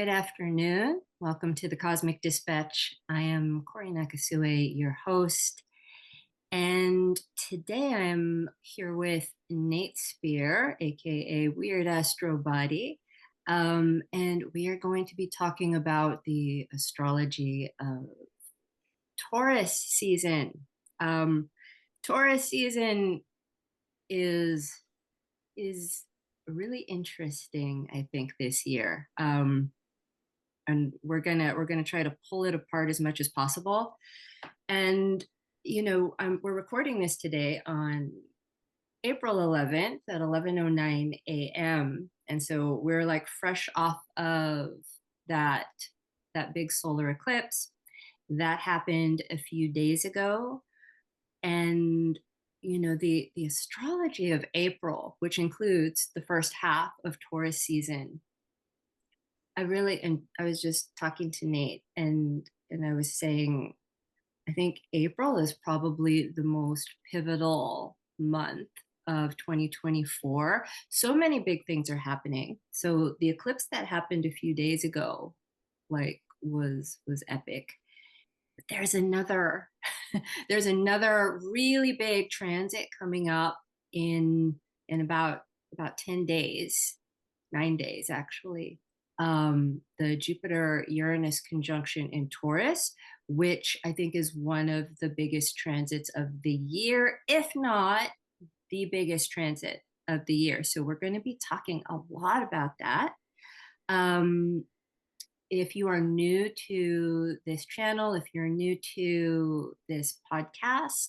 Good afternoon. Welcome to the Cosmic Dispatch. I am Cory Nakasue, your host. And today I'm here with Nate Speare, aka Weird Astro Body. And we are going to be talking about the astrology of Taurus season. Um, Taurus season is is really interesting, I think, this year. And we're gonna try to pull it apart as much as possible. And we're recording this today on April 11th at 11:09 a.m. And so we're like fresh off of that that big solar eclipse that happened a few days ago. And the astrology of April, which includes the first half of Taurus season, and I was just talking to Nate, and I was saying I think April is probably the most pivotal month of 2024. So many big things are happening. So the eclipse that happened a few days ago, like, was epic. But there's another there's another really big transit coming up in about 10 days, 9 days actually. The Jupiter-Uranus conjunction in Taurus, which I think is one of the biggest transits of the year, if not the biggest transit of the year. So we're going to be talking a lot about that. Um, if you are new to this channel, if you're new to this podcast,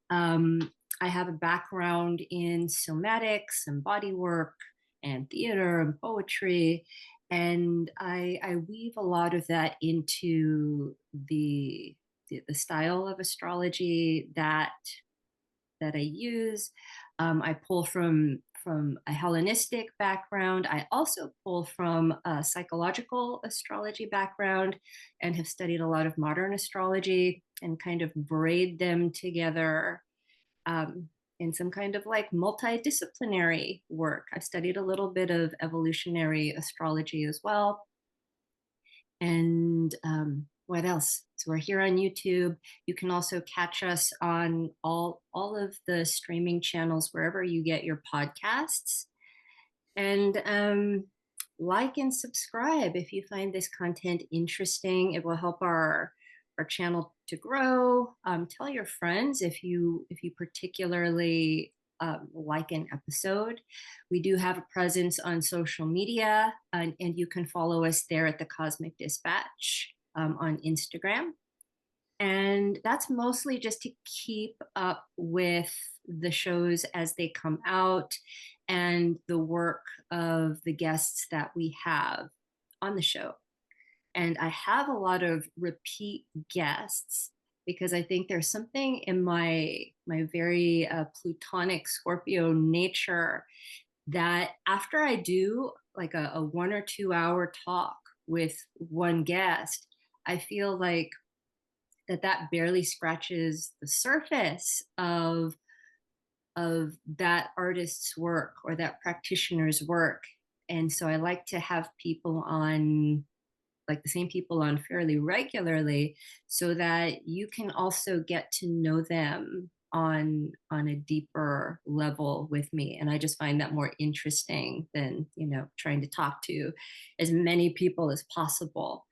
I have a background in somatics and bodywork and theater and poetry. And I weave a lot of that into the style of astrology that I use. I pull from a Hellenistic background. I also pull from a psychological astrology background and have studied a lot of modern astrology and kind of braid them together in some kind of like multidisciplinary work. I've studied a little bit of evolutionary astrology as well. And what else? So we're here on YouTube. You can also catch us on all of the streaming channels wherever you get your podcasts. And like and subscribe if you find this content interesting. It will help our channel to grow. Tell your friends if you particularly like an episode. We do have a presence on social media, and you can follow us there at the Cosmic Dispatch on Instagram. And that's mostly just to keep up with the shows as they come out and the work of the guests that we have on the show. And I have a lot of repeat guests because I think there's something in my very plutonic Scorpio nature that after I do like a 1 or 2 hour talk with one guest, I feel like that barely scratches the surface of that artist's work or that practitioner's work. And so I like to have people on, like the same people on fairly regularly, so that you can also get to know them on a deeper level with me. And I just find that more interesting than trying to talk to as many people as possible.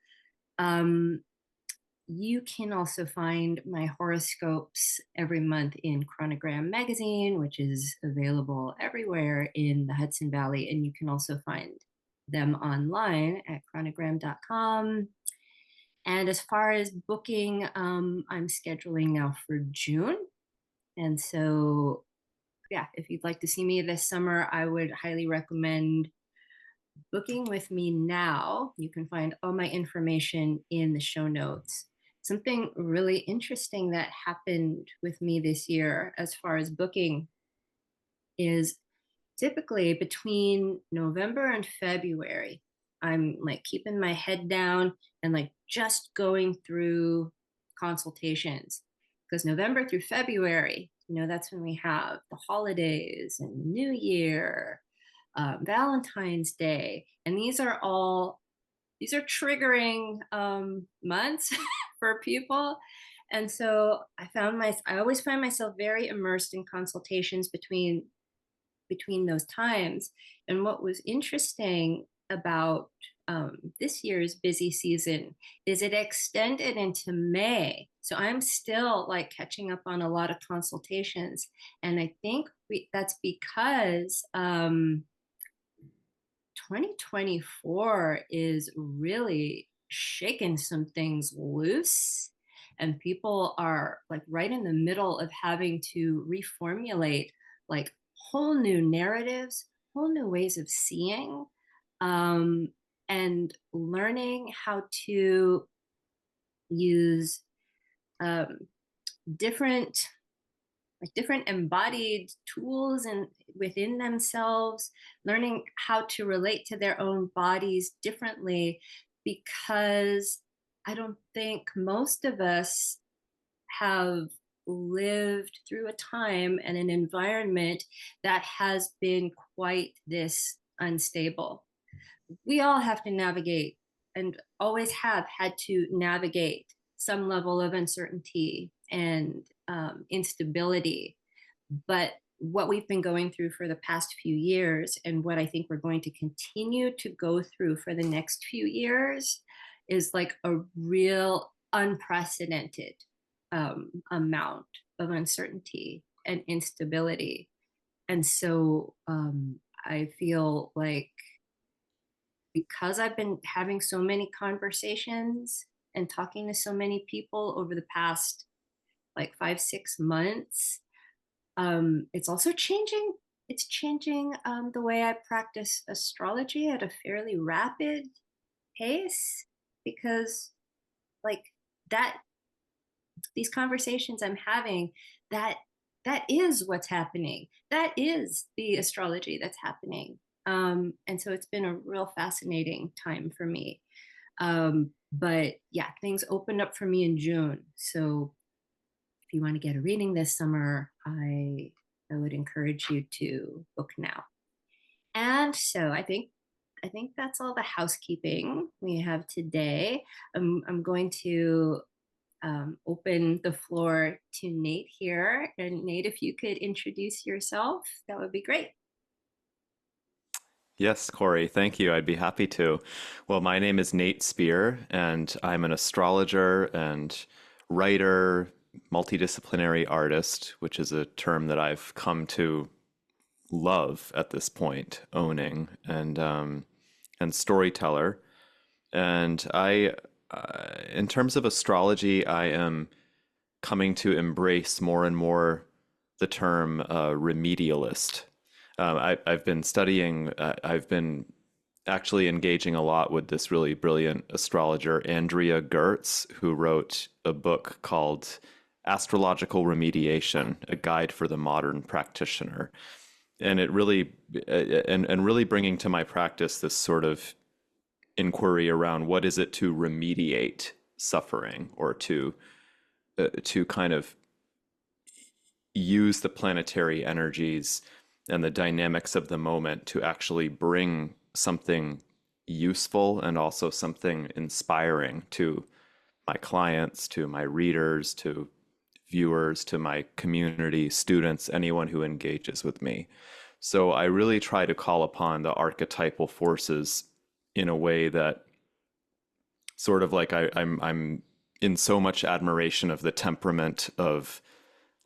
You can also find my horoscopes every month in Chronogram magazine, which is available everywhere in the Hudson Valley. And you can also find them online at chronogram.com. And as far as booking, I'm scheduling now for June. And so, yeah, if you'd like to see me this summer, I would highly recommend booking with me now. You can find all my information in the show notes. Something really interesting that happened with me this year as far as booking is typically between November and February, I'm like keeping my head down and like just going through consultations, because November through February, that's when we have the holidays and New Year, Valentine's Day. And these are all these are triggering months for people. And so I always find myself very immersed in consultations between those times. And what was interesting about this year's busy season is it extended into May. So I'm still like catching up on a lot of consultations. And I think that's because 2024 is really shaking some things loose. And people are like right in the middle of having to reformulate like whole new narratives, whole new ways of seeing, um, and learning how to use um, different different embodied tools and within themselves, learning how to relate to their own bodies differently, because I don't think most of us have lived through a time and an environment that has been quite this unstable. We all have to navigate and always have had to navigate some level of uncertainty and instability. But what we've been going through for the past few years, and what I think we're going to continue to go through for the next few years, is like a real unprecedented amount of uncertainty and instability. And so I feel like because I've been having so many conversations and talking to so many people over the past like 5, 6 months, it's also changing. It's changing the way I practice astrology at a fairly rapid pace, because like that these conversations I'm having, that that is what's happening. That is the astrology that's happening. And so it's been a real fascinating time for me. But yeah, things opened up for me in June. So if you want to get a reading this summer, I would encourage you to book now. And so I think that's all the housekeeping we have today. I'm going to open the floor to Nate here. And Nate, if you could introduce yourself, that would be great. Yes, Cory, thank you. I'd be happy to. Well, my name is Nate Speare, and I'm an astrologer and writer, multidisciplinary artist, which is a term that I've come to love at this point, owning, and storyteller. And in terms of astrology, I am coming to embrace more and more the term remedialist. I've been studying, I've been actually engaging a lot with this really brilliant astrologer, Andrea Gertz, who wrote a book called Astrological Remediation, a guide for the modern practitioner. And it really, and really bringing to my practice this sort of inquiry around what is it to remediate suffering, or to kind of use the planetary energies and the dynamics of the moment to actually bring something useful and also something inspiring to my clients, to my readers, to viewers, to my community, students, anyone who engages with me. So I really try to call upon the archetypal forces in a way that sort of like I'm in so much admiration of the temperament of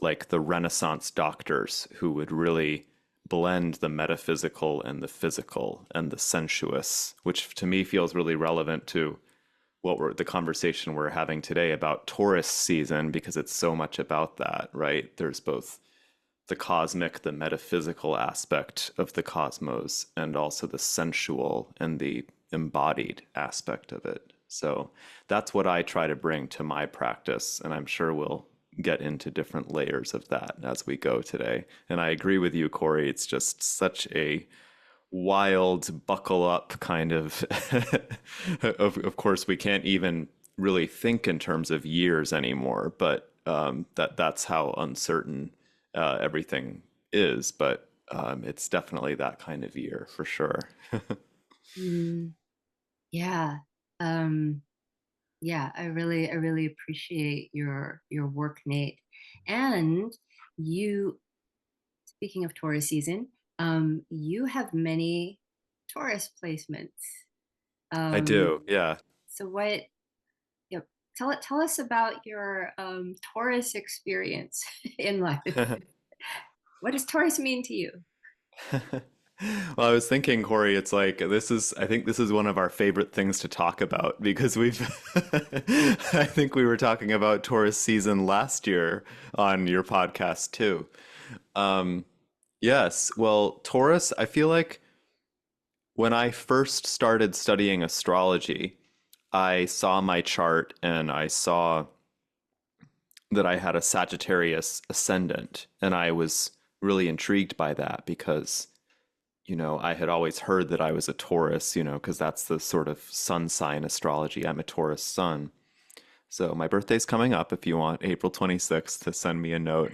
like the Renaissance doctors who would really blend the metaphysical and the physical and the sensuous, which to me feels really relevant to the conversation we're having today about Taurus season, because it's so much about that, right? There's both the cosmic, the metaphysical aspect of the cosmos, and also the sensual and the embodied aspect of it. So that's what I try to bring to my practice, and I'm sure we'll get into different layers of that as we go today. And I agree with you, Cory. It's just such a wild, buckle up kind of, of course, we can't even really think in terms of years anymore, but that's how uncertain everything is. But it's definitely that kind of year for sure. Mm, yeah. Um, yeah, I really appreciate your work, Nate. And you, speaking of Taurus season, you have many Taurus placements. I Um, do, yeah. so what? Yep. Tell us about your Taurus experience in life. What does Taurus mean to you? Well, I was thinking, Cory, it's like I think this is one of our favorite things to talk about because I think we were talking about Taurus season last year on your podcast too. Um, yes, well, Taurus, I feel like when I first started studying astrology, I saw my chart and I saw that I had a Sagittarius ascendant, and I was really intrigued by that because I had always heard that I was a Taurus, because that's the sort of sun sign astrology. I'm a Taurus sun. So my birthday's coming up if you want April 26th to send me a note.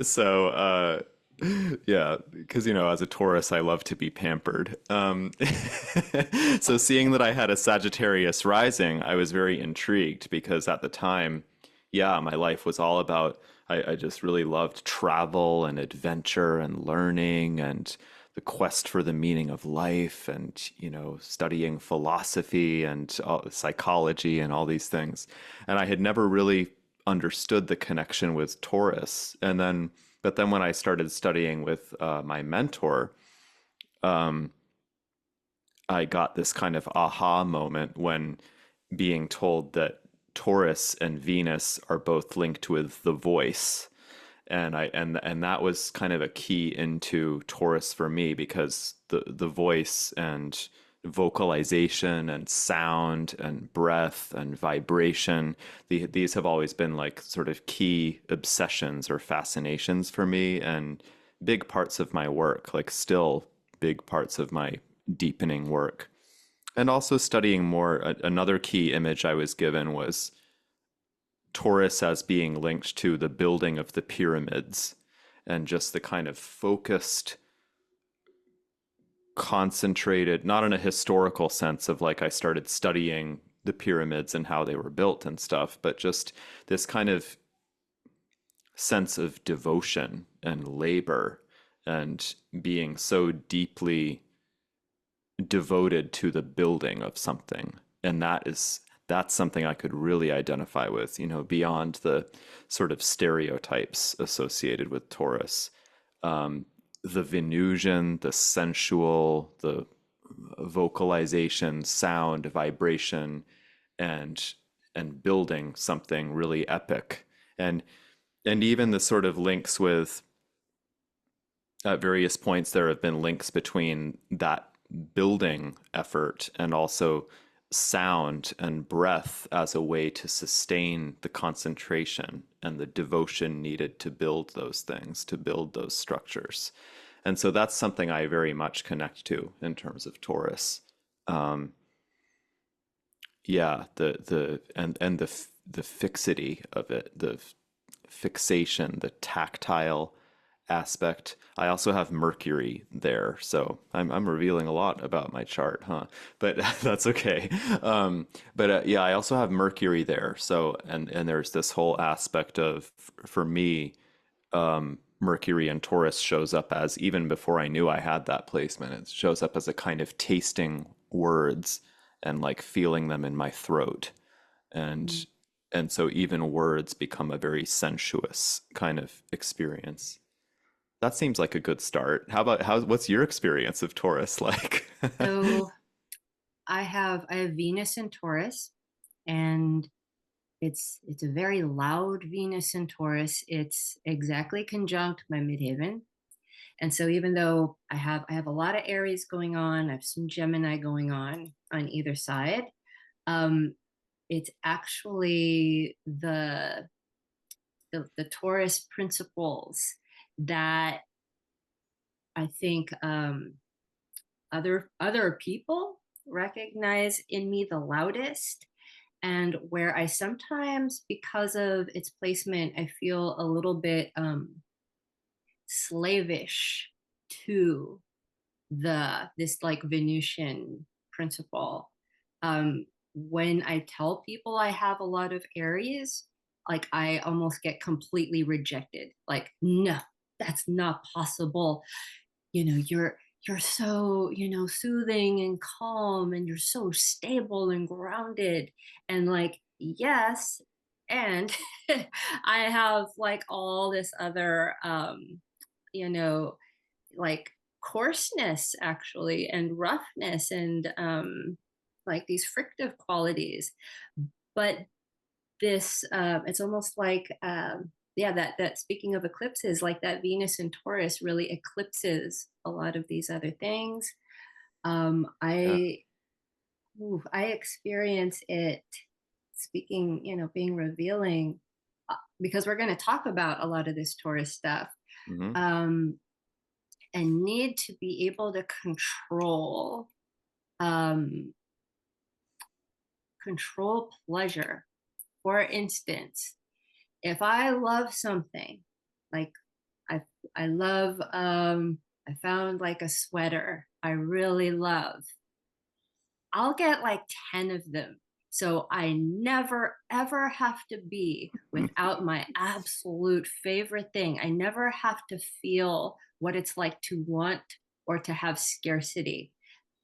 So yeah, because as a Taurus, I love to be pampered. So seeing that I had a Sagittarius rising, I was very intrigued because at the time, yeah, my life was all about, I just really loved travel and adventure and learning and the quest for the meaning of life and, studying philosophy and psychology and all these things. And I had never really understood the connection with Taurus. But then when I started studying with my mentor, um, I got this kind of aha moment when being told that Taurus and Venus are both linked with the voice. And that was kind of a key into Taurus for me because the voice and vocalization and sound and breath and vibration, these have always been like sort of key obsessions or fascinations for me and big parts of my work, like still big parts of my deepening work. And also studying more, another key image I was given was Taurus as being linked to the building of the pyramids and just the kind of focused, concentrated, not in a historical sense of like I started studying the pyramids and how they were built and stuff, but just this kind of sense of devotion and labor and being so deeply devoted to the building of something. And that's something I could really identify with, beyond the sort of stereotypes associated with Taurus. Um, the Venusian, the sensual, the vocalization, sound, vibration, and building something really epic. And even the sort of links with at various points there have been links between that building effort and also sound and breath as a way to sustain the concentration and the devotion needed to build those things, to build those structures. And so that's something I very much connect to in terms of Taurus. Um, yeah, and the fixity of it, the fixation, the tactile aspect. I also have Mercury there, so I'm revealing a lot about my chart, huh? But that's okay. But yeah, I also have Mercury there. So and there's this whole aspect of for me, Mercury and Taurus shows up as even before I knew I had that placement. It shows up as a kind of tasting words and like feeling them in my throat and so even words become a very sensuous kind of experience. That seems like a good start. What's your experience of Taurus like? So I have Venus in Taurus, and it's a very loud Venus in Taurus. It's exactly conjunct my midheaven. And so even though I have a lot of Aries going on, I have some Gemini going on either side. Um, it's actually the Taurus principles that I think other people recognize in me the loudest, and where I sometimes, because of its placement, I feel a little bit slavish to the this like Venusian. principle. When I tell people I have a lot of Aries, like I almost get completely rejected. Like, no, that's not possible. You're so, soothing and calm, and you're so stable and grounded. And like, yes, and I have like all this other you know like coarseness actually, and roughness, and like these frictive qualities. But this it's almost like yeah, that speaking of eclipses, like that Venus and Taurus really eclipses a lot of these other things. um Yeah. i I experience it, speaking, being revealing, because we're going to talk about a lot of this Taurus stuff. Hmm. um and need to be able to um control pleasure. For instance, if I love something, like I I love I found like a sweater I really love, I'll get like 10 of them. So I never ever have to be without my absolute favorite thing. I never have to feel what it's like to want or to have scarcity.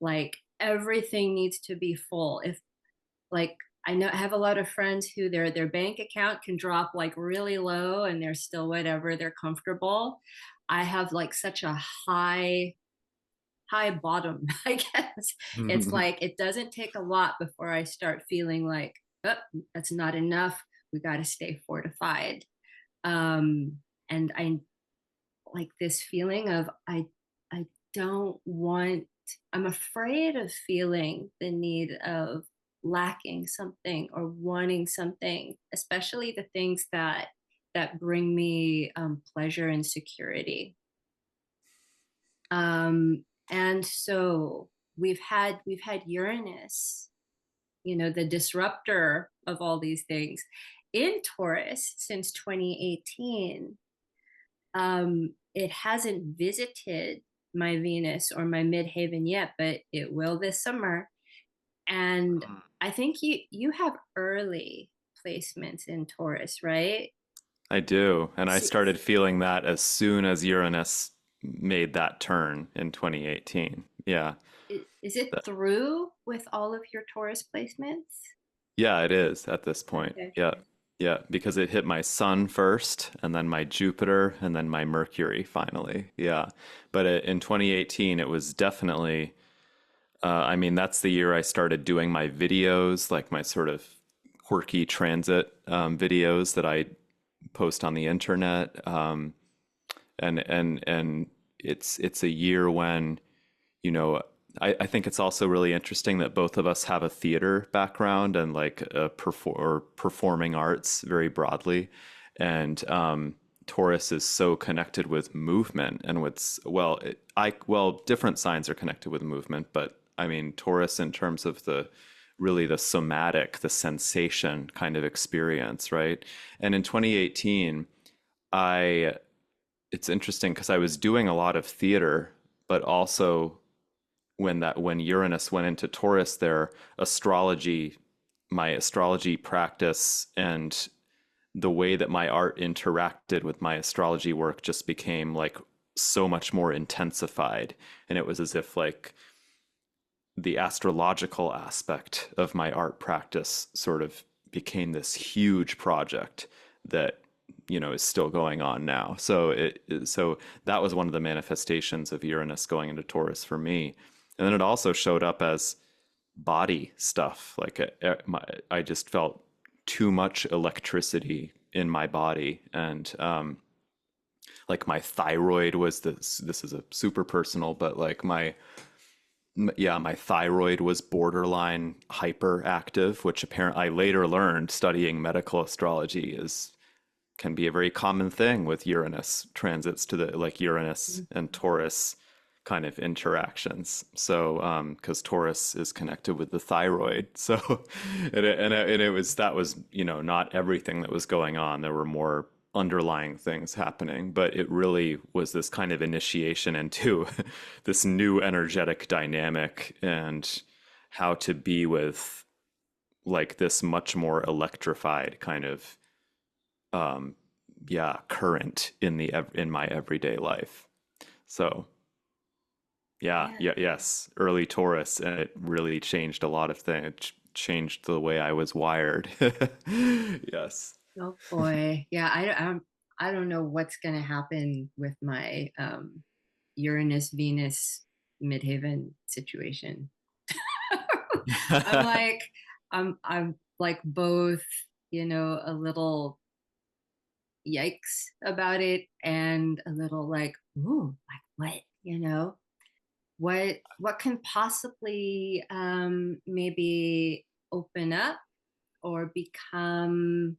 Like everything needs to be full. If like I know I have a lot of friends who their bank account can drop like really low and they're still whatever, they're comfortable. I have like such a high bottom, I guess. It's like it doesn't take a lot before I start feeling like, oh, that's not enough. We got to stay fortified. And I like this feeling of I don't want, I'm afraid of feeling the need of lacking something or wanting something, especially the things that bring me pleasure and security. And so we've had Uranus, the disruptor of all these things, in Taurus since 2018. It hasn't visited my Venus or my midhaven yet, but it will this summer. And I think you have early placements in Taurus, right? I do. And I So, started feeling that as soon as Uranus made that turn in 2018. Yeah. is it That, through with all of your Taurus placements? yeah, it is at this point. Okay. Yeah. Yeah. Because it hit my sun first, and then my Jupiter, and then my Mercury finally. Yeah. But in 2018, it was definitely, I mean, that's the year I started doing my videos, like my sort of quirky transit videos that I post on the internet. And it's a year when, you know, I think it's also really interesting that both of us have a theater background and like or performing arts very broadly. And Taurus is so connected with movement and with, well, different signs are connected with movement, but I mean, Taurus in terms of the really the somatic, the sensation kind of experience, right? And in 2018, I it's interesting because I was doing a lot of theater, but also when Uranus went into Taurus, their astrology, my astrology practice, and the way that my art interacted with my astrology work just became like so much more intensified, and it was as if like the astrological aspect of my art practice sort of became this huge project that is still going on now. So that was one of the manifestations of Uranus going into Taurus for me. And then it also showed up as body stuff. Like I just felt too much electricity in my body, and like my thyroid was this is a super personal, but like my thyroid was borderline hyperactive, which apparently I later learned studying medical astrology is can be a very common thing with Uranus transits to the like Uranus and Taurus kind of interactions. So, because Taurus is connected with the thyroid, so and it was that was not everything that was going on. There were more underlying things happening, but it really was this kind of initiation into this new energetic dynamic, and how to be with like this much more electrified kind of um yeah, current in the in my everyday life. So yeah, Yeah. yeah, yes, early Taurus, and it really changed a lot of things. It changed the way I was wired. Yes. Oh boy. Yeah, I don't know what's gonna happen with my Uranus Venus midheaven situation. I'm like I'm like both, a little yikes about it and a little like, ooh, like what, what can possibly maybe open up or become,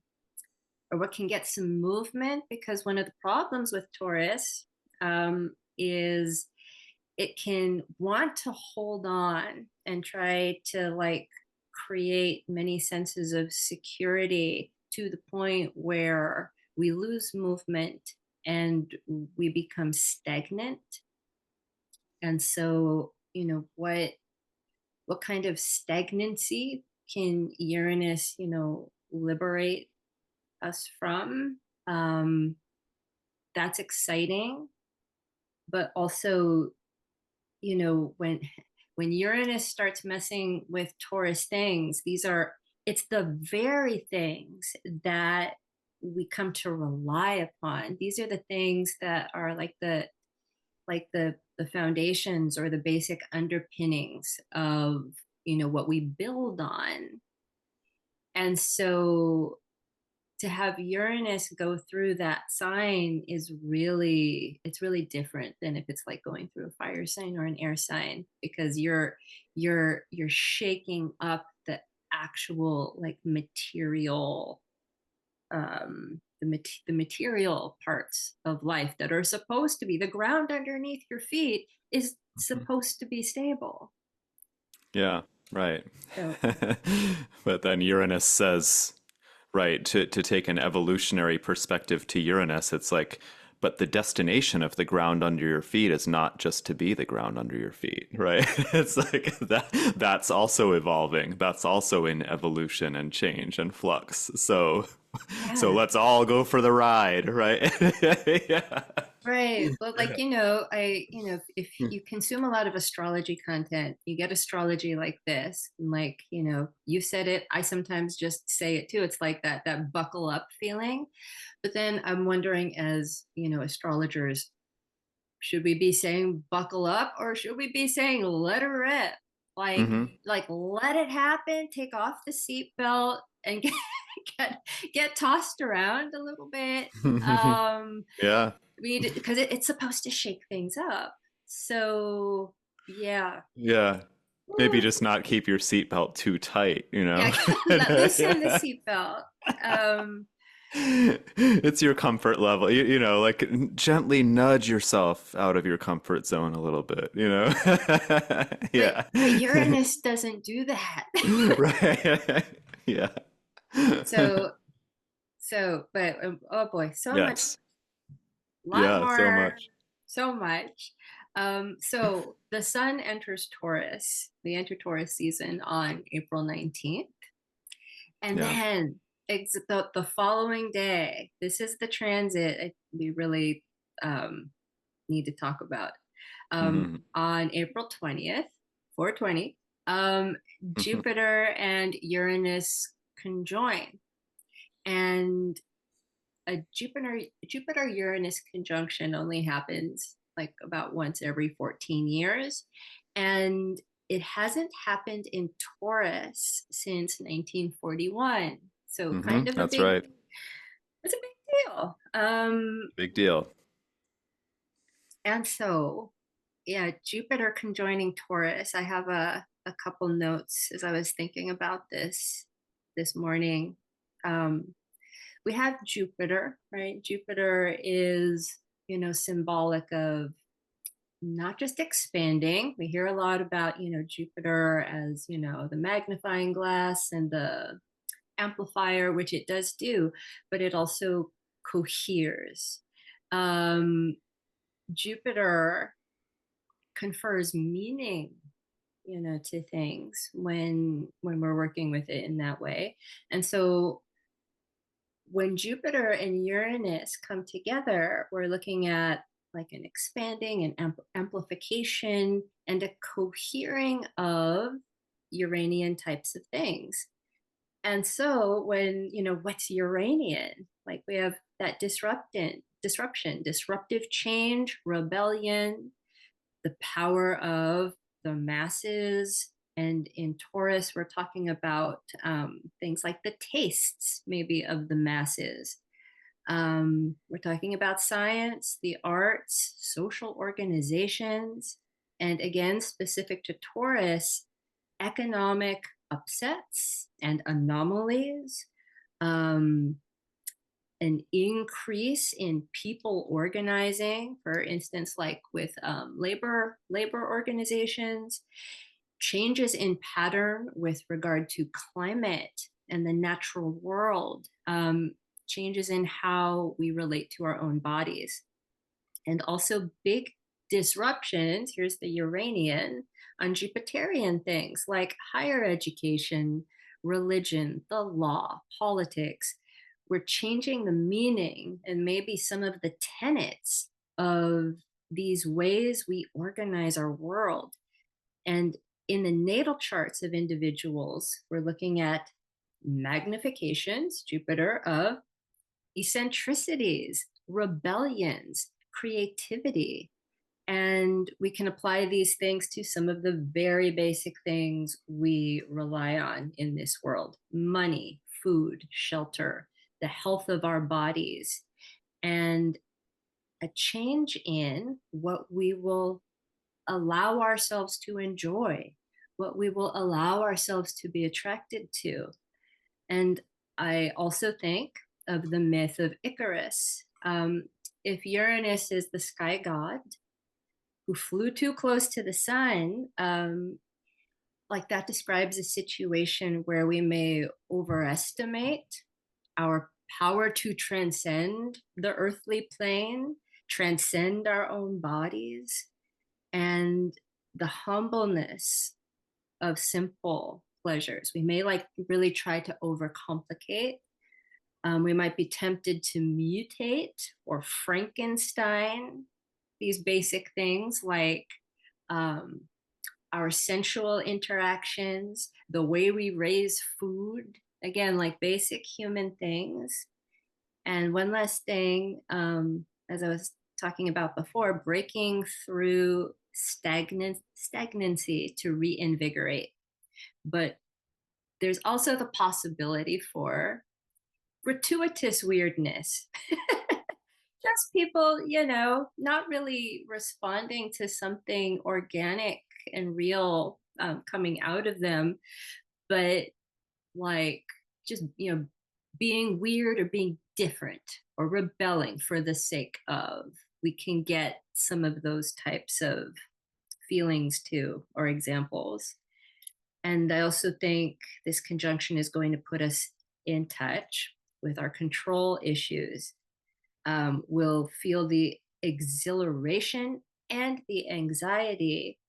or what can get some movement, because one of the problems with Taurus is it can want to hold on and try to like create many senses of security to the point where we lose movement and we become stagnant. And so, what kind of stagnancy can Uranus, liberate us from? Um, that's exciting, but also, when Uranus starts messing with Taurus things, it's the very things that we come to rely upon. These are the things that are like the foundations or the basic underpinnings of what we build on. And so to have Uranus go through that sign it's really different than if it's like going through a fire sign or an air sign, because you're shaking up the actual like material, the material parts of life that are supposed to be the ground underneath your feet is Mhm. supposed to be stable. Yeah, right. So But then Uranus says, right, to take an evolutionary perspective to Uranus, it's like, but the destination of the ground under your feet is not just to be the ground under your feet, right? It's like that's also evolving. That's also in evolution and change and flux. So yeah. let's all go for the ride, right? Yeah. Right. Well, like, if you consume a lot of astrology content, you get astrology like this. And like, you said it, I sometimes just say it too. It's like that buckle up feeling. But then I'm wondering, as, astrologers, should we be saying buckle up or should we be saying let it rip? Like, Hmm. let it happen, take off the seatbelt and get get tossed around a little bit. Um, Yeah. because it's supposed to shake things up. So yeah. Yeah. Maybe just not keep your seatbelt too tight, you know? Yeah, loosen the seatbelt. Um, It's your comfort level. You know, like gently nudge yourself out of your comfort zone a little bit, you know? but Yeah. but Uranus doesn't do that. Right. Yeah. so but oh boy, so much, Yes. lot Yeah, so more, much. so much. So the sun enters Taurus. We enter Taurus season on April 19th. And Yeah. then the following day, this is the transit we really need to talk about. Hmm. On April 20th, 420, Jupiter and Uranus conjoin. And a Jupiter Uranus conjunction only happens like about once every 14 years, and it hasn't happened in Taurus since 1941. So kind of a That's big right. it's a big deal. Big deal. And so yeah, Jupiter conjoining Taurus. I have a couple notes as I was thinking about this morning. Um, we have Jupiter, right? Jupiter is, symbolic of not just expanding. We hear a lot about, Jupiter as, the magnifying glass and the amplifier, which it does do, but it also coheres. Um, Jupiter confers meaning to things when we're working with it in that way. And so when Jupiter and Uranus come together, we're looking at like an expanding and amplification and a cohering of Uranian types of things. And so when, what's Uranian? Like we have that disruption, disruptive change, rebellion, the power of the masses. And in Taurus, we're talking about things like the tastes, maybe, of the masses. We're talking about science, the arts, social organizations, and again, specific to Taurus, economic upsets and anomalies, um, an increase in people organizing, for instance, like with labor organizations, changes in pattern with regard to climate and the natural world, changes in how we relate to our own bodies, and also big disruptions. Here's the Uranian on Jupiterian things like higher education, religion, the law, politics. We're changing the meaning and maybe some of the tenets of these ways we organize our world. And in the natal charts of individuals, we're looking at magnifications, Jupiter, of eccentricities, rebellions, creativity. And we can apply these things to some of the very basic things we rely on in this world: money, food, shelter, the health of our bodies, and a change in what we will allow ourselves to enjoy, what we will allow ourselves to be attracted to. And I also think of the myth of Icarus. If Uranus is the sky god who flew too close to the sun, like that describes a situation where we may overestimate our power to transcend the earthly plane, transcend our own bodies, and the humbleness of simple pleasures. We may like really try to overcomplicate. We might be tempted to mutate or Frankenstein these basic things like our sensual interactions, the way we raise food, again, like basic human things. And one last thing, as I was talking about before, breaking through stagnancy to reinvigorate. But there's also the possibility for gratuitous weirdness. Just people, not really responding to something organic and real coming out of them, but like just, being weird or being different or rebelling for the sake of. We can get some of those types of feelings too, or examples. And I also think this conjunction is going to put us in touch with our control issues. We'll feel the exhilaration and the anxiety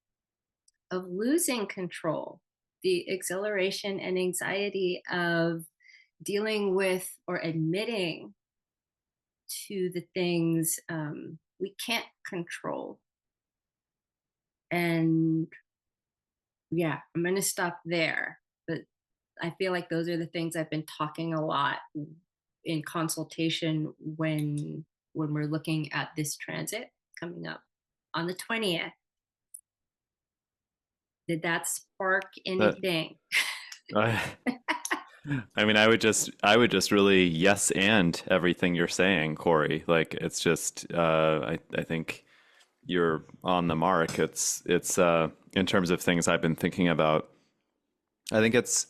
of losing control, the exhilaration and anxiety of dealing with or admitting to the things we can't control. And yeah, I'm going to stop there. But I feel like those are the things I've been talking a lot in consultation when we're looking at this transit coming up on the 20th. Did that spark That anything? I, I mean, I would just really yes and everything you're saying, Corey. Like it's just I think you're on the mark. It's in terms of things I've been thinking about. I think it's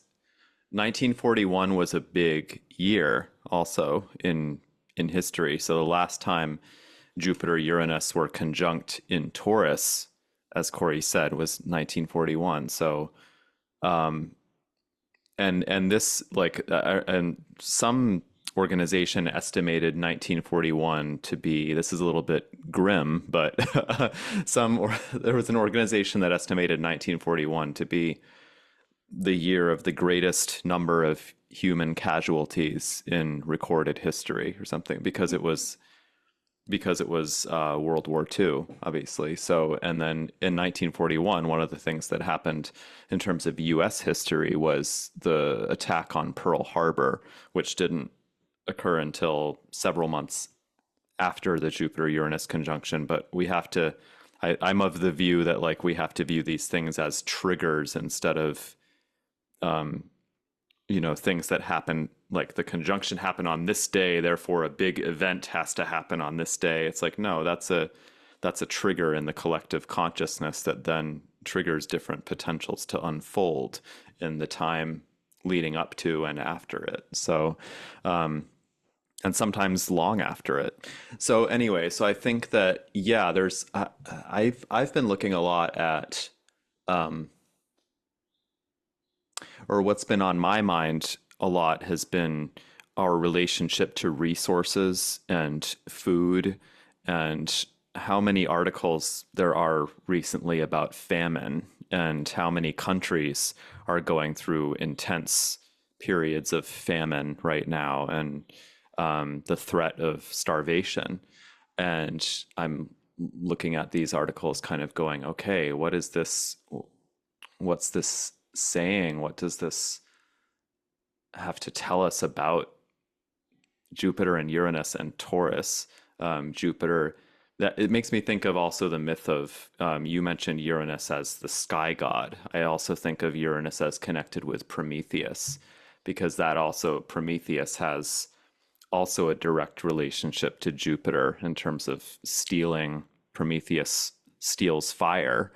1941 was a big year also in history. So the last time Jupiter Uranus were conjunct in Taurus, as Corey said, was 1941. So and this like and some organization estimated 1941 to be, this is a little bit grim, but there was an organization that estimated 1941 to be the year of the greatest number of human casualties in recorded history or something, because it was World War II, obviously. So, and then in 1941, one of the things that happened in terms of U.S. history was the attack on Pearl Harbor, which didn't occur until several months after the Jupiter-Uranus conjunction. But we have to, I'm of the view that like we have to view these things as triggers instead of things that happen, like the conjunction happened on this day, therefore a big event has to happen on this day. It's like, no, that's a trigger in the collective consciousness that then triggers different potentials to unfold in the time leading up to and after it. So, and sometimes long after it. So anyway, so I think that, yeah, I've been looking a lot at, or what's been on my mind a lot has been our relationship to resources and food, and how many articles there are recently about famine and how many countries are going through intense periods of famine right now, and the threat of starvation. And I'm looking at these articles kind of going, okay, what is this? What's this saying? What does this have to tell us about Jupiter and Uranus and Taurus? Jupiter, that it makes me think of also the myth of, you mentioned Uranus as the sky god. I also think of Uranus as connected with Prometheus, because that also, Prometheus has also a direct relationship to Jupiter in terms of stealing. Prometheus steals fire,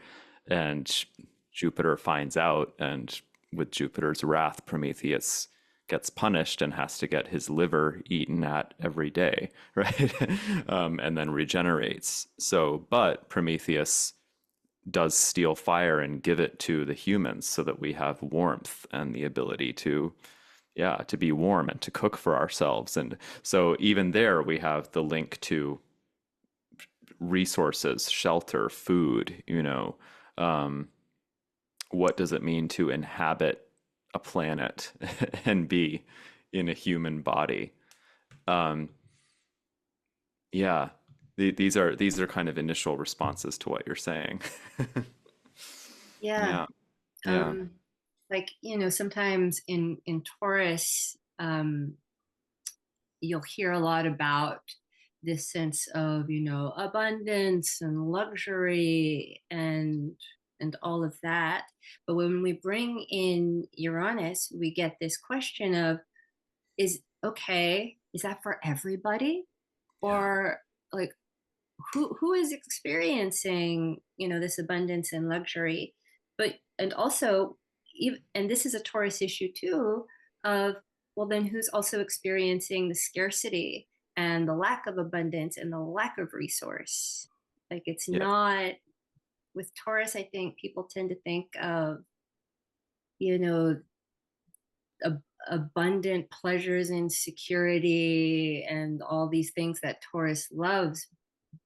and Jupiter finds out, and with Jupiter's wrath, Prometheus gets punished and has to get his liver eaten at every day, right? And then regenerates. So, but Prometheus does steal fire and give it to the humans so that we have warmth and the ability to, yeah, to be warm and to cook for ourselves. And so even there we have the link to resources, shelter, food, what does it mean to inhabit a planet and be in a human body? Um, yeah, these are kind of initial responses to what you're saying. Yeah. Yeah, yeah, Um, like, sometimes in Taurus, you'll hear a lot about this sense of, abundance and luxury and all of that. But when we bring in Uranus, we get this question of, is that for everybody? yeah, Or like, who is experiencing, this abundance and luxury? But and also, and this is a Taurus issue too, of, well, then who's also experiencing the scarcity and the lack of abundance and the lack of resource? Like, it's yeah, not, with Taurus, I think people tend to think of, you know abundant pleasures and security and all these things that Taurus loves,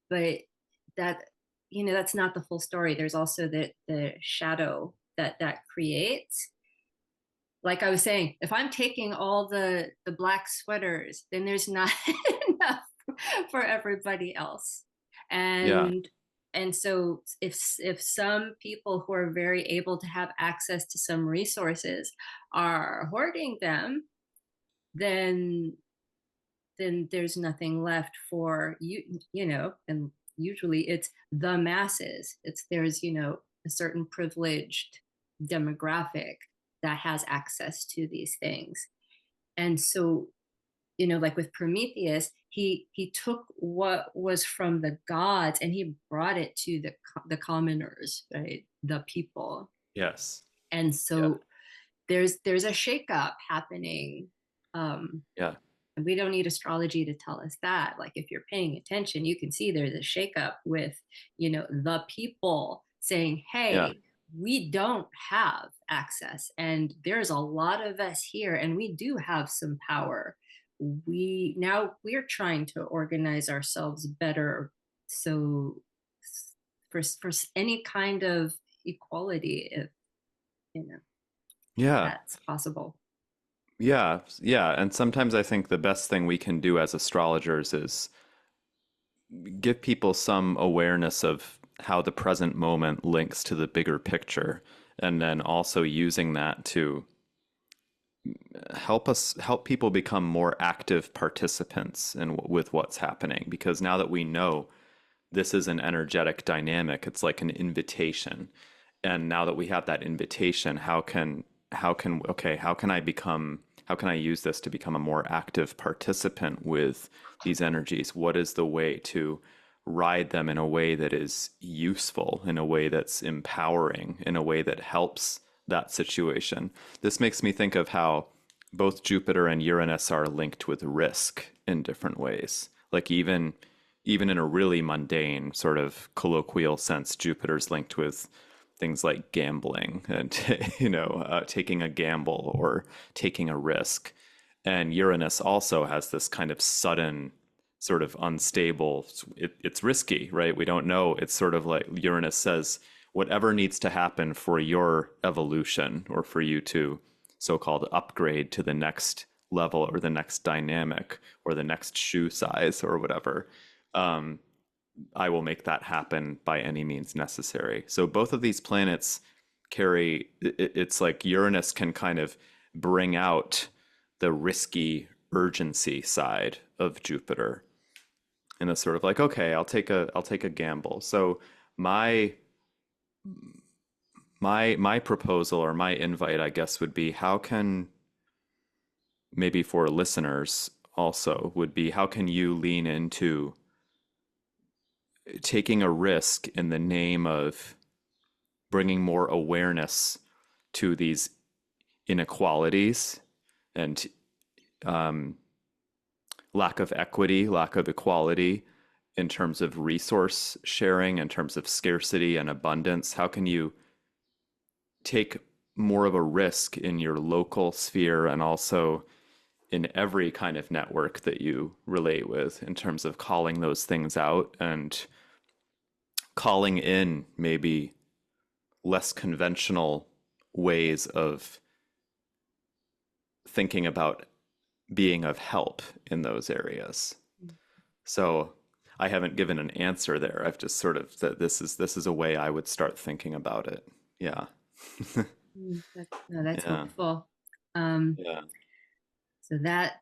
but that, that's not the full story. There's also the shadow that creates. Like I was saying, if I'm taking all the black sweaters, then there's not enough for everybody else. yeah, And so if some people who are very able to have access to some resources are hoarding them, then there's nothing left for and usually it's the masses. There's a certain privileged demographic that has access to these things. And so, like with Prometheus, he took what was from the gods and he brought it to the commoners, right? The people. yes, And yeah, so there's a shakeup happening. yeah, And we don't need astrology to tell us that. Like, if you're paying attention, you can see there's a shakeup with, the people saying, yeah, hey, we don't have access. And there's a lot of us here, and we do have some power. we're trying to organize ourselves better, so for any kind of equality, if you know Yeah. that's possible. Yeah. Yeah. And sometimes I think the best thing we can do as astrologers is give people some awareness of how the present moment links to the bigger picture, and then also using that to help people become more active participants in with what's happening, because now that we know this is an energetic dynamic, it's like an invitation. And now that we have that invitation, how can I use this to become a more active participant with these energies? What is the way to ride them in a way that is useful, in a way that's empowering, in a way that helps that situation? This makes me think of how both Jupiter and Uranus are linked with risk in different ways. Like even in a really mundane sort of colloquial sense, Jupiter's linked with things like gambling and taking a gamble or taking a risk. And Uranus also has this kind of sudden, sort of unstable. It's risky, right? We don't know. It's sort of like Uranus says, whatever needs to happen for your evolution or for you to so-called upgrade to the next level or the next dynamic or the next shoe size or whatever, um, I will make that happen by any means necessary. So both of these planets carry, it's like Uranus can kind of bring out the risky urgency side of Jupiter. And it's sort of like, okay, I'll take a gamble. So my my proposal or my invite, I guess, would be how can, maybe for listeners also, would be how can you lean into taking a risk in the name of bringing more awareness to these inequalities and um, lack of equity, lack of equality in terms of resource sharing, in terms of scarcity and abundance? How can you take more of a risk in your local sphere and also in every kind of network that you relate with in terms of calling those things out and calling in maybe less conventional ways of thinking about being of help in those areas? So I haven't given an answer there. I've just sort of that this is a way I would start thinking about it. Yeah. No, that's Yeah. hopeful. Um, Yeah. so that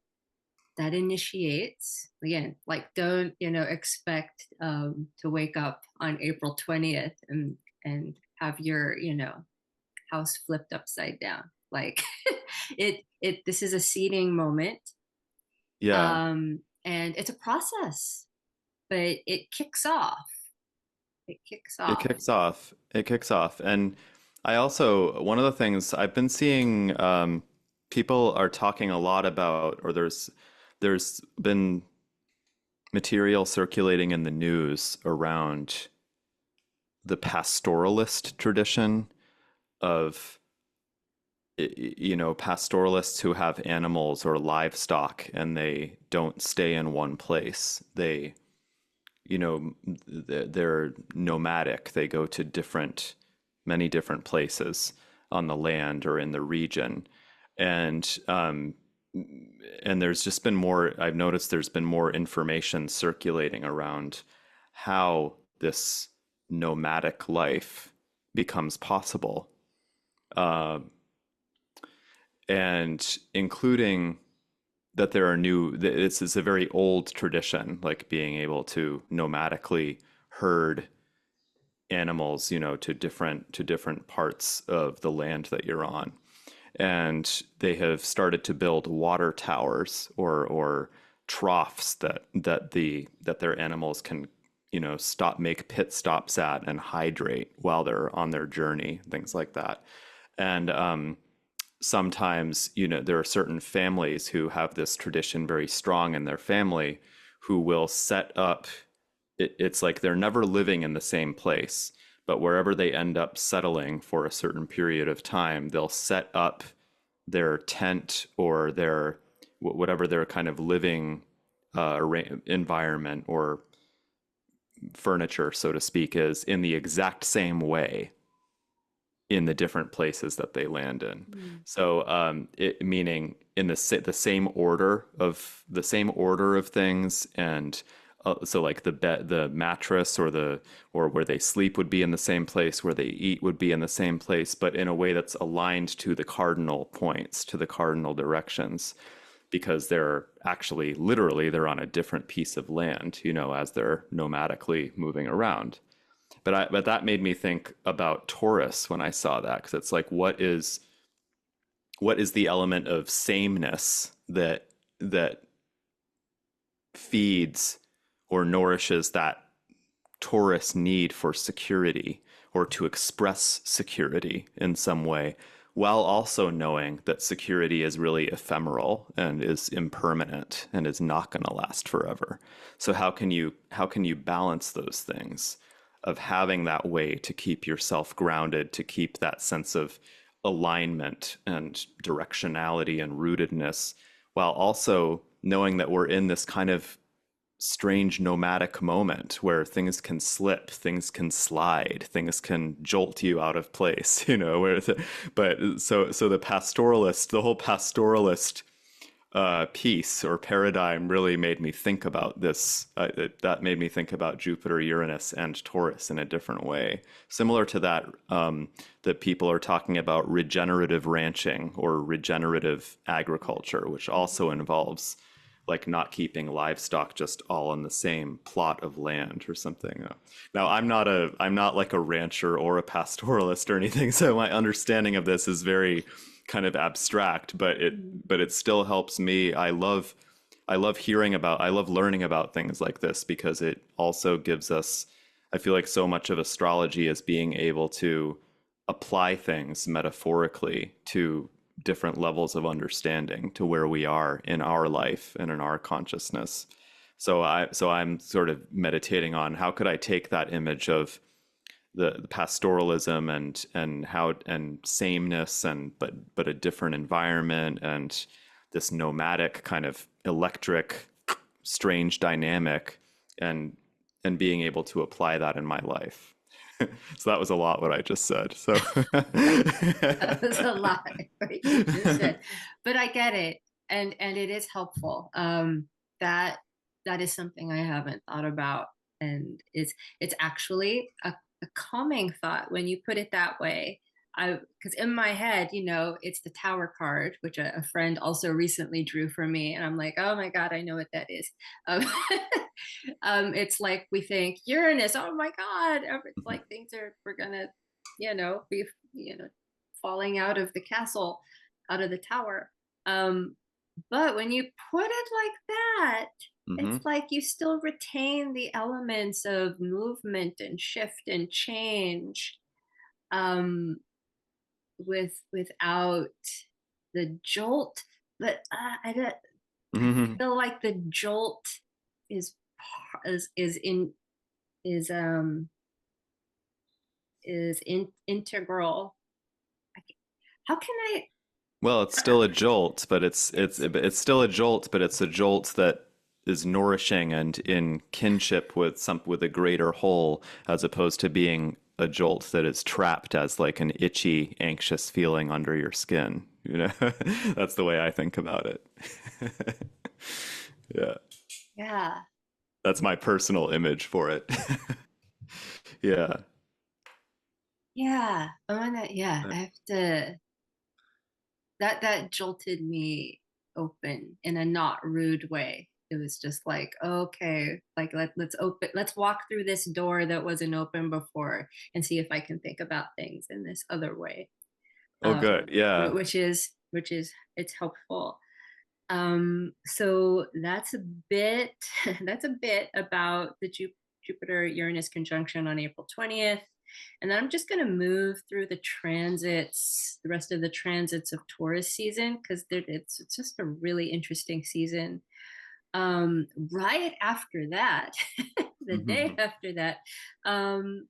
initiates again, like don't expect to wake up on April 20th and have your house flipped upside down. Like it this is a seeding moment, Yeah. and it's a process, but it kicks off. It kicks It off. kicks off. It kicks off. And I also, one of the things I've been seeing, people are talking a lot about, or there's been material circulating in the news around the pastoralist tradition of, pastoralists who have animals or livestock and they don't stay in one place. They're nomadic. They go to many different places on the land or in the region, and there's just been more. I've noticed there's been more information circulating around how this nomadic life becomes possible, uh, and including that there are it's a very old tradition, like being able to nomadically herd animals, to different parts of the land that you're on. And they have started to build water towers or troughs that their animals can, make pit stops at and hydrate while they're on their journey, things like that. And sometimes, there are certain families who have this tradition very strong in their family who will set up, it's like they're never living in the same place, but wherever they end up settling for a certain period of time, they'll set up their tent or their whatever their kind of living environment or furniture, so to speak, is in the exact same way in the different places that they land in. Mm. So, meaning in the same order of things, and so like the bed, the mattress, or where they sleep would be in the same place, where they eat would be in the same place, but in a way that's aligned to the cardinal points, to the cardinal directions, because they're actually literally they're on a different piece of land, as they're nomadically moving around. But that made me think about Taurus when I saw that, because it's like, what is the element of sameness that feeds or nourishes that Taurus need for security, or to express security in some way, while also knowing that security is really ephemeral and is impermanent and is not going to last forever. So how can you balance those things, of having that way to keep yourself grounded, to keep that sense of alignment and directionality and rootedness, while also knowing that we're in this kind of strange nomadic moment where things can slip, things can slide, things can jolt you out of place, but so the whole pastoralist piece or paradigm really made me think about this. That made me think about Jupiter, Uranus, and Taurus in a different way. Similar to that, that people are talking about regenerative ranching or regenerative agriculture, which also involves like not keeping livestock just all on the same plot of land or something. Now, I'm not like a rancher or a pastoralist or anything, so my understanding of this is very kind of abstract, but it still helps me. I love learning about things like this, because it also gives us, I feel like so much of astrology is being able to apply things metaphorically to different levels of understanding, to where we are in our life and in our consciousness. So I'm sort of meditating on how could I take that image of the pastoralism and sameness, but a different environment, and this nomadic kind of electric strange dynamic, and being able to apply that in my life. So that was a lot what I just said. So That was a lot what you just said, but I get it, and it is helpful. That that is something I haven't thought about, and it's actually a calming thought when you put it that way. Because in my head, it's the Tower card, which a friend also recently drew for me, and I'm like, oh my god, I know what that is. Um, it's like we think Uranus, oh my god, it's like we're gonna, be, falling out of the castle, out of the tower. Um, but when you put it like that, hmm it's like you still retain the elements of movement and shift and change, um, without the jolt. But I hmm feel like the jolt is is in is integral. How can I? Well, it's still a jolt, but it's still a jolt, but it's a jolt that is nourishing and in kinship with a greater whole, as opposed to being a jolt that is trapped as like an itchy, anxious feeling under your skin. That's the way I think about it. Yeah, Yeah, that's my personal image for it. Yeah. yeah. Yeah, I have to. That jolted me open in a not rude way. It was just like, okay, like let's walk through this door that wasn't open before and see if I can think about things in this other way. Oh, good. Yeah. Which is it's helpful. So that's a bit that's a bit about the Jupiter Uranus conjunction on April 20th. And then I'm just going to move through the rest of the transits of Taurus season, because it's just a really interesting season. Right after that, the day hmm after that, um,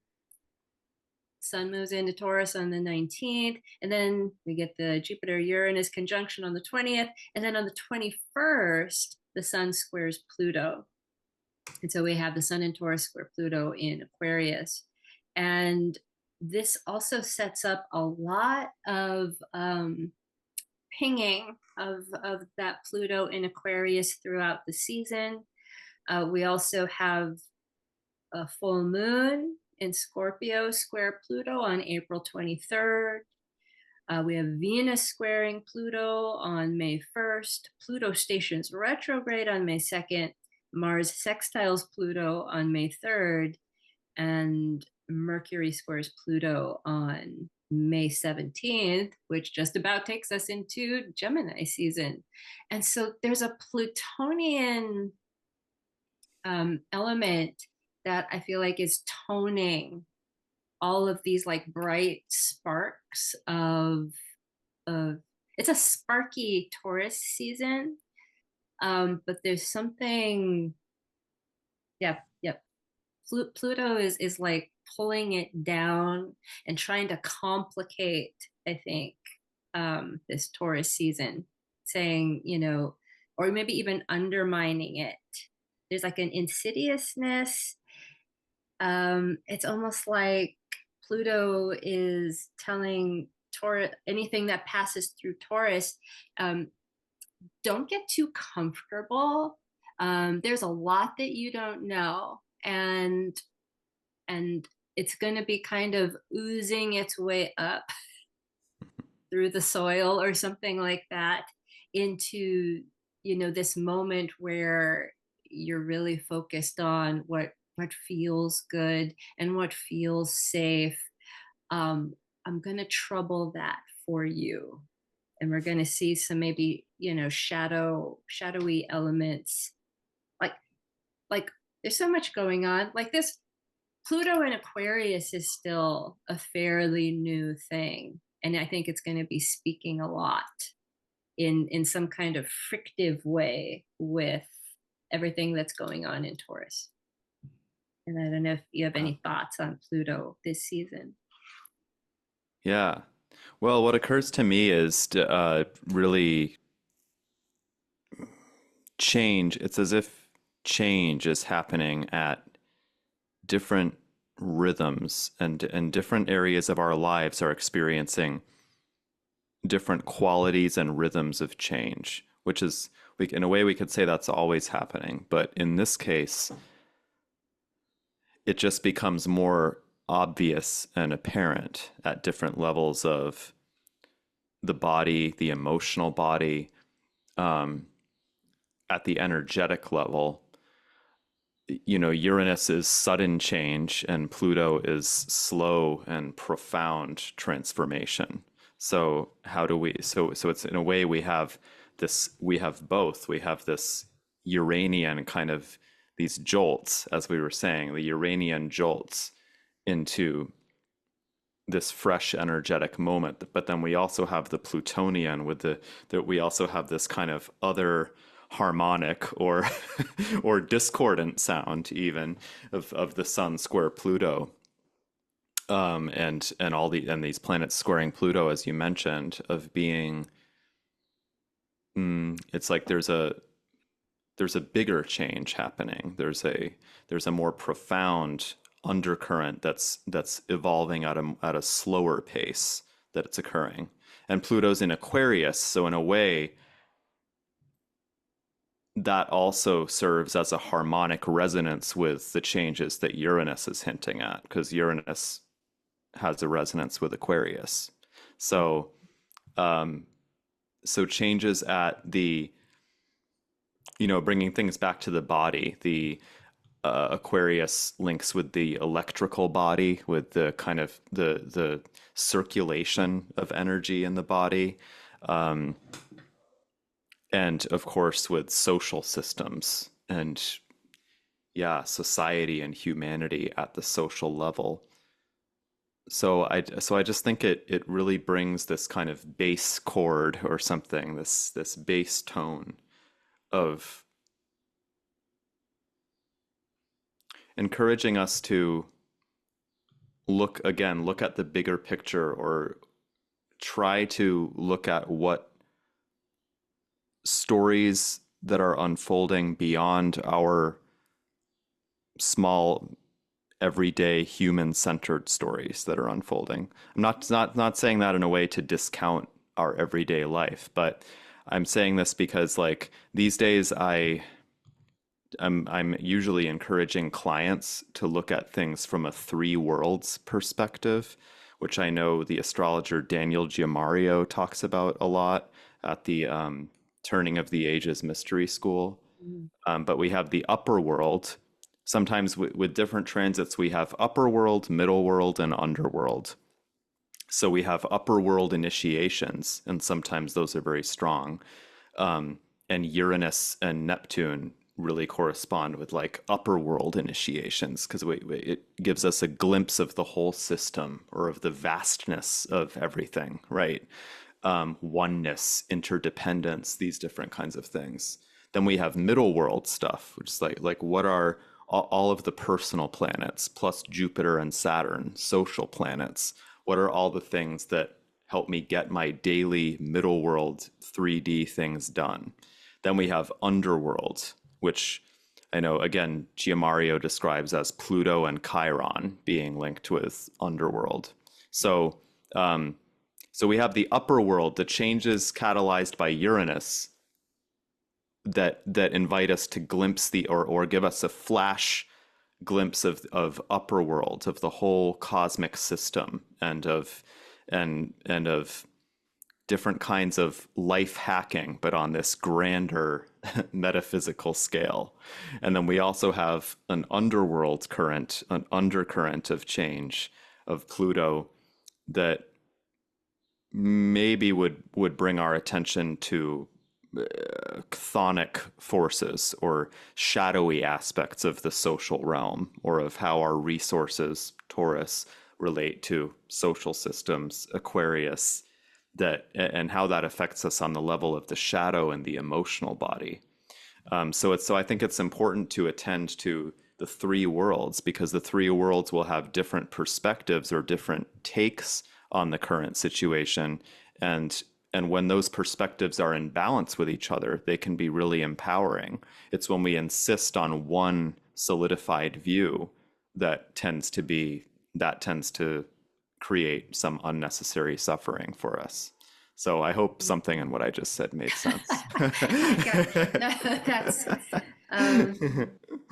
Sun moves into Taurus on the 19th, and then we get the Jupiter-Uranus conjunction on the 20th, and then on the 21st, the Sun squares Pluto. And so we have the Sun in Taurus square Pluto in Aquarius. And this also sets up a lot of pinging of that Pluto in Aquarius throughout the season. We also have a full moon in Scorpio square Pluto on April 23rd. We have Venus squaring Pluto on May 1st. Pluto stations retrograde on May 2nd. Mars sextiles Pluto on May 3rd. And Mercury squares Pluto on May 17th, which just about takes us into Gemini season. And so there's a Plutonian element that I feel like is toning all of these like bright sparks of it's a sparky Taurus season, but there's something, yeah, Pluto is like pulling it down and trying to complicate, I think, this Taurus season, saying, or maybe even undermining it. There's like an insidiousness. It's almost like Pluto is telling Taurus, anything that passes through Taurus, don't get too comfortable. There's a lot that you don't know, and it's going to be kind of oozing its way up through the soil or something like that into this moment where you're really focused on what feels good and what feels safe. I'm going to trouble that for you, and we're going to see some maybe shadowy elements, like there's so much going on. Like this Pluto in Aquarius is still a fairly new thing, and I think it's going to be speaking a lot in some kind of frictive way with everything that's going on in Taurus. And I don't know if you have any thoughts on Pluto this season. Yeah. Well, what occurs to me is really change. It's as if change is happening at different rhythms, and different areas of our lives are experiencing different qualities and rhythms of change, which is, in a way, we could say that's always happening. But in this case, it just becomes more obvious and apparent at different levels of the body, the emotional body, at the energetic level. Uranus is sudden change and Pluto is slow and profound transformation. So how do we, so it's, in a way, we have both. We have this Uranian kind of, these jolts, as we were saying, the Uranian jolts into this fresh energetic moment. But then we also have the Plutonian with that we also have this kind of other harmonic or or discordant sound, even of the Sun square Pluto, and these planets squaring Pluto, as you mentioned, of being, it's like there's a bigger change happening. There's a more profound undercurrent that's evolving at a slower pace that it's occurring. And Pluto's in Aquarius, so in a way that also serves as a harmonic resonance with the changes that Uranus is hinting at, because Uranus has a resonance with Aquarius. So changes at the, bringing things back to the body, the Aquarius links with the electrical body, with the kind of the circulation of energy in the body, and of course with social systems and, yeah, society and humanity at the social level. So I just think it really brings this kind of bass chord or something, this bass tone of encouraging us to look at the bigger picture, or try to look at what stories that are unfolding beyond our small everyday human centered stories that are unfolding. I'm not saying that in a way to discount our everyday life, but I'm saying this because like these days I'm usually encouraging clients to look at things from a three worlds perspective, which I know the astrologer Daniel Giamario talks about a lot at the Turning of the Ages Mystery School. Mm. But we have the upper world. Sometimes with different transits, we have upper world, middle world, and underworld. So we have upper world initiations, and sometimes those are very strong. And Uranus and Neptune really correspond with like upper world initiations because it gives us a glimpse of the whole system or of the vastness of everything, right? Oneness, interdependence, these different kinds of things. Then we have middle world stuff, which is like what are all of the personal planets plus Jupiter and Saturn, social planets? What are all the things that help me get my daily middle world 3D things done? Then we have underworld, which I know again Giamario describes as Pluto and Chiron being linked with underworld. So so we have the upper world, the changes catalyzed by Uranus that invite us to glimpse the or give us a flash glimpse of upper world, of the whole cosmic system, and of different kinds of life hacking, but on this grander metaphysical scale. And then we also have an underworld current, an undercurrent of change of Pluto that maybe would bring our attention to chthonic forces or shadowy aspects of the social realm, or of how our resources, Taurus, relate to social systems, Aquarius, that and how that affects us on the level of the shadow and the emotional body. So I think it's important to attend to the three worlds, because the three worlds will have different perspectives or different takes on the current situation, and when those perspectives are in balance with each other, they can be really empowering. It's when we insist on one solidified view that tends to create some unnecessary suffering for us. So I hope something in what I just said made sense. Yeah, no, um,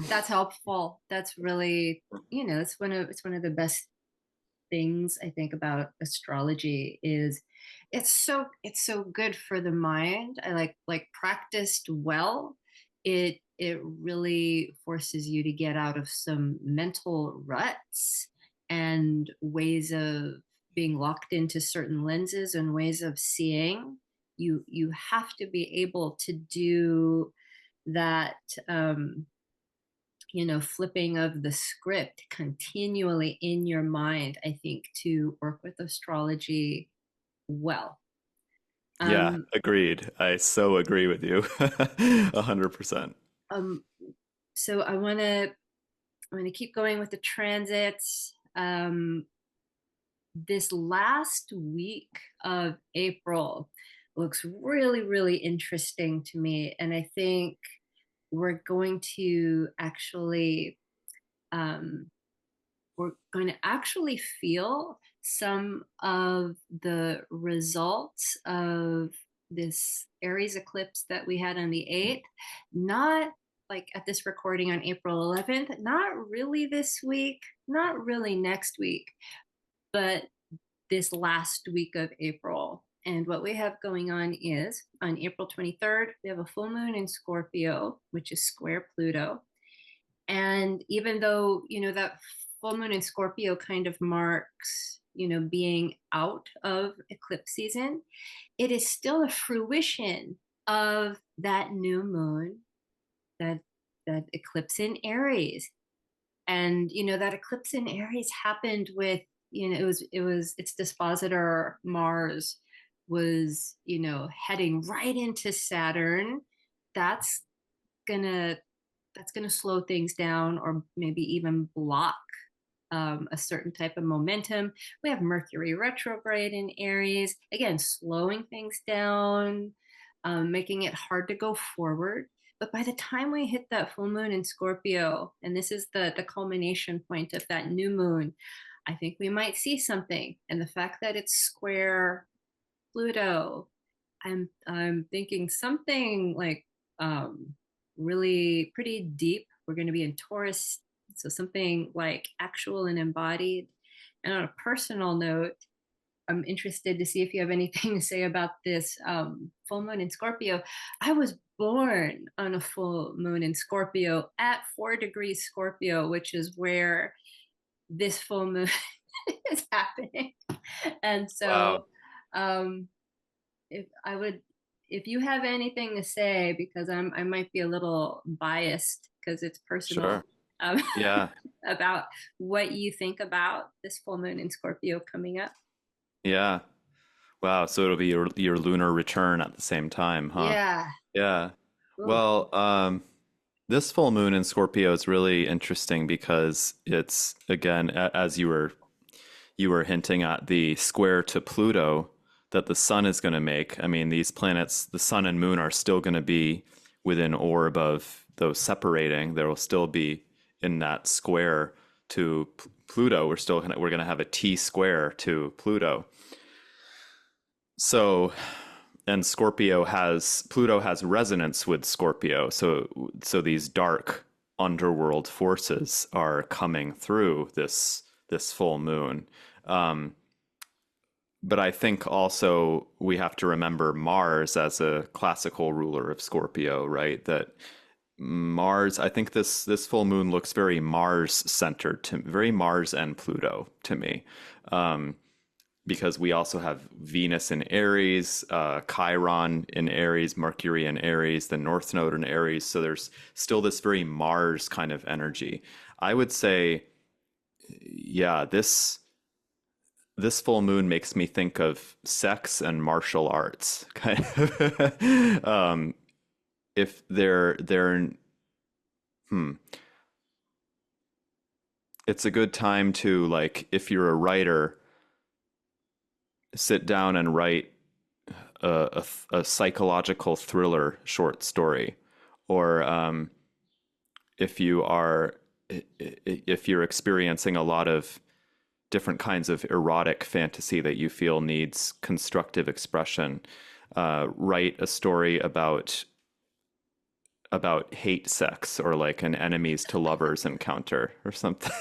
that's helpful. That's really, it's one of the best things I think about astrology is it's so good for the mind. I like practiced well. It really forces you to get out of some mental ruts and ways of being locked into certain lenses and ways of seeing. You have to be able to do that, flipping of the script continually in your mind, I think, to work with astrology well. Yeah, Um, agreed. I so agree with you. 100%. um, so I'm gonna keep going with the transits. This last week of April looks really, really interesting to me, and I think we're going to actually um, we're going to actually feel some of the results of this Aries eclipse that we had on the 8th. Not like at this recording on April 11th, not really this week, not really next week, but this last week of April. And what we have going on is on April 23rd, we have a full moon in Scorpio, which is square Pluto. And even though, that full moon in Scorpio kind of marks, being out of eclipse season, it is still a fruition of that new moon, that that eclipse in Aries. And that eclipse in Aries happened with, its dispositor Mars was, heading right into Saturn. That's gonna that's going to slow things down or maybe even block a certain type of momentum. We have Mercury retrograde in Aries, again, slowing things down, making it hard to go forward. But by the time we hit that full moon in Scorpio, and this is the culmination point of that new moon, I think we might see something. And the fact that it's square Pluto, I'm thinking something like really pretty deep. We're going to be in Taurus, so something like actual and embodied. And on a personal note, I'm interested to see if you have anything to say about this full moon in Scorpio. I was born on a full moon in Scorpio at 4 degrees Scorpio, which is where this full moon is happening. And Wow. so, um, if I would, if you have anything to say, because I might be a little biased because it's personal, Sure. um, Yeah. about what you think about this full moon in Scorpio coming up. Yeah. Wow. So it'll be your lunar return at the same time, huh? Yeah. Yeah. Ooh. Well, this full moon in Scorpio is really interesting because it's again, as you were hinting at, the square to Pluto that the sun is going to make. I mean, these planets, the sun and moon, are still going to be within orb of those separating. There will still be in that square to Pluto. We're going to have a T square to Pluto. So, and Pluto has resonance with Scorpio. So these dark underworld forces are coming through this full moon. Um, but I think also we have to remember Mars as a classical ruler of Scorpio, right? That Mars, I think this full moon looks very Mars centered, to very Mars and Pluto to me. Um, because we also have Venus in Aries, Chiron in Aries, Mercury in Aries, the North Node in Aries. So there's still this very Mars kind of energy. I would say, yeah, this full moon makes me think of sex and martial arts, kind of. If they're hmm, it's a good time to, like, if you're a writer, sit down and write a psychological thriller short story, or if you are if you're experiencing a lot of different kinds of erotic fantasy that you feel needs constructive expression, write a story about hate sex, or like an enemies to lovers encounter or something.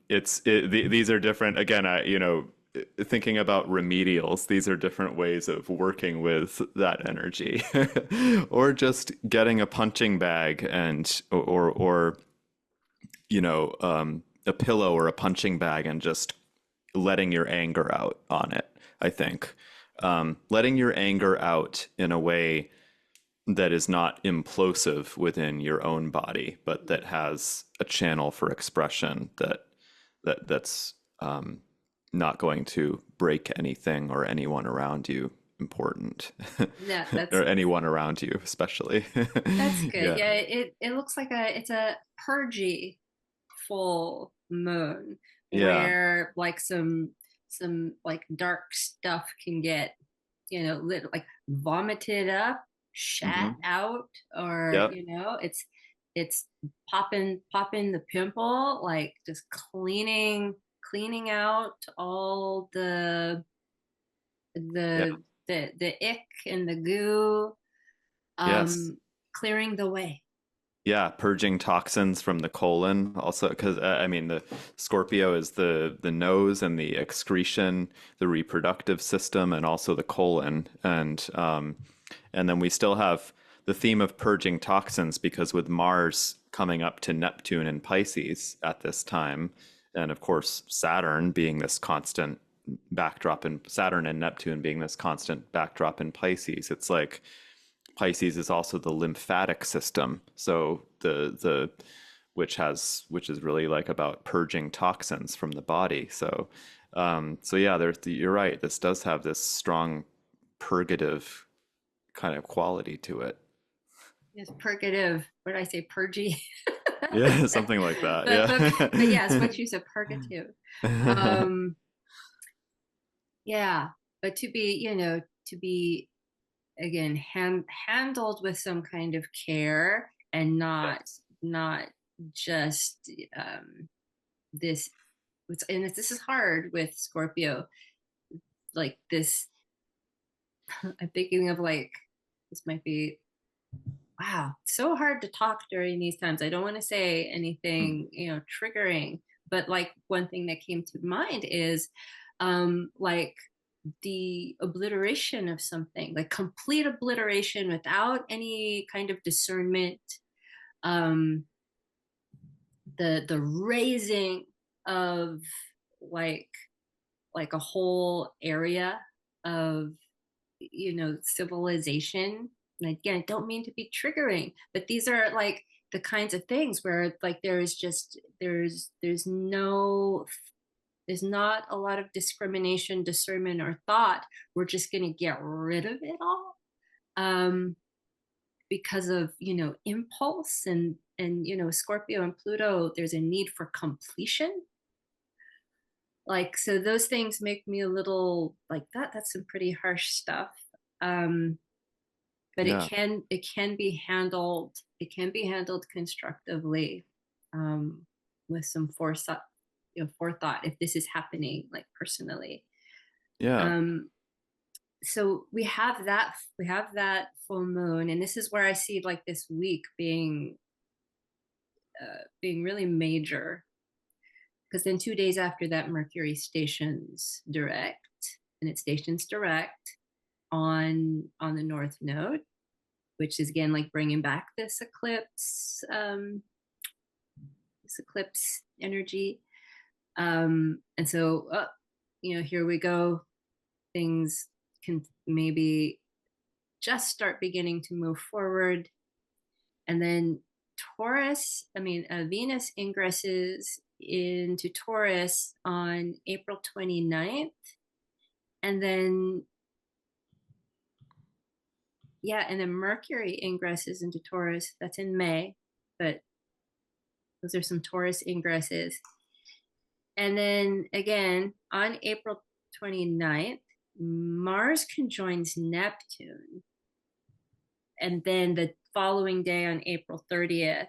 These are different. Again, thinking about remedials, these are different ways of working with that energy, or just getting a punching bag and or a pillow or a punching bag and just letting your anger out on it. I think letting your anger out in a way that is not implosive within your own body, but that has a channel for expression that's not going to break anything or anyone around you important, Yeah, or anyone around you especially. that's good. Yeah, Yeah, it looks like it's a purgy full moon yeah, where like some like dark stuff can get, like vomited up, shat hmm, out, or yep, it's popping the pimple, like just cleaning out all yeah, the ick and the goo, yes. um clearing the way. Yeah, purging toxins from the colon also, because I mean, the Scorpio is the nose and the excretion, the reproductive system, and also the colon, and then we still have the theme of purging toxins, because with Mars coming up to Neptune and Pisces at this time, and of course Saturn being this constant backdrop in Saturn and Neptune being this constant backdrop in Pisces, it's like Pisces is also the lymphatic system. So the which is really like about purging toxins from the body. So yeah, you're right. This does have this strong purgative kind of quality to it. Yes, purgative. What did I say? Purgy. Yeah, something like that. But yes, Yeah. what you said, purgative. Um, yeah, but to be, to be again handled with some kind of care and Yes. not just this. And this is hard with Scorpio. Like this, I'm thinking of like this might be wow, so hard to talk during these times. I don't want to say Hmm. anything, triggering, but like one thing that came to mind is like the obliteration of something, like complete obliteration without any kind of discernment, um the raising of like like a whole area of civilization. And again, I don't mean to be triggering, but these are like the kinds of things where like there's not a lot of discrimination, discernment, or thought. We're just going to get rid of it all, um, because of impulse and Scorpio and Pluto. There's a need for completion. Like so, those things make me a little like that. That's some pretty harsh stuff. Um, but Yeah. it can be handled. It can be handled constructively, um, with some forethought if this is happening like personally. Yeah. um so we have that full moon, and this is where I see like this week being really major, because then 2 days after that Mercury stations direct, and it stations direct on the North Node, which is again like bringing back this eclipse energy. And so here we go. Things can maybe just start beginning to move forward. And then Venus ingresses into Taurus on April 29th. And then, yeah, and then Mercury ingresses into Taurus. That's in May, but those are some Taurus ingresses. And then again, on April 29th, Mars conjoins Neptune. And then the following day on April 30th,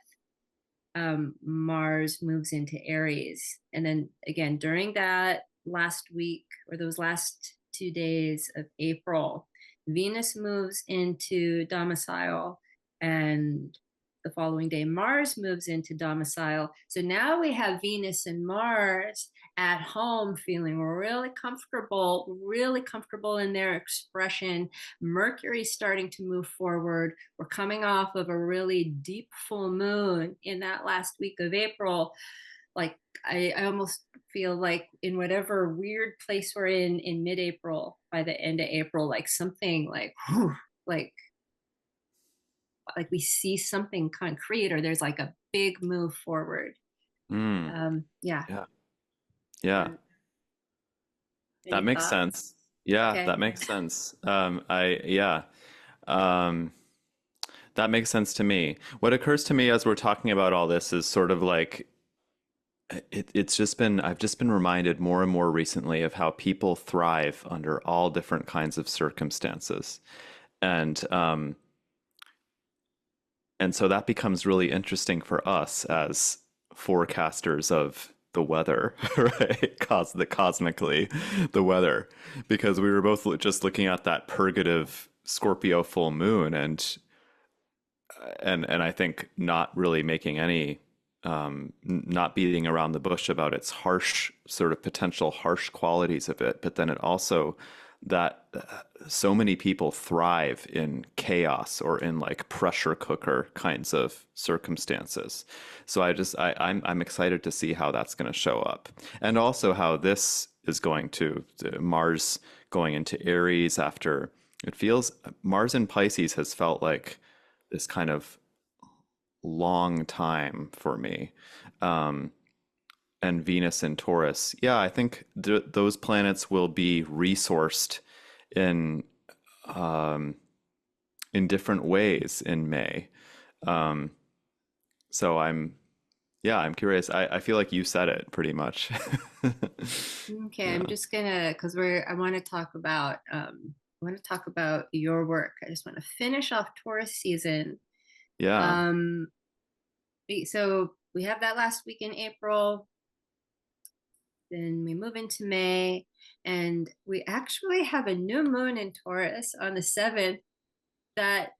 Mars moves into Aries. And then again, during that last week or those last 2 days of April, Venus moves into domicile, and the following day, Mars moves into domicile. So now we have Venus and Mars at home feeling really comfortable in their expression. Mercury's starting to move forward. We're coming off of a really deep full moon in that last week of April. Like I almost feel like in whatever weird place we're in mid-April, by the end of April, like something like whew, like we see something concrete, or there's like a big move forward. Mm. Yeah. Yeah. Yeah. Uh, That any makes thoughts? sense. Yeah, Okay. that makes sense. Yeah. Um, that makes sense to me. What occurs to me as we're talking about all this is sort of like I've just been reminded more and more recently of how people thrive under all different kinds of circumstances. And and so that becomes really interesting for us as forecasters of the weather, right? Cosmically, the weather, because we were both just looking at that purgative Scorpio full moon, and I think not really making any, not beating around the bush about its harsh sort of potential harsh qualities of it, but then it also that so many people thrive in chaos or in like pressure cooker kinds of circumstances. So I'm excited to see how that's going to show up, and also how this is going to Mars going into Aries after it feels Mars in Pisces has felt like this kind of long time for me. Um, and Venus and Taurus, yeah, I think those planets will be resourced in um, in different ways in May. Um, so I'm curious. I feel like you said it pretty much. Okay, I'm Yeah. just gonna because I want to talk about your work. I just want to finish off Taurus season. Yeah. Um, so we have that last week in April, then we move into May, and we actually have a new moon in Taurus on the 7th that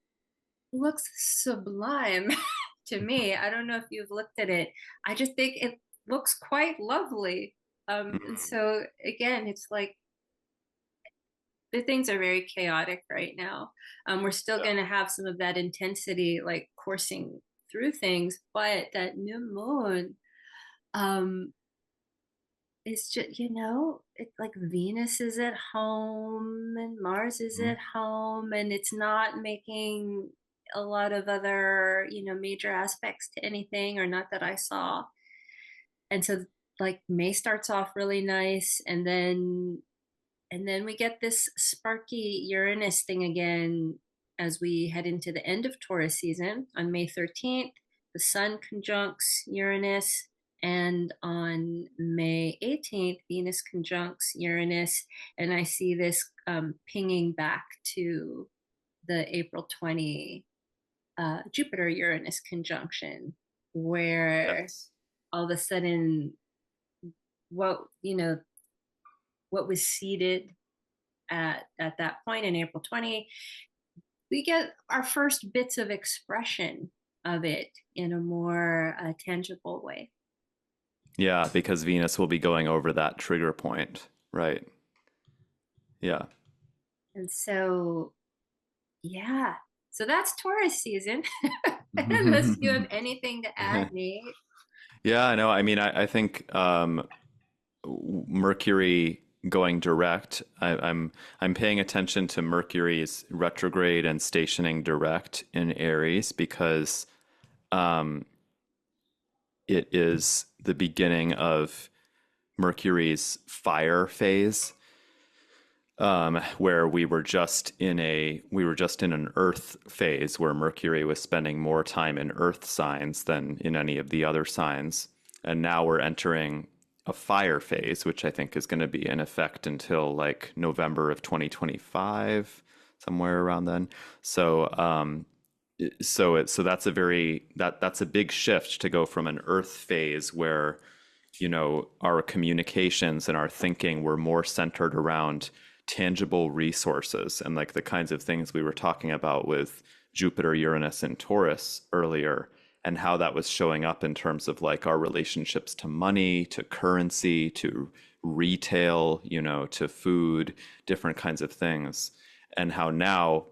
looks sublime to me. I don't know if you've looked at it. I just think it looks quite lovely. And Mm. so again, it's like the things are very chaotic right now. We're still Yeah. going to have some of that intensity, like coursing through things, but that new moon, um, it's just, it's like Venus is at home and Mars is Mhm. at home, and it's not making a lot of other, major aspects to anything, or not that I saw. And so, like, May starts off really nice, and then we get this sparky Uranus thing again as we head into the end of Taurus season on May 13th. The Sun conjuncts Uranus. And on May 18th, Venus conjuncts Uranus. And I see this pinging back to the April 20 Jupiter Uranus conjunction, where Yes. all of a sudden, what, what was seeded at that point in April 20, we get our first bits of expression of it in a more tangible way. Yeah, because Venus will be going over that trigger point, right? Yeah. And so, yeah, so that's Taurus season. Unless you have anything to add, Nate. Yeah, I know. I mean, I think Mercury going direct. I'm paying attention to Mercury's retrograde and stationing direct in Aries because um, it is the beginning of Mercury's fire phase, where we were just in an Earth phase where Mercury was spending more time in Earth signs than in any of the other signs, and now we're entering a fire phase, which I think is going to be in effect until like November of 2025, somewhere around then. So that's that's a big shift to go from an Earth phase where our communications and our thinking were more centered around tangible resources and like the kinds of things we were talking about with Jupiter, Uranus, and Taurus earlier, and how that was showing up in terms of like our relationships to money, to currency, to retail, to food, different kinds of things, and how now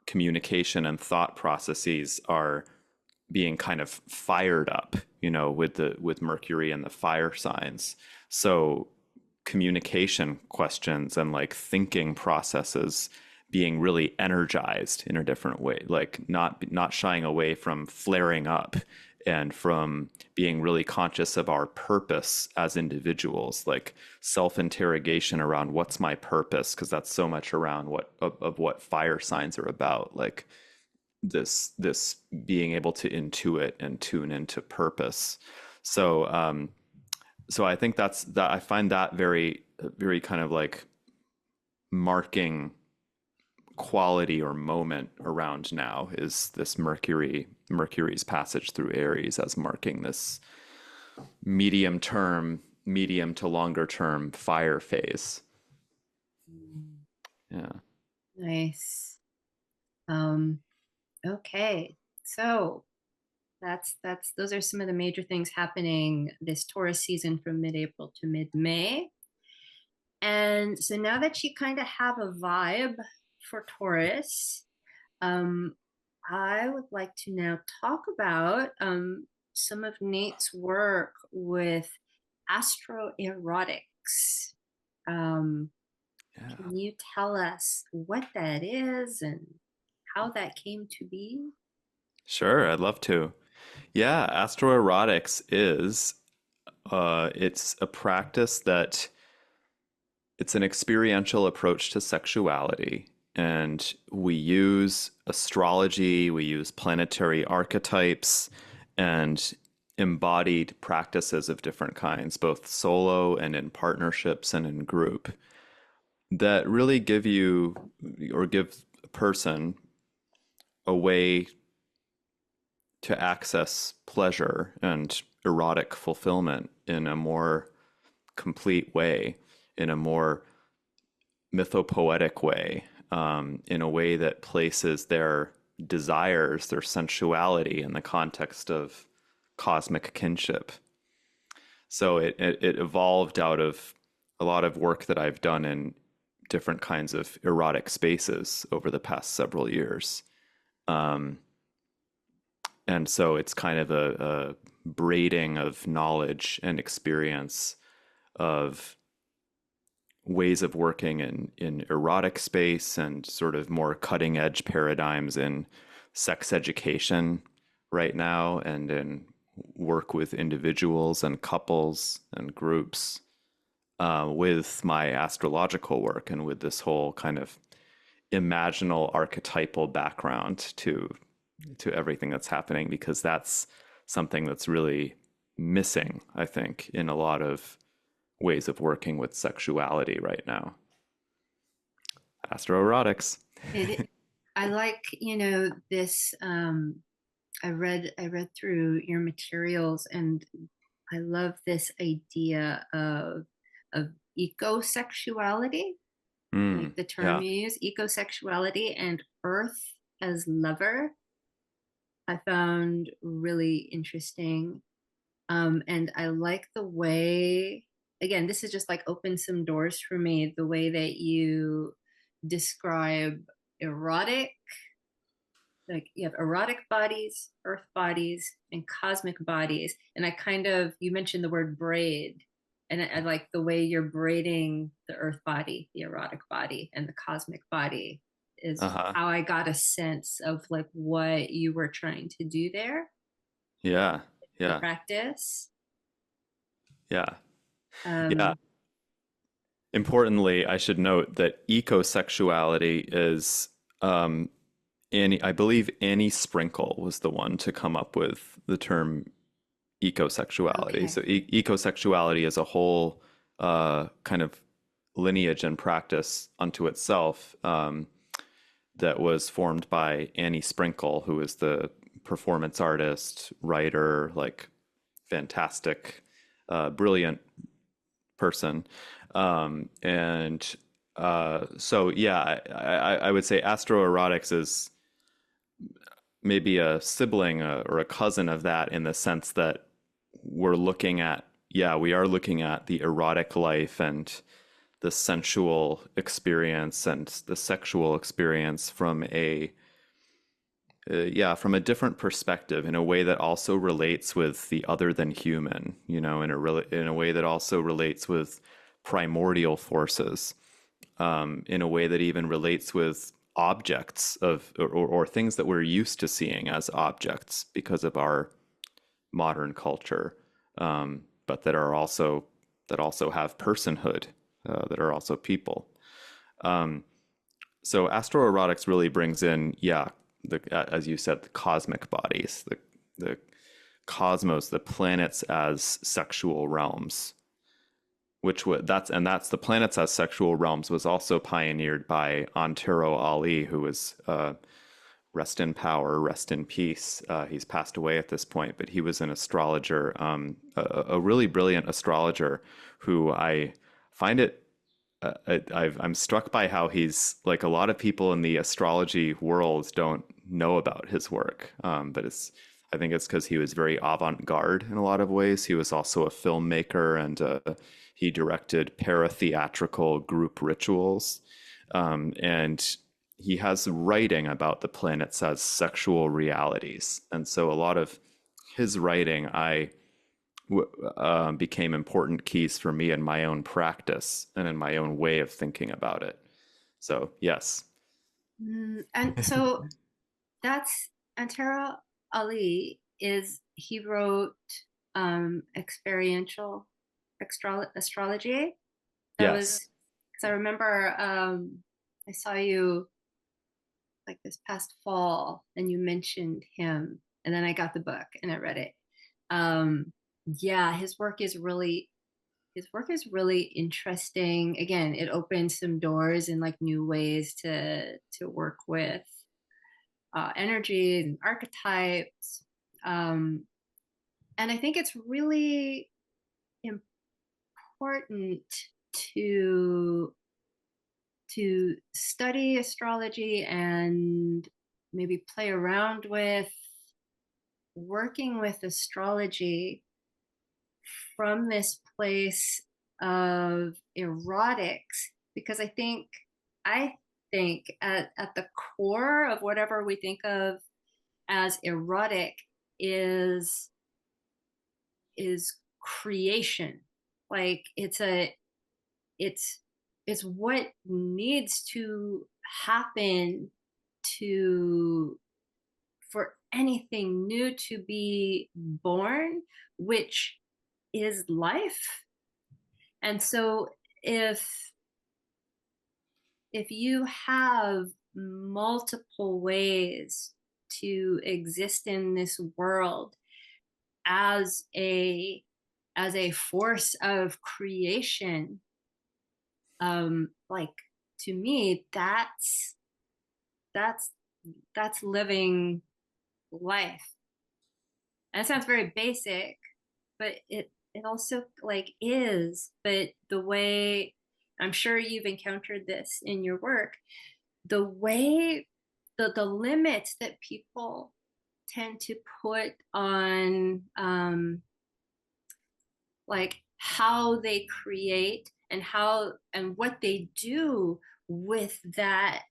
communication and thought processes are being kind of fired up, with Mercury and the fire signs. So communication questions and like thinking processes being really energized in a different way, like not shying away from flaring up and from being really conscious of our purpose as individuals, like self-interrogation around what's my purpose, because that's so much around what fire signs are about, like this being able to intuit and tune into purpose. So I think that I find that very kind of like marking quality or moment around now is this Mercury's passage through Aries as marking this medium to longer term fire phase. Yeah. Nice. Um, okay. So that's those are some of the major things happening this Taurus season from mid-April to mid-May. And so now that you kind of have a vibe for Taurus, um, I would like to now talk about some of Nate's work with astro-erotics. Um, Yeah. can you tell us what that is and how that came to be? Sure, I'd love to. Yeah, astro-erotics is it's a practice that it's an experiential approach to sexuality. and we use astrology, we use planetary archetypes and embodied practices of different kinds, both solo and in partnerships and in group, that really give you or give a person a way to access pleasure and erotic fulfillment in a more complete way, in a more mythopoetic way, in a way that places their desires, their sensuality in the context of cosmic kinship. So it evolved out of a lot of work that I've done in different kinds of erotic spaces over the past several years. Um, and so it's kind of a braiding of knowledge and experience of ways of working in erotic space and sort of more cutting edge paradigms in sex education right now and in work with individuals and couples and groups, with my astrological work and with this whole kind of imaginal archetypal background to everything that's happening, because that's something that's really missing, I think, in a lot of ways of working with sexuality right now. Astro-erotics. It, I like, this. I read through your materials, and I love this idea of ecosexuality, like Mm, the term yeah. you use, ecosexuality and Earth as lover. I found really interesting. And I like the way, again, this is just like open some doors for me, the way that you describe erotic, like you have erotic bodies, earth bodies, and cosmic bodies. And you mentioned the word braid, and I like the way you're braiding the earth body, the erotic body, and the cosmic body is Uh-huh. how I got a sense of like what you were trying to do there, Yeah. the Yeah. practice. Yeah. Yeah. Um, Importantly, I should note that ecosexuality is, um, I believe Annie Sprinkle was the one to come up with the term ecosexuality. okay. So ecosexuality is a whole kind of lineage and practice unto itself, that was formed by Annie Sprinkle, who is the performance artist, writer, like fantastic, brilliant person. And so, yeah, I would say astroerotics is maybe a sibling, or a cousin of that, in the sense that we're looking at, yeah, we are looking at the erotic life and the sensual experience and the sexual experience from from a different perspective, in a way that also relates with the other than human, in a way that also relates with primordial forces, in a way that even relates with objects or things that we're used to seeing as objects because of our modern culture, but that also have personhood, that are also people. So astroerotics really brings in, yeah, as you said, the cosmic bodies, the cosmos, the planets as sexual realms, that's the planets as sexual realms was also pioneered by Antero Ali, who was, rest in power, rest in peace. He's passed away at this point, but he was an astrologer, a really brilliant astrologer, who I find it. I'm struck by how he's, like, a lot of people in the astrology world don't know about his work, but I think it's because he was very avant-garde in a lot of ways. He was also a filmmaker, and he directed para-theatrical group rituals, and he has writing about the planets as sexual realities. And so a lot of his writing, became important keys for me in my own practice and in my own way of thinking about it. So, yes. And so that's Antara Ali is he wrote experiential astrology. That was Yes. because I remember I saw you. like this past fall, and you mentioned him, and then I got the book and I read it. Um, yeah, his work is really interesting. Again, it opens some doors and like new ways to work with energies and archetypes. Um, and I think it's really important to study astrology and maybe play around with working with astrology from this place of erotics, because I think at the core of whatever we think of as erotic is is creation. Like it's it's what needs to happen to for anything new to be born, which is life. And so if if you have multiple ways to exist in this world as a force of creation, like, to me, that's that's living life. And it sounds very basic, but it also like is. But the way, I'm sure you've encountered this in your work, the way, the limits that people tend to put on like how they create and how and what they do with that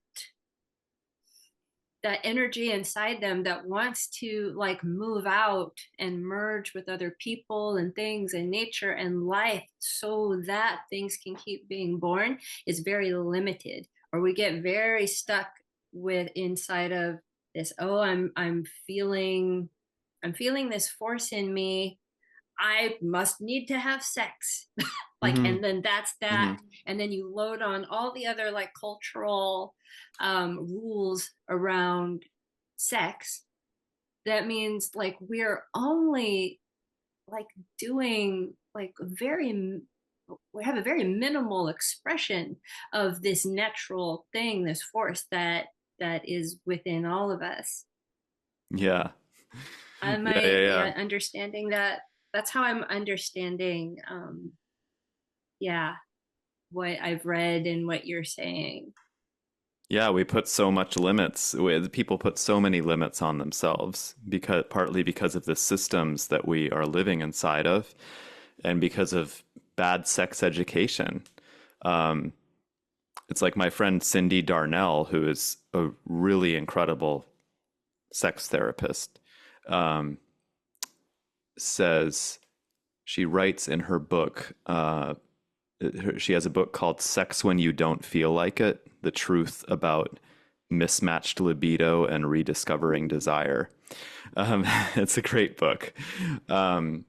energy inside them that wants to like move out and merge with other people and things and nature and life so that things can keep being born, is very limited. Or we get very stuck with inside of this, oh, I'm feeling this force in me, I must need to have sex. Like, Mm-hmm. and then that's Mm-hmm. that. And then you load on all the other like cultural rules around sex. That means like we're only like doing like we have a very minimal expression of this natural thing, this force that is within all of us. Yeah. Am Yeah, yeah, I, yeah. yeah, understanding that? That's how I'm understanding, yeah, what I've read and what you're saying. Yeah, we put so much limits. People put so many limits on themselves because partly because of the systems that we are living inside of, and because of bad sex education. Um, it's like my friend Cindy Darnell, who is a really incredible sex therapist, um, says she writes in her book. She has a book called "Sex When You Don't Feel Like It: The Truth About Mismatched Libido and Rediscovering Desire." It's a great book. Um,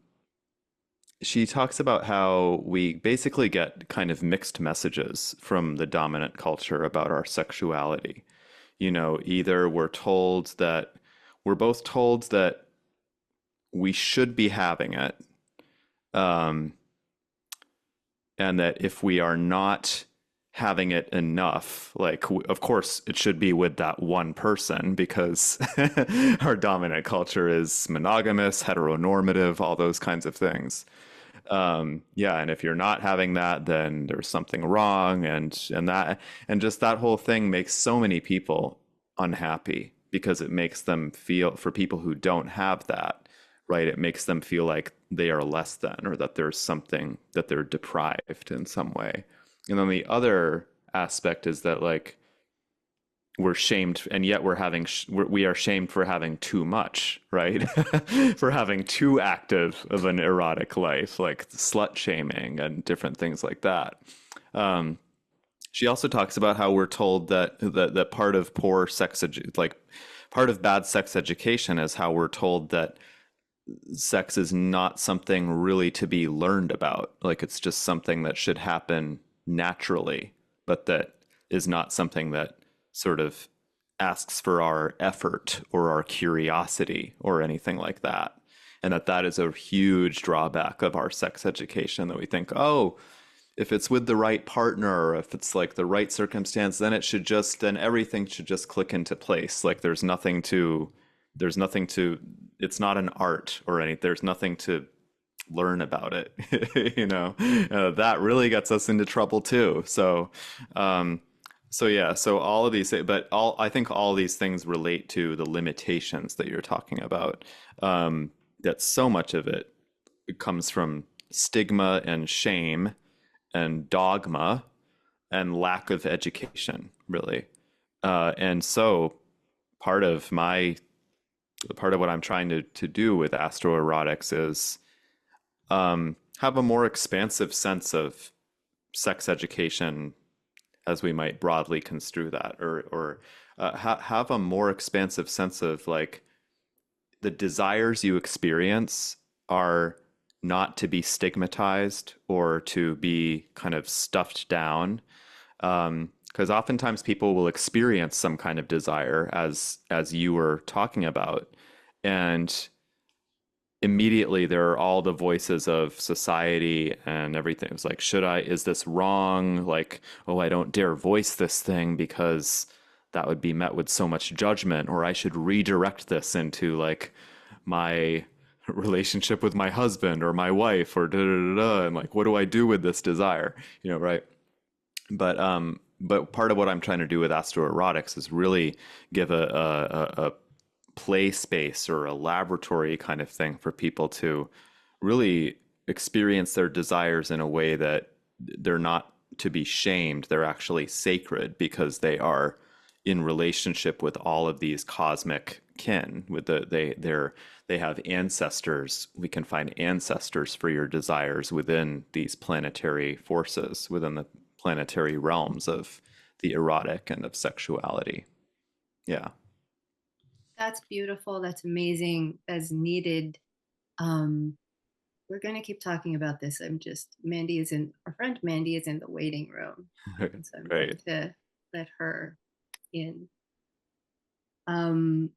she talks about how we basically get kind of mixed messages from the dominant culture about our sexuality. Either we're both told that we should be having it, um, and that if we are not having it enough, like, of course it should be with that one person because our dominant culture is monogamous, heteronormative, all those kinds of things. Yeah, and if you're not having that, then there's something wrong, and just that whole thing makes so many people unhappy because it makes them feel, for people who don't have that, right, it makes them feel like they are less than, or that there's something that they're deprived in some way. And then the other aspect is that, like, we're shamed, and yet we are shamed for having too much, right? For having too active of an erotic life, like slut shaming and different things like that. um, she also talks about how we're told that part of like part of bad sex education is how we're told that sex is not something really to be learned about, like it's just something that should happen naturally, but that is not something that sort of asks for our effort or our curiosity or anything like that. And that is a huge drawback of our sex education, that we think, oh, if it's with the right partner, or if it's like the right circumstance, then then everything should just click into place. Like there's nothing to, it's not an art or anything. There's nothing to learn about it. That really gets us into trouble too. Um, so all of these, but I think all these things relate to the limitations that you're talking about. That so much of it comes from stigma and shame and dogma and lack of education, really. And so part of my part of what I'm trying to do with astro-erotics is have a more expansive sense of sex education, as we might broadly construe that, or have a more expansive sense of like the desires you experience are not to be stigmatized or to be kind of stuffed down. Because oftentimes people will experience some kind of desire, as you were talking about, and immediately there are all the voices of society and everything. It's like, is this wrong? Like, oh, I don't dare voice this thing because that would be met with so much judgment, or I should redirect this into like my relationship with my husband or my wife, or da da da da. And like, what do I do with this desire? Right? But part of what I'm trying to do with astroerotics is really give a play space or a laboratory kind of thing for people to really experience their desires in a way that they're not to be shamed. They're actually sacred because they are in relationship with all of these cosmic kin. They have ancestors. We can find ancestors for your desires within these planetary forces, within the planetary realms of the erotic and of sexuality. Yeah. That's beautiful. That's amazing. That's needed. Um, we're going to keep talking about this. Our friend Mandee is in the waiting room. And so I'm going Great. to let her in. Um,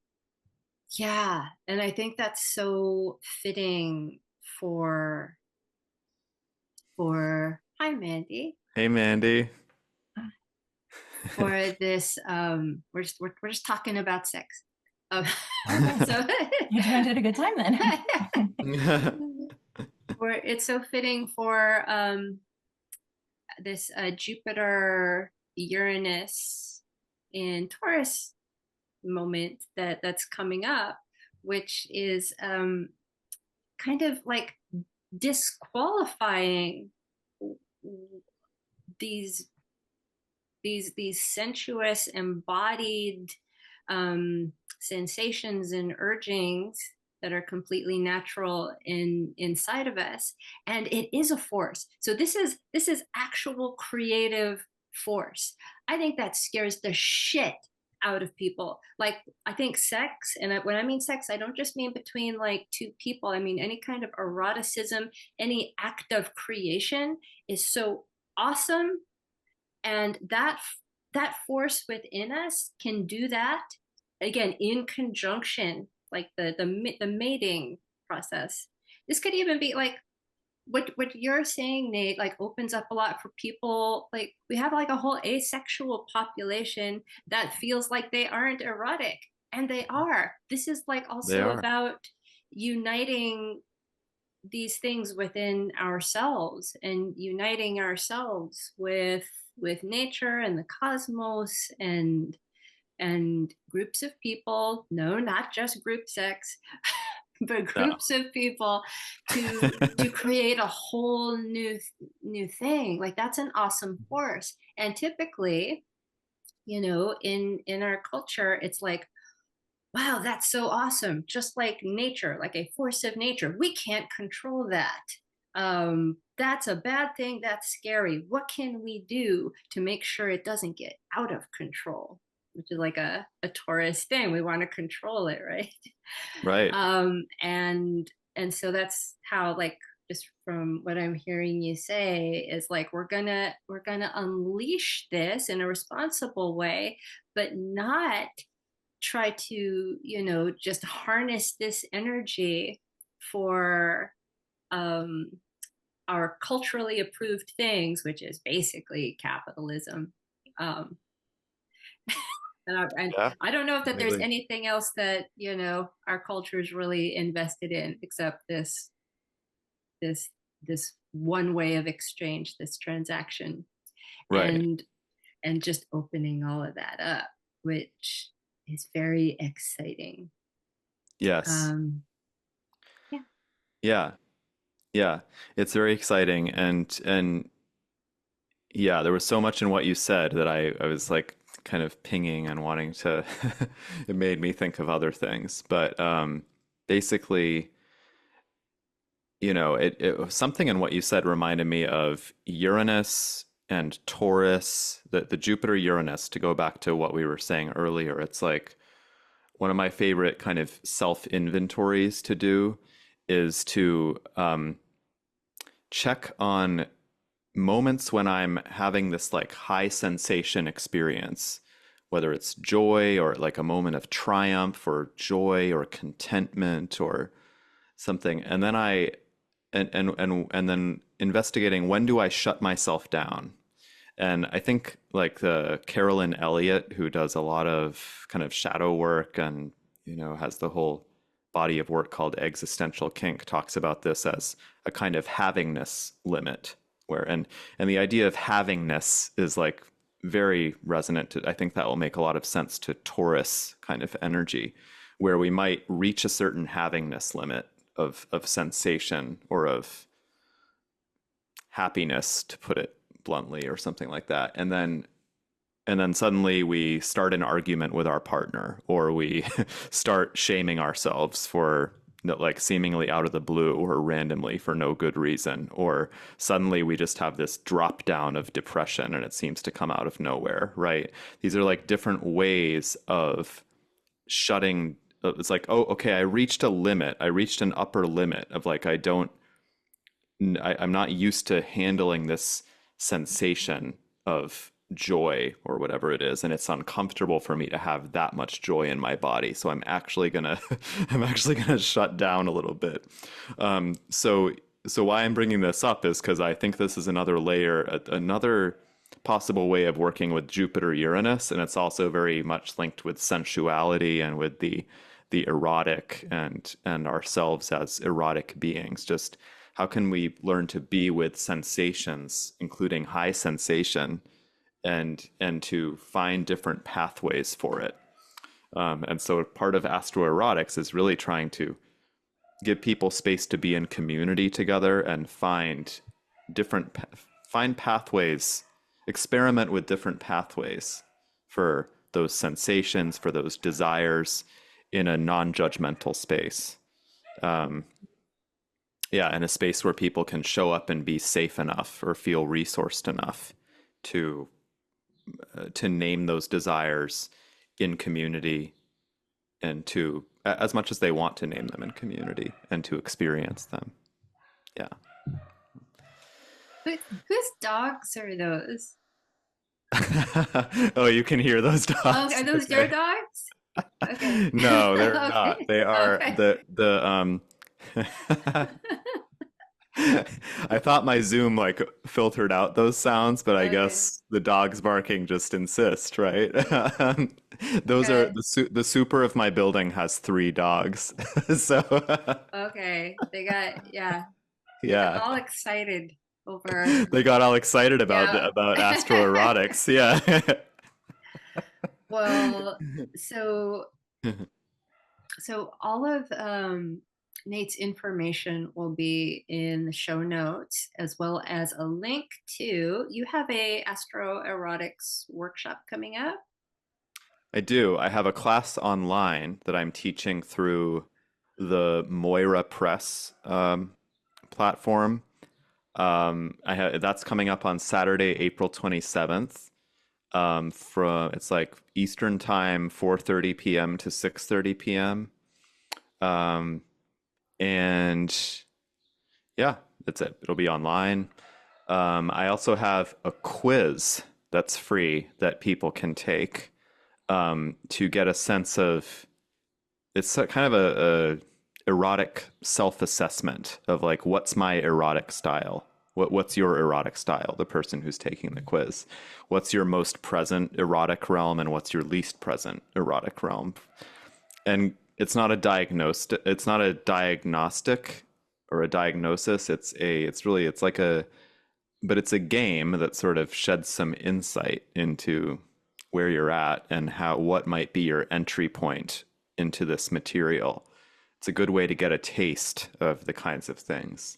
yeah. And I think that's so fitting hi, Mandee, Hey, Mandee. for this. We're just talking about sex. Um, so You joined at a good time then. it's so fitting for this Jupiter-Uranus in Taurus moment that's coming up, which is kind of like disqualifying these sensuous embodied sensations and urgings that are completely natural inside of us, and it is a force. So this is actual creative force. I think that scares the shit out of people. Like, I think sex, and when I mean sex, I don't just mean between like two people. I mean any kind of eroticism, any act of creation is so awesome, and that force within us can do that again in conjunction, like the mating process. This could even be like what you're saying, Nate, like opens up a lot for people. Like, we have like a whole asexual population that feels like they aren't erotic, and they are. This is like They also are. about uniting these things within ourselves and uniting ourselves with nature and the cosmos and groups of people. No, not just group sex, but No. groups of people to create a whole new thing. Like, that's an awesome force. And typically, in our culture, it's like, wow, that's so awesome. Just like nature, like a force of nature. We can't control that. That's a bad thing. That's scary. What can we do to make sure it doesn't get out of control? Which is like a Taurus thing. We want to control it, right? Right. And so that's how, like, just from what I'm hearing you say, is like we're gonna unleash this in a responsible way, but not try to, just harness this energy for um, our culturally approved things, which is basically capitalism. Um, Yeah, I don't know if that there's completely. anything else that our culture is really invested in except this this one way of exchange, this transaction, Right. and just opening all of that up, which is very exciting. Yes. Um, yeah. Yeah. Yeah. It's very exciting, and yeah, there was so much in what you said that I was like kind of pinging and wanting to it made me think of other things. But basically, something in what you said reminded me of Uranus and Taurus, the Jupiter Uranus, to go back to what we were saying earlier. It's like one of my favorite kind of self inventories to do is to check on moments when I'm having this like high sensation experience, whether it's joy or like a moment of triumph or joy or contentment or something. And then and then investigating, when do I shut myself down? And I think like the Carolyn Elliott, who does a lot of kind of shadow work and, has the whole body of work called Existential Kink, talks about this as a kind of havingness limit, where and the idea of havingness is like very resonant to, I think that will make a lot of sense to Taurus kind of energy, where we might reach a certain havingness limit of sensation or of happiness, to put it bluntly, or something like that. And then suddenly we start an argument with our partner, or we start shaming ourselves for like seemingly out of the blue or randomly for no good reason, or suddenly we just have this drop down of depression and it seems to come out of nowhere, right? These are like different ways of shutting. It's like, oh, okay, I reached a limit. I reached an upper limit of like, I'm not used to handling this sensation of joy or whatever it is, and it's uncomfortable for me to have that much joy in my body. So I'm actually gonna I'm actually gonna shut down a little bit. So why I'm bringing this up is because I think this is another layer, another possible way of working with Jupiter Uranus, and it's also very much linked with sensuality and with the erotic and ourselves as erotic beings. Just how can we learn to be with sensations, including high sensation, and to find different pathways for it. And so part of astro-erotics is really trying to give people space to be in community together and find different find pathways, experiment with different pathways for those sensations, for those desires, in a non-judgmental space. Yeah, in a space where people can show up and be safe enough or feel resourced enough to name those desires in community, and to, as much as they want to name them in community, and to experience them. Yeah. Whose dogs are those? Oh, you can hear those Oh, dogs. are those your Okay. dogs? Okay. No, they're not. Okay. They are Okay. the I thought my Zoom like filtered out those sounds, but I Okay. guess the dogs barking just insist, right? Those are Okay. the super of my building has three dogs. So Okay. Yeah, they got yeah, all excited over, they got all excited yeah. about astro-erotics. Yeah. Well, so all of Nate's information will be in the show notes, as well as a link to, you have a astro erotics workshop coming up. I do. I have a class online that I'm teaching through the Moira Press platform. That's coming up on Saturday, April 27th. From It's like Eastern time, 4:30 p.m. to 6:30 p.m. Um, and yeah, that's it. It'll be online. I also have a quiz that's free that people can take. to get a sense of it's kind of a erotic self-assessment of like what's my erotic style, what's your erotic style, the person who's taking the quiz, what's your most present erotic realm and what's your least present erotic realm. And it's not a diagnostic or a diagnosis. But it's a game that sort of sheds some insight into where you're at and what might be your entry point into this material. It's a good way to get a taste of the kinds of things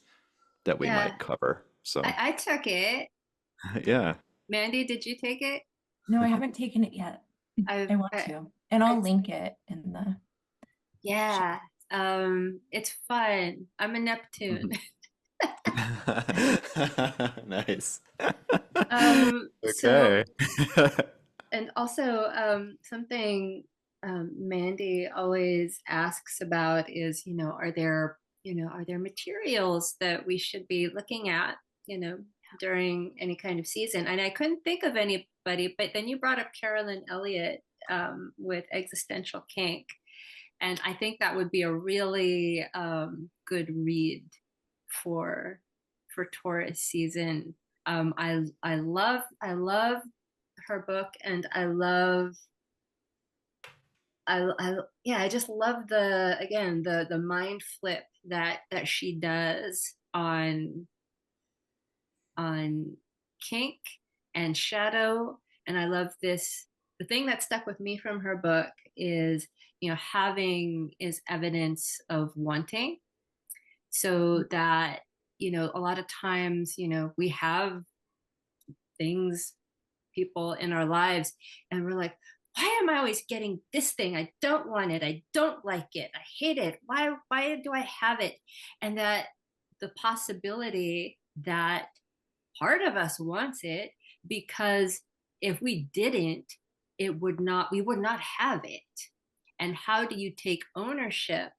that we Yeah, might cover. So, I took it. yeah. Mandee, did you take it? No, I haven't taken it yet. I, I want I, to. And I'll I link it in the show. yeah. It's fun. I'm a Neptune. Mhm. Nice. So Okay. and also something Mandee always asks about is, are there materials that we should be looking at, during any kind of season? And I couldn't think of anybody, but then you brought up Carolyn Elliott with Existential Kink. And I think that would be a really good read for Taurus season. I love her book, and I just love the mind flip that she does on kink and shadow. And I love this. The thing that stuck with me from her book is, having is evidence of wanting. So that, a lot of times, we have things, people in our lives, and we're like, why am I always getting this thing? I don't want it. I don't like it. I hate it. Why do I have it? And that the possibility that part of us wants it, because if we didn't, we would not have it. And how do you take ownership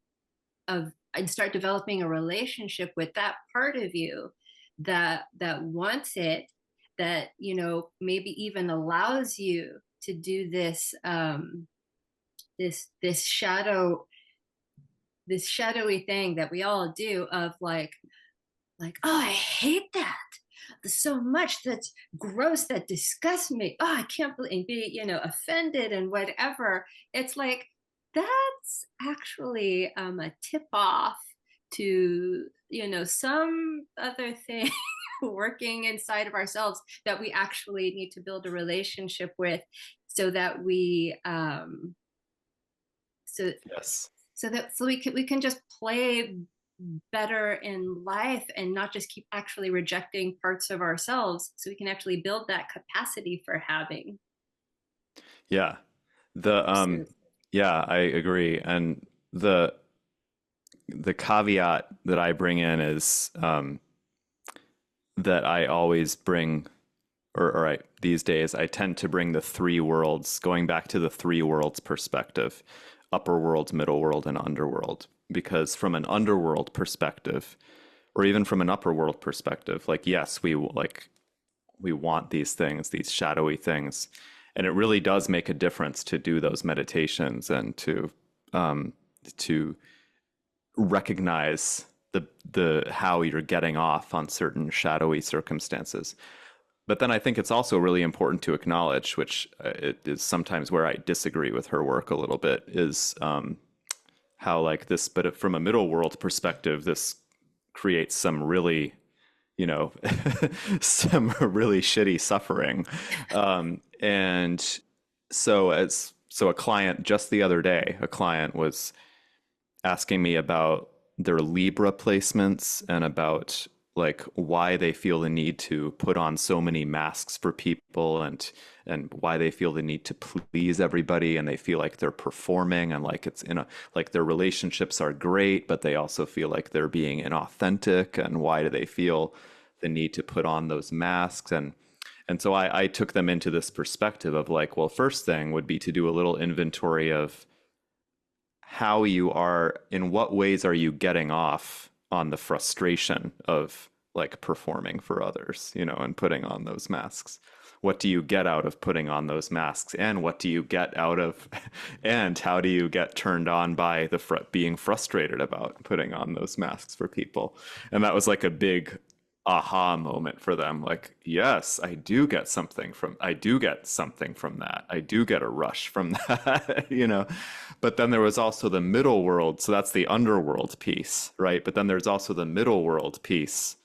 of and start developing a relationship with that part of you that wants it, that maybe even allows you to do this shadowy thing that we all do, of oh, I hate that so much, that's gross, that disgusts me, oh, I can't believe, and be offended and whatever. It's like, that's actually a tip off to some other thing working inside of ourselves, that we actually need to build a relationship with, so that so Yes. so we can just play better in life, and not just keep actually rejecting parts of ourselves, so we can actually build that capacity for having. Yeah. The So, yeah, I agree. And the caveat that I bring in is that I always bring these days I tend to bring the three worlds, going back to the three worlds perspective, upper world, middle world, and underworld. Because from an underworld perspective, or even from an upper world perspective, like yes, we want these things, these shadowy things. And it really does make a difference to do those meditations and to recognize the how you're getting off on certain shadowy circumstances. But then I think it's also really important to acknowledge, which it is sometimes where I disagree with her work a little bit, is how like this, but from a middle world perspective, this creates some really, some really shitty suffering. And so a client just the other day, a client was asking me about their Libra placements and about like why they feel the need to put on so many masks for people, and why they feel the need to please everybody, and they feel like they're performing, and like it's like their relationships are great but they also feel like they're being inauthentic, and why do they feel the need to put on those masks. And so I took them into this perspective of like, well, first thing would be to do a little inventory of how you are, in what ways are you getting off on the frustration of like performing for others, and putting on those masks? What do you get out of putting on those masks? And what do you get out of, and how do you get turned on by the being frustrated about putting on those masks for people? And that was like a big aha moment for them. Like, yes, I do get something from that. I do get a rush from that. But then there was also the middle world. So that's the underworld piece, right? But then there's also the middle world piece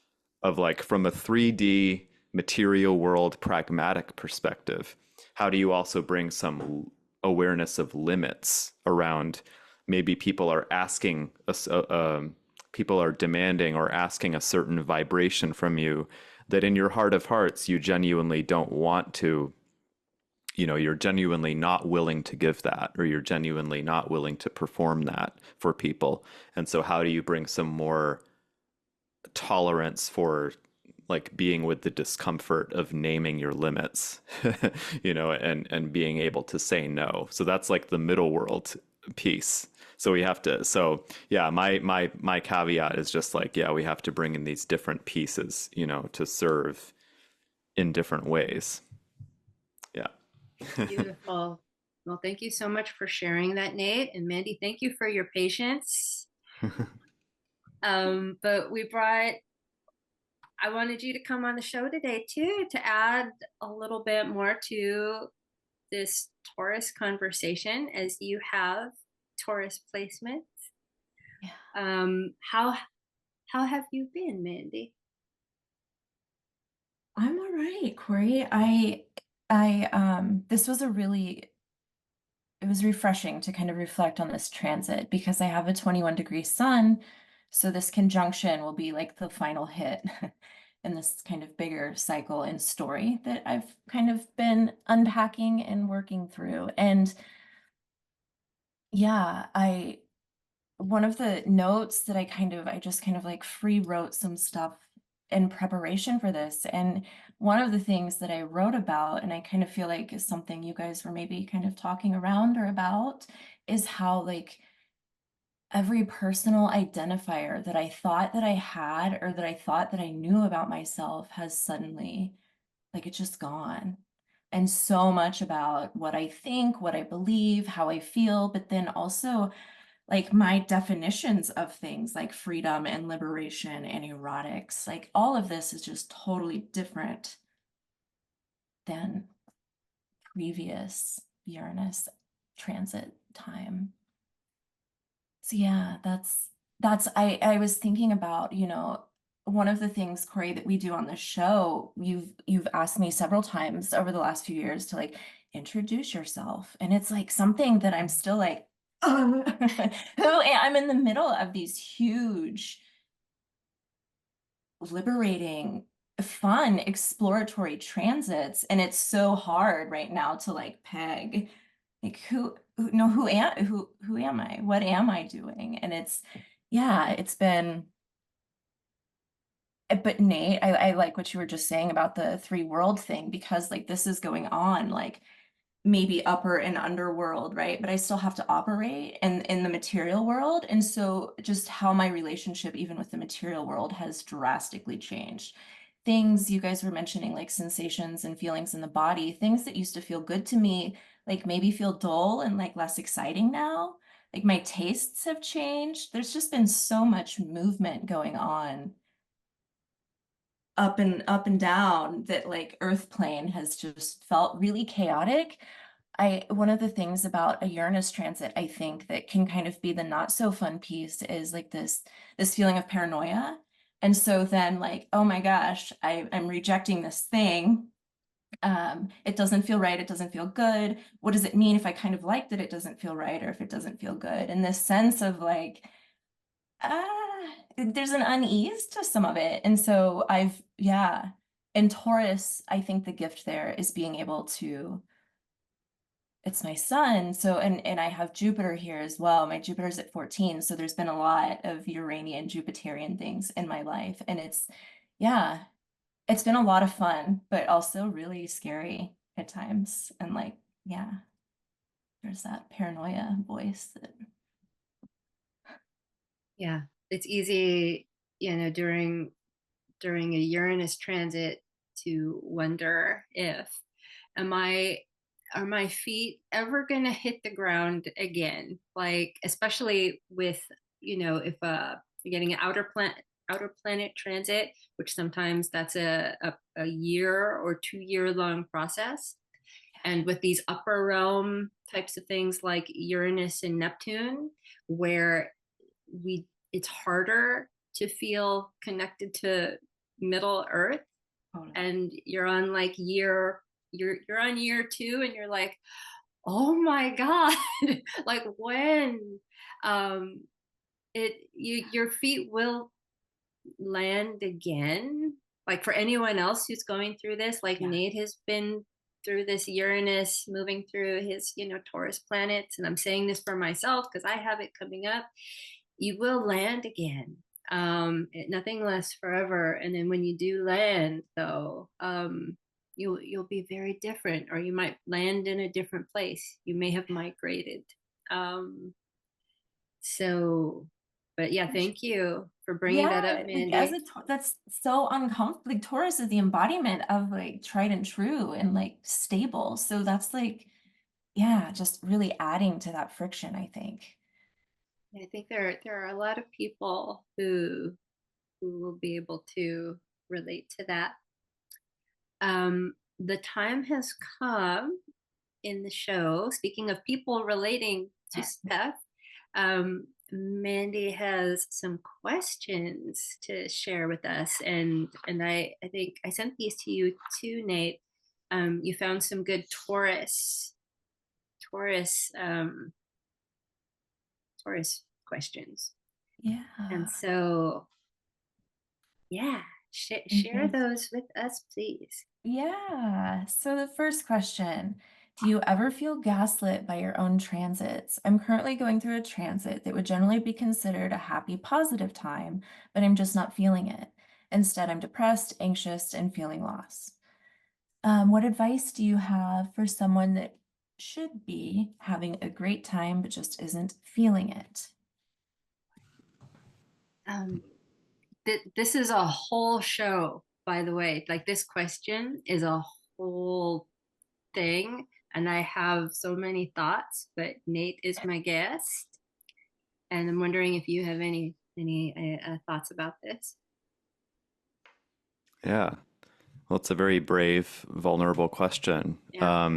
of like from a 3D material world pragmatic perspective. How do you also bring some awareness of limits around maybe people are asking us, people are demanding or asking a certain vibration from you that in your heart of hearts you genuinely don't want to, you're genuinely not willing to give that, or you're genuinely not willing to perform that for people. And so how do you bring some more tolerance for like being with the discomfort of naming your limits, and being able to say no? So that's like the middle world piece. So we have to, so yeah, my caveat is just like, yeah, we have to bring in these different pieces, to serve in different ways. Yeah. Beautiful. Well, thank you so much for sharing that, Nate. And Mandee, thank you for your patience. But I wanted you to come on the show today too, to add a little bit more to this Taurus conversation, as you have Taurus placement. Yeah. How have you been, Mandee? I'm all right, Cory. This was it was refreshing to kind of reflect on this transit because I have a 21-degree sun. So this conjunction will be like the final hit in this kind of bigger cycle and story that I've kind of been unpacking and working through. And yeah, one of the notes that I just kind of like free wrote some stuff in preparation for this. And one of the things that I wrote about, and I kind of feel like is something you guys were maybe kind of talking around or about, is how like every personal identifier that I thought that I had or that I thought that I knew about myself has suddenly, like, it's just gone. And so much about what I think, what I believe, how I feel, but then also like my definitions of things like freedom and liberation and erotics, like all of this is just totally different than previous Uranus transit time. So yeah, I was thinking about, one of the things, Cory, that we do on the show, you've asked me several times over the last few years to like introduce yourself. And it's like something that I'm still like, oh, I'm in the middle of these huge, liberating, fun, exploratory transits. And it's so hard right now to like peg like who am I? What am I doing? And it's been, but Nate, I like what you were just saying about the three world thing, because like this is going on like maybe upper and underworld, right? But I still have to operate in the material world. And so just how my relationship, even with the material world, has drastically changed. Things you guys were mentioning, like sensations and feelings in the body, things that used to feel good to me, like maybe feel dull and like less exciting now. Like my tastes have changed. There's just been so much movement going on up and down that like earth plane has just felt really chaotic. One of the things about a Uranus transit, I think that can kind of be the not so fun piece is like this feeling of paranoia. And so then like, oh my gosh, I'm rejecting this thing. It doesn't feel right. It doesn't feel good. What does it mean if I kind of like that it doesn't feel right, or if it doesn't feel good? And this sense of like, there's an unease to some of it. And so yeah. In Taurus, I think the gift there is being able to, it's my sun. So, and I have Jupiter here as well. My Jupiter's at 14. So there's been a lot of Uranian, Jupiterian things in my life. And yeah, it's been a lot of fun, but also really scary at times. And like, yeah, there's that paranoia voice that, Yeah, it's easy, during during a Uranus transit to wonder if am I are my feet ever going to hit the ground again? Like, especially with, if you're getting an outer planet transit, which sometimes that's a year or 2 year long process. And with these upper realm types of things like Uranus and Neptune, where it's harder to feel connected to middle earth, Totally. and you're on like you're on year 2 and you're like, oh my god, like when um your feet will land again. Like for anyone else who's going through this, like Yeah. Nate has been through this Uranus moving through his, Taurus planets, and I'm saying this for myself because I have it coming up. You will land again. Nothing lasts forever, and then when you do land, though, you'll be very different, or you might land in a different place. You may have migrated. Um, so, but yeah, thank you for bringing that up, Yeah, like as Mandee. a that's so uncomfortable. Like Taurus is the embodiment of like tried and true and like stable. So that's like, yeah, just really adding to that friction, I think. I think there are a lot of people who will be able to relate to that. The time has come in the show. Speaking of people relating to stuff, Mandee has some questions to share with us, and I think I sent these to you too, Nate. You found some good Taurus Taurus questions, and Yeah. so yeah, share Mhm. those with us, please. Yeah. So the first question, do you ever feel gaslit by your own transits? I'm currently going through a transit that would generally be considered a happy, positive time, but I'm just not feeling it. Instead, I'm depressed, anxious, and feeling lost. What advice do you have for someone that should be having a great time but just isn't feeling it? Um, this is a whole show, by the way. Like this question is a whole thing, and I have so many thoughts. But Nate is my guest, and I'm wondering if you have any thoughts about this. Yeah. Well, it's a very brave, vulnerable question. Yeah.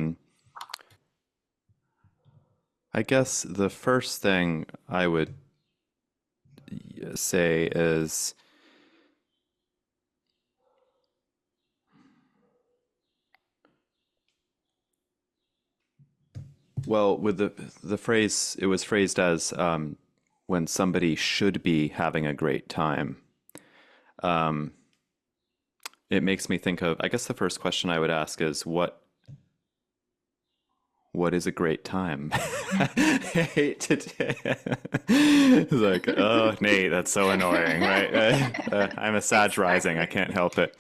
I guess the first thing I would say is, well, with the phrase, it was phrased as when somebody should be having a great time. Um, it makes me think of, I guess the first question I would ask is what is a great time? I hate to. It's like, oh, Nate, that's so annoying, right? I'm a Sag rising. I Exactly. can't help it.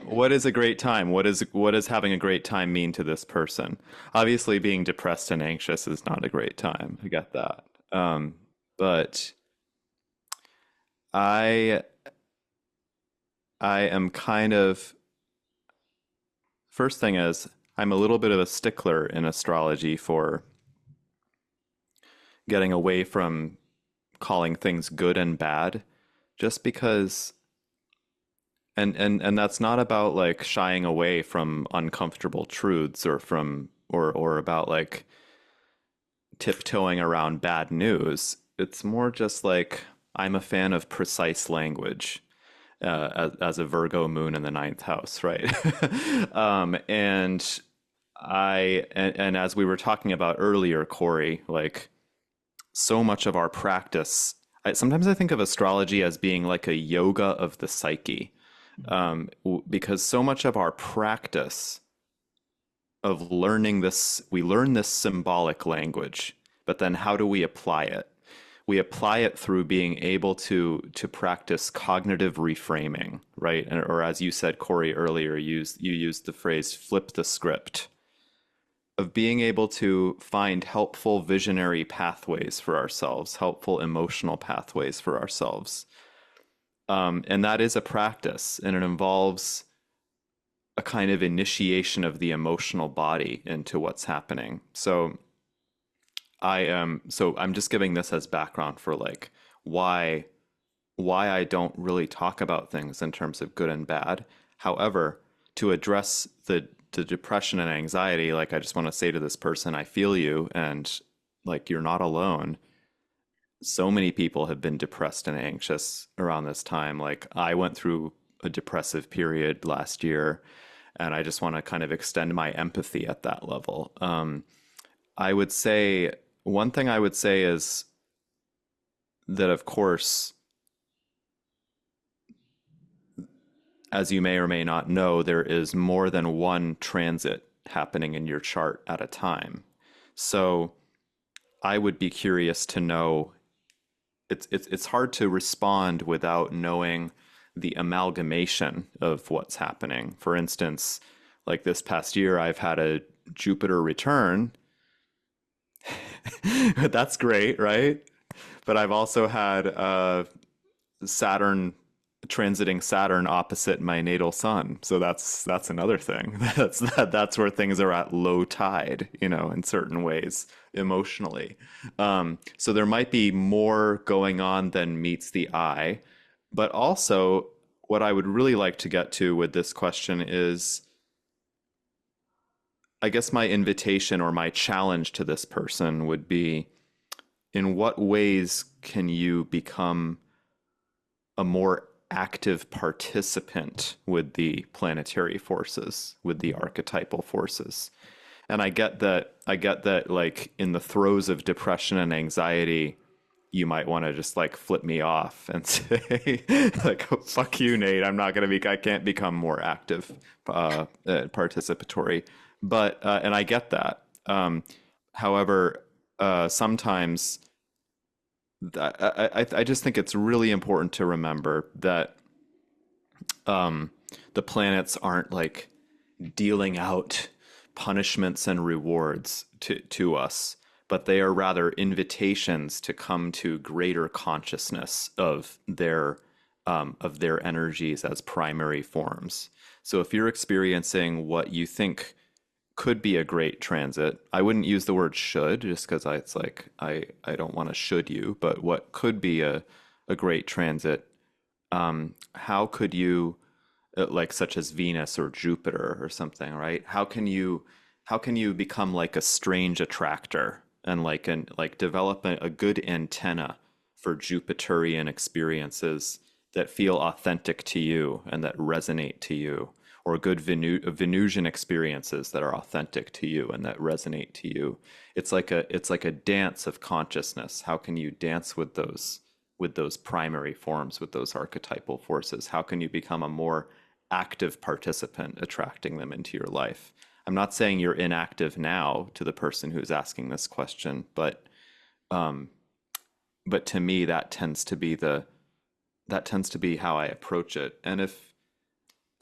What is a great time? What does having a great time mean to this person? Obviously, being depressed and anxious is not a great time. I get that. But I I am kind of first thing is I'm a little bit of a stickler in astrology for getting away from calling things good and bad just because and that's not about like shying away from uncomfortable truths or from or about like tiptoeing around bad news. It's more just like I'm a fan of precise language as a Virgo moon in the ninth house, right? And and as we were talking about earlier, Cory, like so much of our practice. Sometimes I think of astrology as being like a yoga of the psyche, because so much of our practice of learning this, we learn this symbolic language, but then how do we apply it? We apply it through being able to practice cognitive reframing, right? Or as you said, Cory, earlier, you used the phrase "flip the script," of being able to find helpful visionary pathways for ourselves, helpful emotional pathways for ourselves. And that is a practice, and it involves a kind of initiation of the emotional body into what's happening. So I'm just giving this as background for like why I don't really talk about things in terms of good and bad. However, to address the depression and anxiety, like I just want to say to this person, I feel you, and like you're not alone. So many people have been depressed and anxious around this time. Like I went through a depressive period last year, and I just want to kind of extend my empathy at that level. I would say one thing I would say is that, of course, as you may or may not know, there is more than one transit happening in your chart at a time. So I would be curious to know, it's hard to respond without knowing the amalgamation of what's happening. For instance, like this past year, I've had a Jupiter return. That's great, right? But I've also had Saturn transiting Saturn opposite my natal sun. So that's another thing. That's where things are at low tide, in certain ways emotionally. So there might be more going on than meets the eye. But also, what I would really like to get to with this question is, I guess my invitation or my challenge to this person would be, in what ways can you become a more active participant with the planetary forces, with the archetypal forces? And I get that like in the throes of depression and anxiety, you might want to just like flip me off and say like, oh, fuck you, Nate. I can't become more active, participatory. But, and I get that. However, sometimes I just think it's really important to remember that the planets aren't like dealing out punishments and rewards to us, but they are rather invitations to come to greater consciousness of their energies as primary forms. So if you're experiencing what you think could be a great transit, I wouldn't use the word should, just because it's like I don't want to should you, but what could be a great transit, how could you, like such as Venus or Jupiter or something, right? How can you become like a strange attractor and like develop a good antenna for Jupiterian experiences that feel authentic to you and that resonate to you, or good Venusian experiences that are authentic to you and that resonate to you. It's like a dance of consciousness. How can you dance with those primary forms, with those archetypal forces? How can you become a more active participant, attracting them into your life? I'm not saying you're inactive now, to the person who's asking this question, but to me that tends to be how I approach it.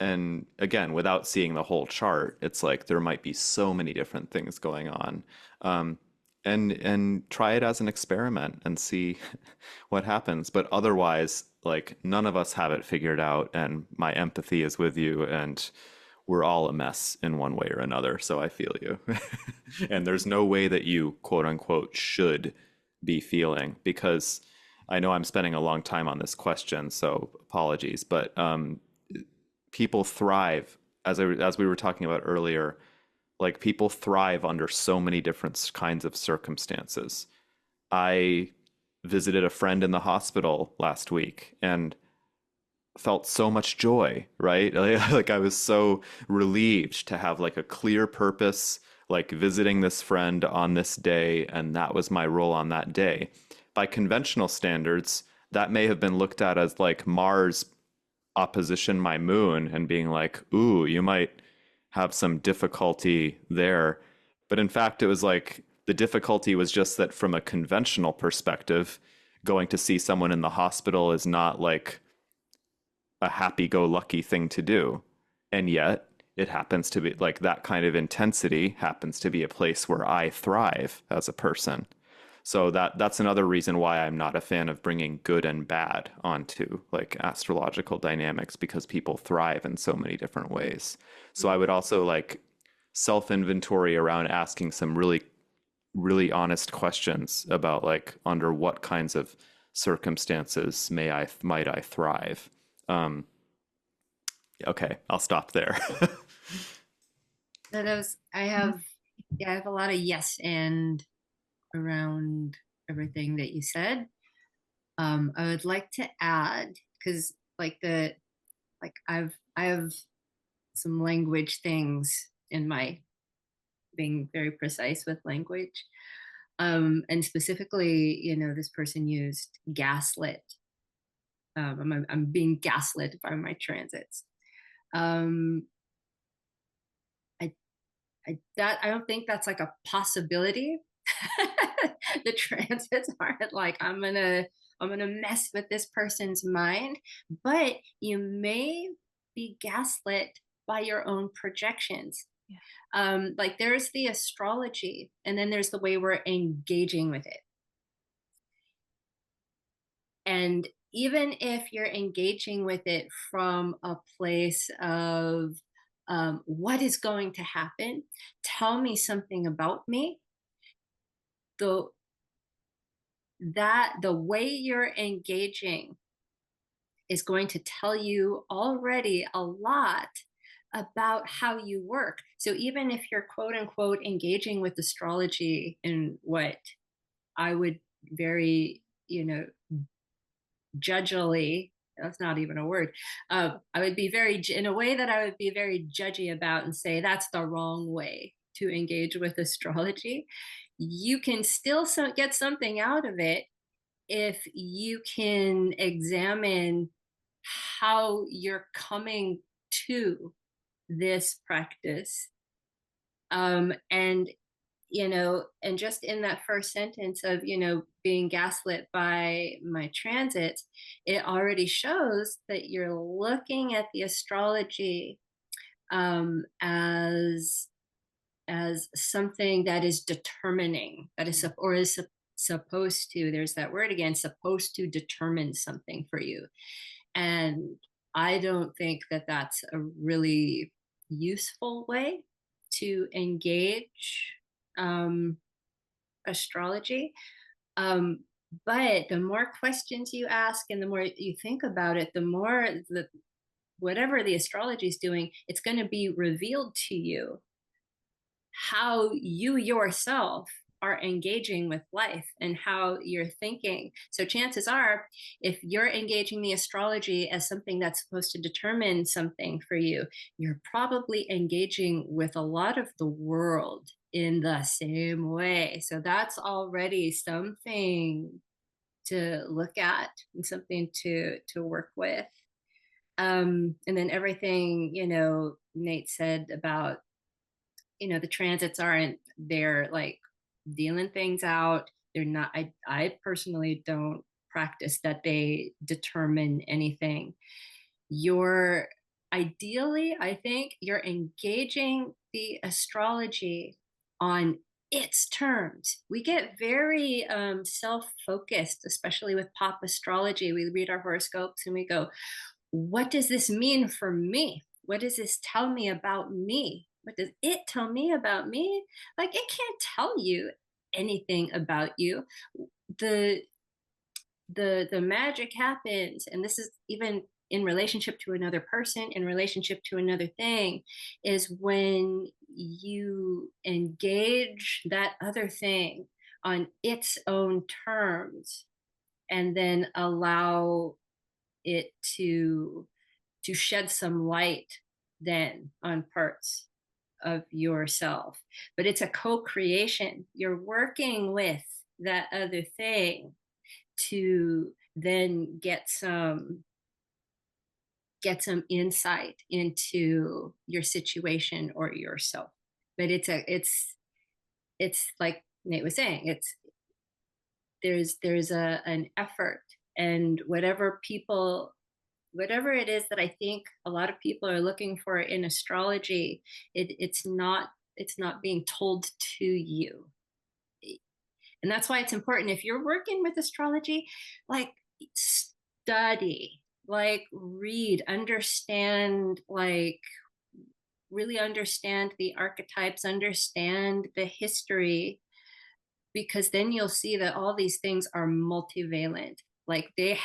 And again, without seeing the whole chart, it's like there might be so many different things going on. Um, and try it as an experiment and see what happens. But otherwise, like none of us have it figured out, and my empathy is with you, and we're all a mess in one way or another. So I feel you. And there's no way that you quote unquote should be feeling, because I know I'm spending a long time on this question, so apologies, but people thrive, as we were talking about earlier, like people thrive under so many different kinds of circumstances. I visited a friend in the hospital last week and felt so much joy, right? Like I was so relieved to have like a clear purpose, like visiting this friend on this day, and that was my role on that day. By conventional standards, that may have been looked at as like Mars opposition my moon and being like, ooh, you might have some difficulty there. But in fact, it was like the difficulty was just that from a conventional perspective, going to see someone in the hospital is not like a happy-go-lucky thing to do. And yet, it happens to be like that kind of intensity happens to be a place where I thrive as a person. So that's another reason why I'm not a fan of bringing good and bad onto like astrological dynamics, because people thrive in so many different ways. So I would also like self-inventory around asking some really honest questions about like under what kinds of circumstances might I thrive. Um, okay, I'll stop there. So those I have, yeah, I have a lot of yes and around everything that you said. I would like to add, because I have some language things in my being very precise with language. And specifically, this person used gaslit. I'm being gaslit by my transits. Um, I I don't think that's like a possibility. The transits aren't like I'm gonna mess with this person's mind, but you may be gaslit by your own projections. Yeah. Like there's the astrology, and then there's the way we're engaging with it. And even if you're engaging with it from a place of what is going to happen, tell me something about me. The the way you're engaging is going to tell you already a lot about how you work. So even if you're quote unquote engaging with astrology in what I would very, judgily, that's not even a word, I would be very, in a way that I would be very judgy about and say that's the wrong way to engage with astrology. You can still get something out of it if you can examine how you're coming to this practice. And and just in that first sentence of, being gaslit by my transits, it already shows that you're looking at the astrology as something that is determining, that is or is supposed to, there's that word again, supposed to determine something for you. And I don't think that that's a really useful way to engage astrology. But the more questions you ask and the more you think about it, the more whatever the astrology is doing, it's going to be revealed to you how you yourself are engaging with life and how you're thinking. So chances are, if you're engaging the astrology as something that's supposed to determine something for you, you're probably engaging with a lot of the world in the same way. So that's already something to look at and something to work with. And then everything, Nate said about, the transits aren't, they're like dealing things out. They're not, I personally don't practice that they determine anything. You're ideally, I think you're engaging the astrology on its terms. We get very self-focused, especially with pop astrology. We read our horoscopes and we go, what does this mean for me? What does this tell me about me? What does it tell me about me? Like, it can't tell you anything about you. The the magic happens, and this is even in relationship to another person, in relationship to another thing, is when you engage that other thing on its own terms and then allow it to shed some light then on parts of yourself. But it's a co-creation. You're working with that other thing to then get some insight into your situation or yourself. But it's like Nate was saying, it's there's an effort, and whatever it is that I think a lot of people are looking for in astrology, it's not being told to you. And that's why it's important if you're working with astrology, like study, like read, understand, like really understand the archetypes, understand the history, because then you'll see that all these things are multivalent. Like there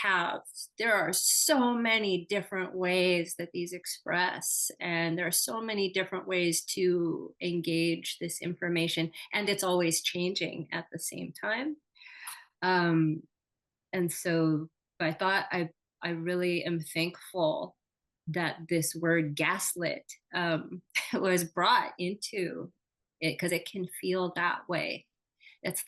are so many different ways that these express, and there are so many different ways to engage this information, and it's always changing at the same time. And so I thought I really am thankful that this word gaslit was brought into it, because it can feel that way. It's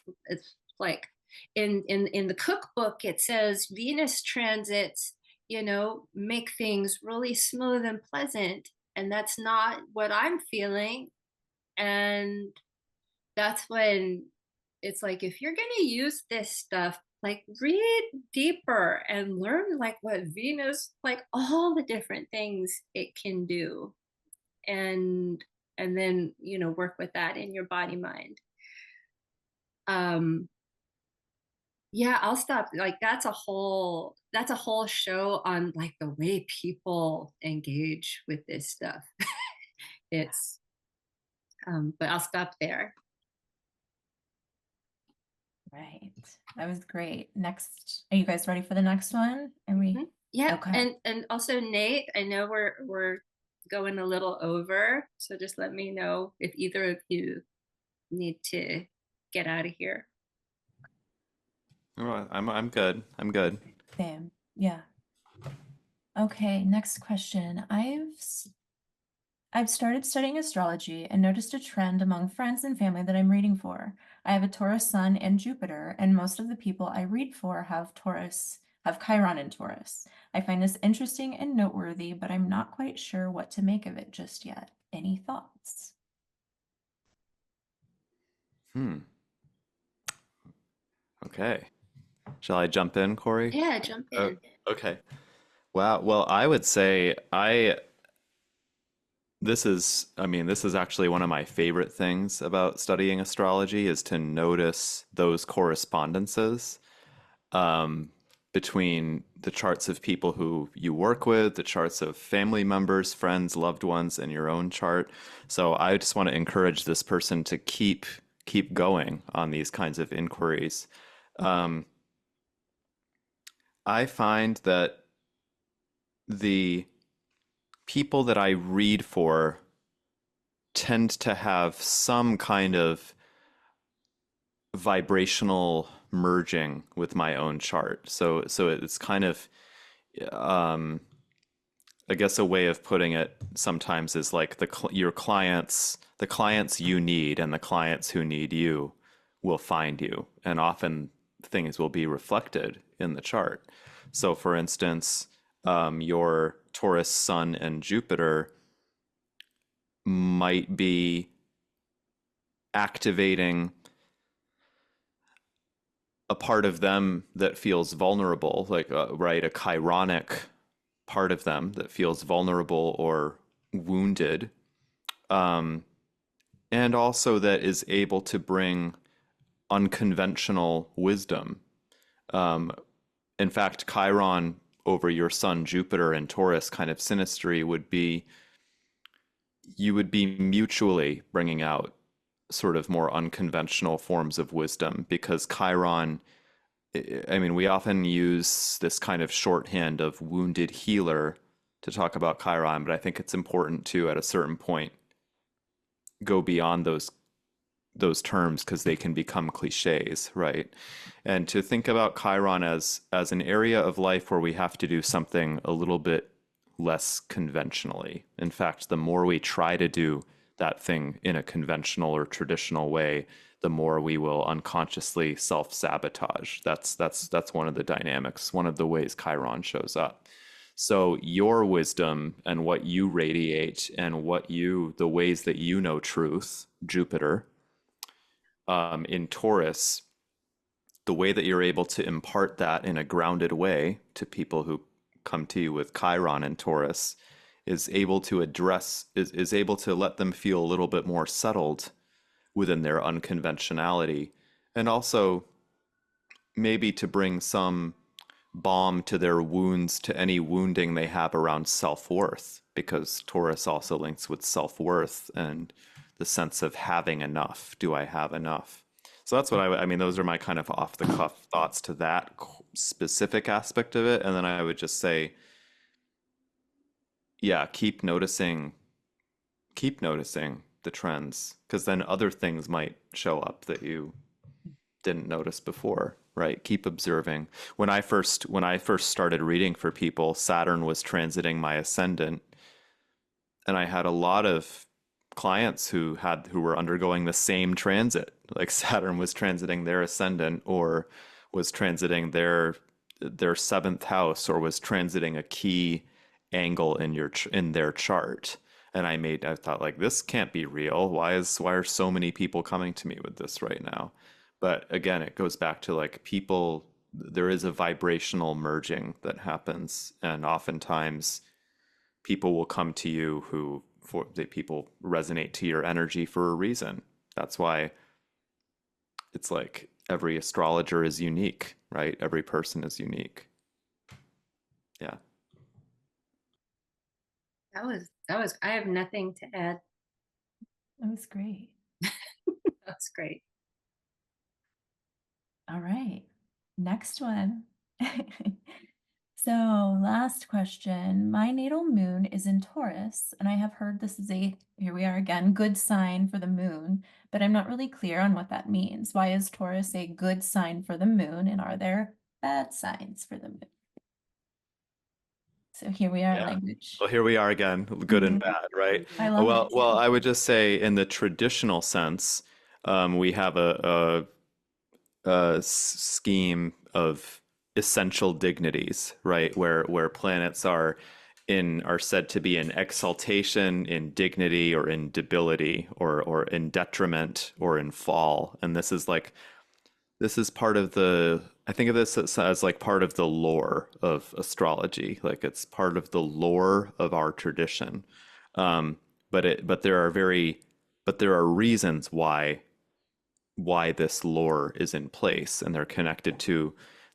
like in the cookbook it says Venus transits, make things really smooth and pleasant, and that's not what I'm feeling. And that's when it's like, if you're going to use this stuff, like read deeper and learn like what Venus, like all the different things it can do, and then work with that in your body mind. Yeah, I'll stop. Like that's a whole show on like the way people engage with this stuff. It's but I'll stop there. Right. That was great. Next, are you guys ready for the next one? Are we? Yeah. Okay. And also Nate, I know we're going a little over, so just let me know if either of you need to get out of here. Oh, I'm good. I'm good. Same. Yeah. Okay, next question. I've started studying astrology and noticed a trend among friends and family that I'm reading for. I have a Taurus sun and Jupiter, and most of the people I read for have Chiron in Taurus. I find this interesting and noteworthy, but I'm not quite sure what to make of it just yet. Any thoughts? Okay. Shall I jump in, Cory? Yeah, jump in. Okay. Wow. Well, I would say this is actually one of my favorite things about studying astrology, is to notice those correspondences between the charts of people who you work with, the charts of family members, friends, loved ones, and your own chart. So I just want to encourage this person to keep going on these kinds of inquiries. I find that the people that I read for tend to have some kind of vibrational merging with my own chart. So it's kind of, I guess a way of putting it sometimes is like your clients, the clients you need and the clients who need you will find you, and often things will be reflected in the chart. So, for instance, your Taurus Sun and Jupiter might be activating a part of them that feels vulnerable, like right, a chironic part of them that feels vulnerable or wounded, and also that is able to bring unconventional wisdom. In fact, Chiron over your Sun, Jupiter, and Taurus kind of synastry would be, you would be mutually bringing out sort of more unconventional forms of wisdom, because Chiron, I mean, we often use this kind of shorthand of wounded healer to talk about Chiron, but I think it's important to, at a certain point, go beyond those terms, because they can become cliches, right? And to think about Chiron as an area of life where we have to do something a little bit less conventionally. In fact, the more we try to do that thing in a conventional or traditional way, the more we will unconsciously self-sabotage. That's one of the dynamics, one of the ways Chiron shows up. So your wisdom and what you radiate and the ways that you know truth, Jupiter, in Taurus, the way that you're able to impart that in a grounded way to people who come to you with Chiron and Taurus is able to is able to let them feel a little bit more settled within their unconventionality, And also maybe to bring some balm to their wounds, to any wounding they have around self-worth, because Taurus also links with self-worth and the sense of having enough. Do I have enough? So that's what I mean, those are my kind of off the cuff thoughts to that specific aspect of it. And then I would just say, yeah, keep noticing the trends, because then other things might show up that you didn't notice before, right? Keep observing. When I first started reading for people, Saturn was transiting my ascendant, and I had a lot of clients who were undergoing the same transit. Like Saturn was transiting their ascendant, or was transiting their seventh house, or was transiting a key angle in their chart. And I thought, like, this can't be real. Why are so many people coming to me with this right now? But again, it goes back to, like, people, there is a vibrational merging that happens, and oftentimes people will come to you people resonate to your energy for a reason. That's why it's like every astrologer is unique, right? Every person is unique. Yeah. That was I have nothing to add. That was great. That's great. All right. Next one. So, last question. My natal moon is in Taurus, and I have heard this is here we are again, good sign for the moon, but I'm not really clear on what that means. Why is Taurus a good sign for the moon, and are there bad signs for the moon? So here we are, Yeah. language. Well, here we are again, good and bad, right? I love Well, it. well, I would just say in the traditional sense, we have a scheme of essential dignities, right? Where planets are said to be in exaltation, in dignity, or in debility, or in detriment, or in fall. And this is part of the, I think of this as like part of the lore of astrology. Like, it's part of the lore of our tradition. But there are reasons why this lore is in place, and they're connected to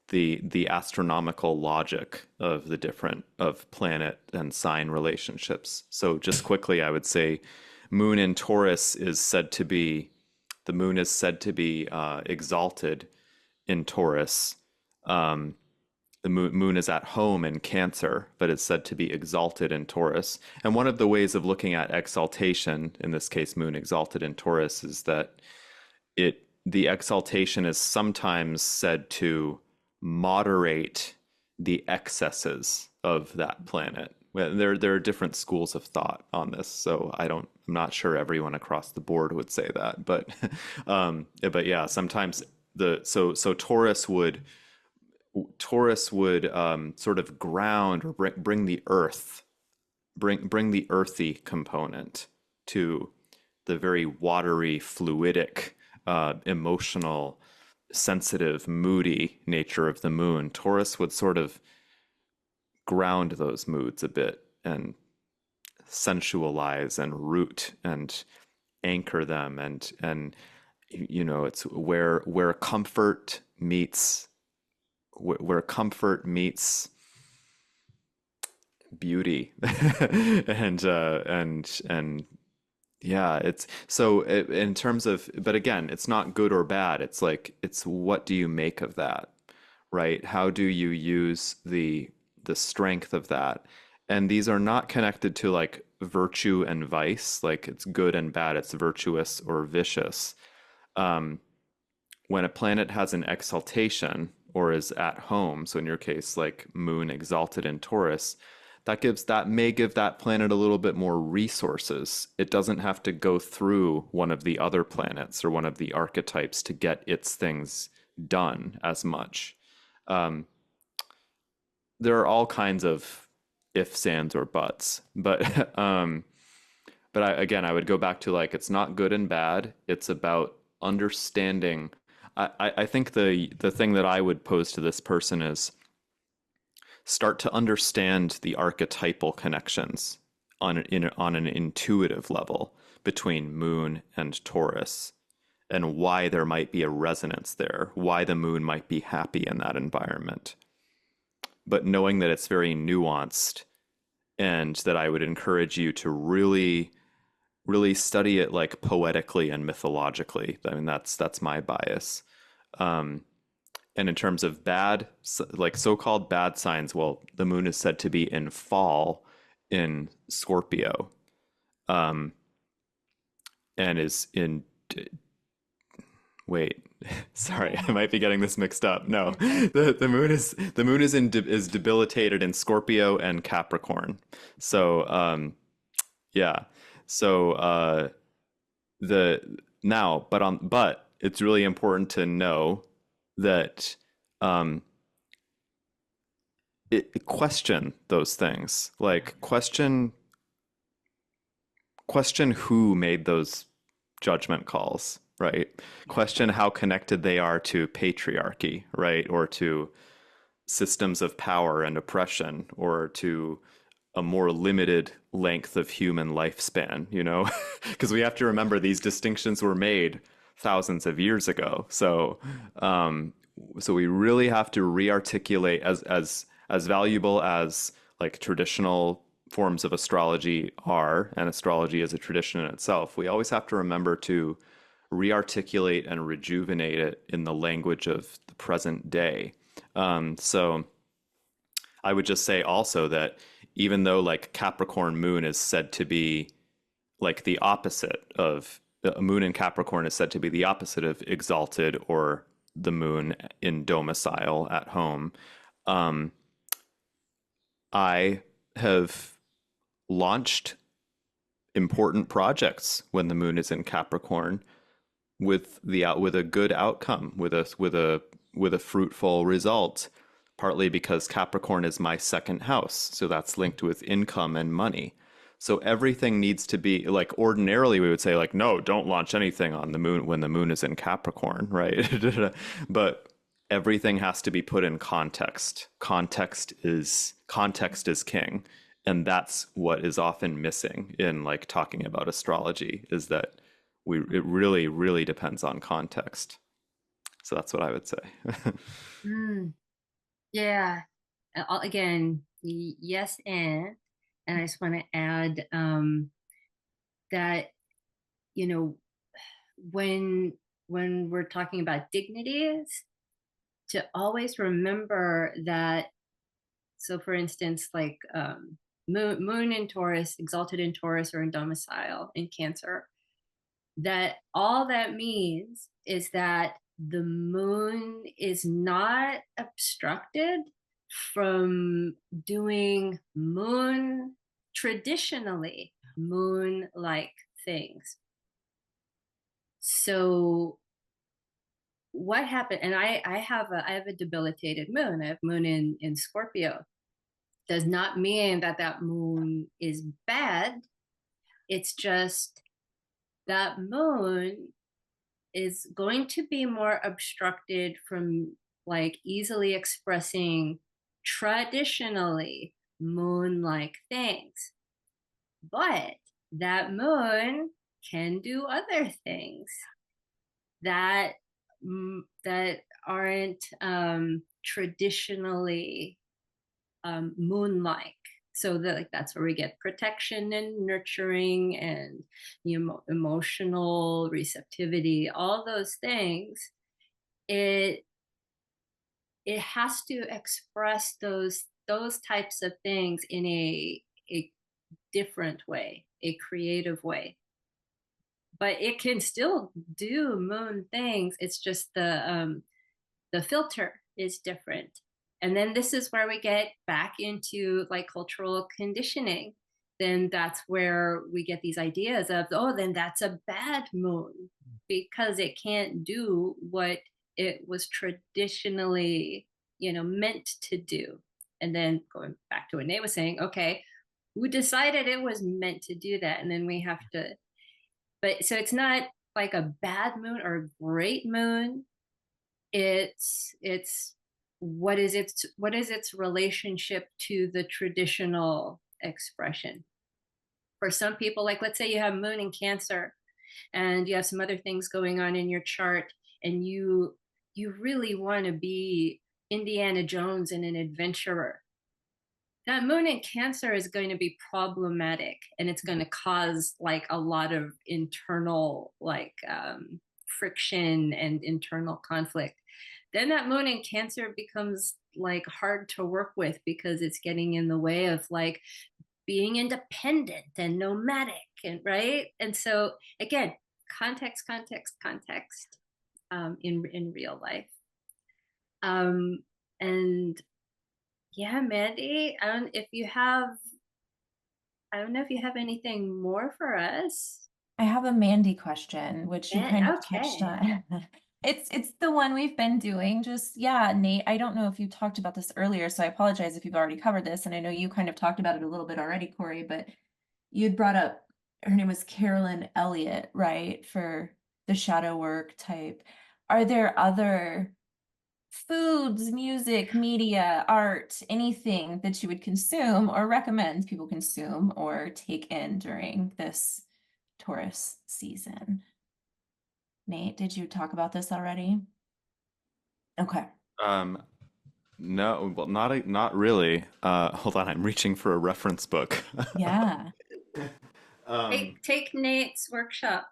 the astronomical logic of the different of planet and sign relationships. So just quickly, I would say moon in Taurus is said to be the moon is said to be exalted in Taurus. The moon is at home in Cancer, but it's said to be exalted in Taurus. And one of the ways of looking at exaltation, in this case, moon exalted in Taurus, is that the exaltation is sometimes said to moderate the excesses of that planet. Well, there are different schools of thought on this, so I'm not sure everyone across the board would say that, but but yeah, sometimes Taurus would sort of ground, or bring the earth, bring the earthy component to the very watery, fluidic, emotional, sensitive, moody nature of the moon. Taurus would sort of ground those moods a bit, and sensualize and root and anchor them, and it's where comfort meets beauty. And yeah, it's so in terms of, but again, it's not good or bad. It's like, it's what do you make of that, right? How do you use the strength of that? And these are not connected to like virtue and vice, like it's good and bad, it's virtuous or vicious. When a planet has an exaltation or is at home, so in your case, like moon exalted in Taurus, that may give that planet a little bit more resources. It doesn't have to go through one of the other planets or one of the archetypes to get its things done as much. There are all kinds of ifs, ands, or buts, but again, I would go back to, like, it's not good and bad. It's about understanding. I think the thing that I would pose to this person is start to understand the archetypal connections on an intuitive level between moon and Taurus, and why there might be a resonance there, why the moon might be happy in that environment. But knowing that it's very nuanced, and that I would encourage you to really, really study it like poetically and mythologically. I mean, that's my bias. Um, and in terms of bad, like so-called bad signs, well, the moon is said to be in fall in Scorpio, um, and is in. Wait, sorry, I might be getting this mixed up. No, the moon is is debilitated in Scorpio and Capricorn. So yeah, so the now, but it's really important to know that um, question those things, like question who made those judgment calls, right? Question how connected they are to patriarchy, right? Or to systems of power and oppression, or to a more limited length of human lifespan, you know? Because we have to remember these distinctions were made thousands of years ago. So we really have to re-articulate as valuable as like traditional forms of astrology are, and astrology is a tradition in itself. We always have to remember to re-articulate and rejuvenate it in the language of the present day. So I would just say also that even though like Capricorn moon is said to be like the opposite of a moon in Capricorn is said to be the opposite of exalted or the moon in domicile at home. Um, I have launched important projects when the moon is in Capricorn with a good outcome, with a fruitful result, partly because Capricorn is my second house, so that's linked with income and money. So everything needs to be like, ordinarily we would say like, no, don't launch anything on the moon when the moon is in Capricorn, right? But everything has to be put in context. Context is king. And that's what is often missing in like talking about astrology, is that it really, really depends on context. So that's what I would say. Mm, yeah. Again, yes, and I just want to add that you know when we're talking about dignities, to always remember that. So, for instance, like moon in Taurus, exalted in Taurus, or in domicile in Cancer, that all that means is that the moon is not obstructed from doing moon traditionally moon like things. So what happened, and I have a debilitated moon. I have moon in Scorpio. Does not mean that that moon is bad. It's just that moon is going to be more obstructed from like easily expressing traditionally moon like things. But that moon can do other things that that aren't traditionally moon-like. So that like that's where we get protection and nurturing and emotional receptivity, all those things. It it has to express those types of things in a different way, a creative way. But it can still do moon things. It's just the filter is different. And then this is where we get back into like cultural conditioning. Then that's where we get these ideas of, oh, then that's a bad moon because it can't do what it was traditionally, meant to do. And then going back to what Nate was saying, okay, who decided it was meant to do that? And then we have to, but so it's not like a bad moon or a great moon. It's what is its relationship to the traditional expression. For some people, like let's say you have moon in Cancer, and you have some other things going on in your chart, and you really want to be Indiana Jones and an adventurer, that moon in Cancer is going to be problematic, and it's going to cause like a lot of internal like friction and internal conflict. Then that moon in Cancer becomes like hard to work with because it's getting in the way of like being independent and nomadic, and right. And so again, context in real life. And yeah, Mandee, I don't know if you have anything more for us. I have a Mandee question, which you kind of touched Okay. on. It's the one we've been doing. Just yeah, Nate, I don't know if you talked about this earlier, so I apologize if you've already covered this. And I know you kind of talked about it a little bit already, Cory, but you'd brought up her name was Carolyn Elliott, right? For the shadow work type. Are there other foods, music, media, art, anything that you would consume or recommend people consume or take in during this Taurus season? Nate, did you talk about this already? Okay. Um, no, well, not really. Hold on, I'm reaching for a reference book. Yeah. Take Nate's workshop.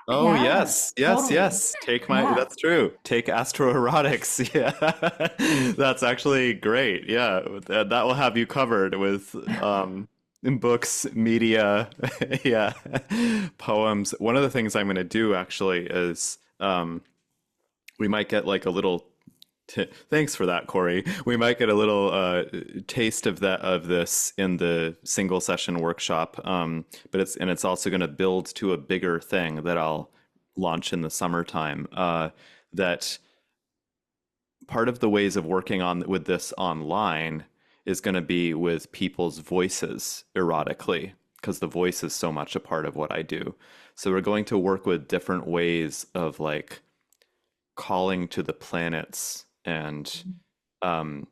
Oh, Yeah. yes, yes, Totally. yes. Take my, Yeah. that's true. Take astro-erotics. Yeah. That's actually great. Yeah. That will have you covered with in books, media, yeah, poems. One of the things I'm going to do actually is we might get like a little thanks for that, Cory. We might get a little taste of this in the single session workshop, but it's also going to build to a bigger thing that I'll launch in the summertime. That part of the ways of working on with this online is going to be with people's voices erotically, because the voice is so much a part of what I do. So we're going to work with different ways of like calling to the planets and um,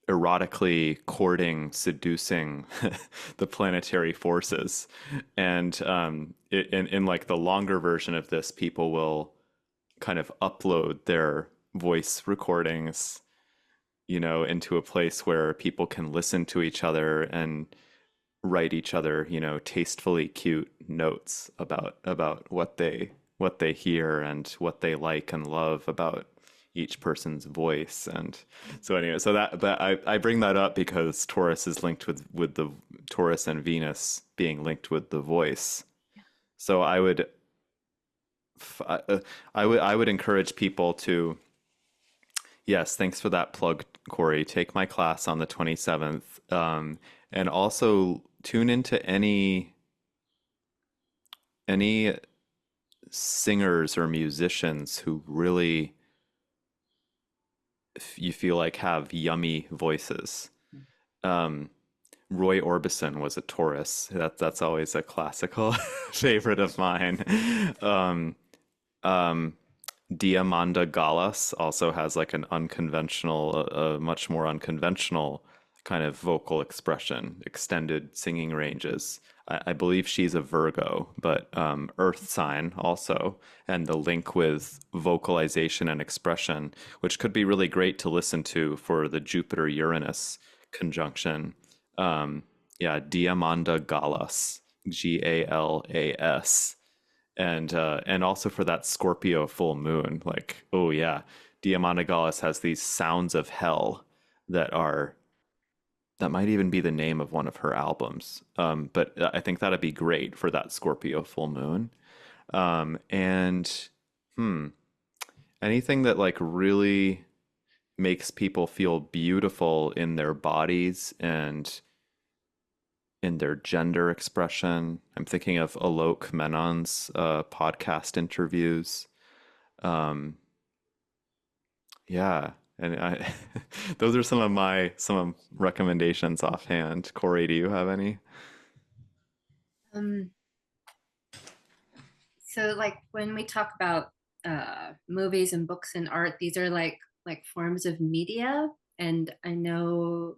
erotically courting, seducing the planetary forces. And in like the longer version of this, people will kind of upload their voice recordings, into a place where people can listen to each other and write each other, tastefully cute notes about what they hear and what they like and love about each person's voice. And so anyway, so that I bring that up because Taurus is linked with the Taurus and Venus being linked with the voice. So I would encourage people to, yes, thanks for that plug, Cory. Take my class on the 27th. And also tune into any singers or musicians who really you feel like have yummy voices. Um, Roy Orbison was a Taurus. That's always a classical favorite of mine. Um, um, Diamanda Gallas also has like an unconventional, much more unconventional kind of vocal expression, extended singing ranges. I believe she's a Virgo, but Earth sign also, and the link with vocalization and expression, which could be really great to listen to for the Jupiter-Uranus conjunction. Yeah, Diamanda Gallas, Galas, and also for that Scorpio full moon. Like, oh yeah, Diamanda Gallas has these sounds of hell that might even be the name of one of her albums. But I think that'd be great for that Scorpio full moon. And anything that like really makes people feel beautiful in their bodies and in their gender expression. I'm thinking of Alok Menon's podcast interviews. Um, yeah, and those are some recommendations offhand. Cory, do you have any? um, so like when we talk about movies and books and art, these are like forms of media, and I know,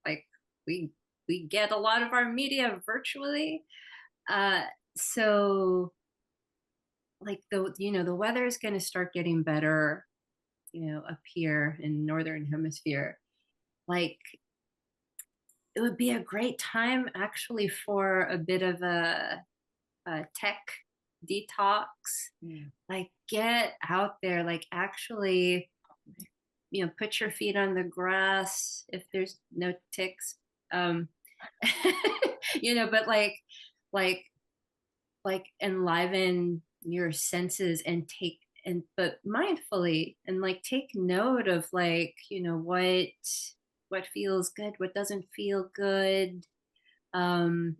like we we get a lot of our media virtually. so like the weather is going to start getting better, up here in northern hemisphere. Like it would be a great time actually for a bit of a tech detox. Yeah. Like get out there, like actually, put your feet on the grass if there's no ticks. Um, but like enliven your senses and but mindfully, and like take note of like, what feels good, what doesn't feel good.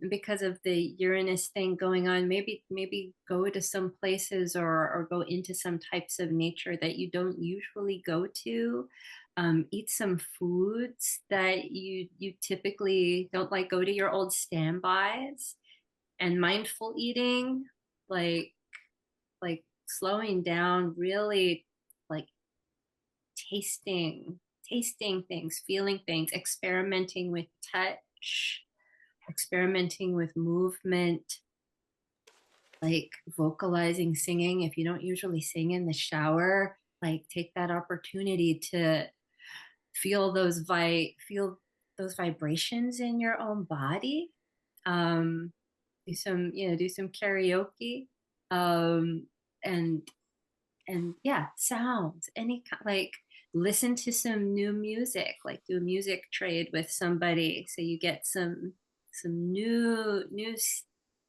Because of the Uranus thing going on, maybe go to some places, or go into some types of nature that you don't usually go to. Eat some foods that you typically don't like. Go to your old standbys. And mindful eating, like slowing down, really, like tasting things, feeling things, experimenting with touch, experimenting with movement, like vocalizing, singing. If you don't usually sing in the shower, like take that opportunity to feel those vibrations in your own body. um do some karaoke. um and yeah, sounds, like listen to some new music, like do a music trade with somebody so you get some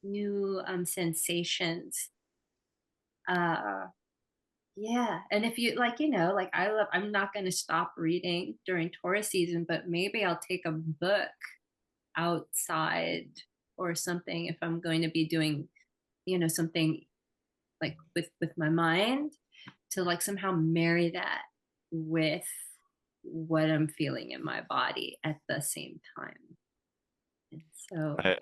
new sensations. uh yeah, and if you like, like I'm not going to stop reading during Taurus season, but maybe I'll take a book outside or something if I'm going to be doing, something like with my mind, to like somehow marry that with what I'm feeling in my body at the same time. And so I,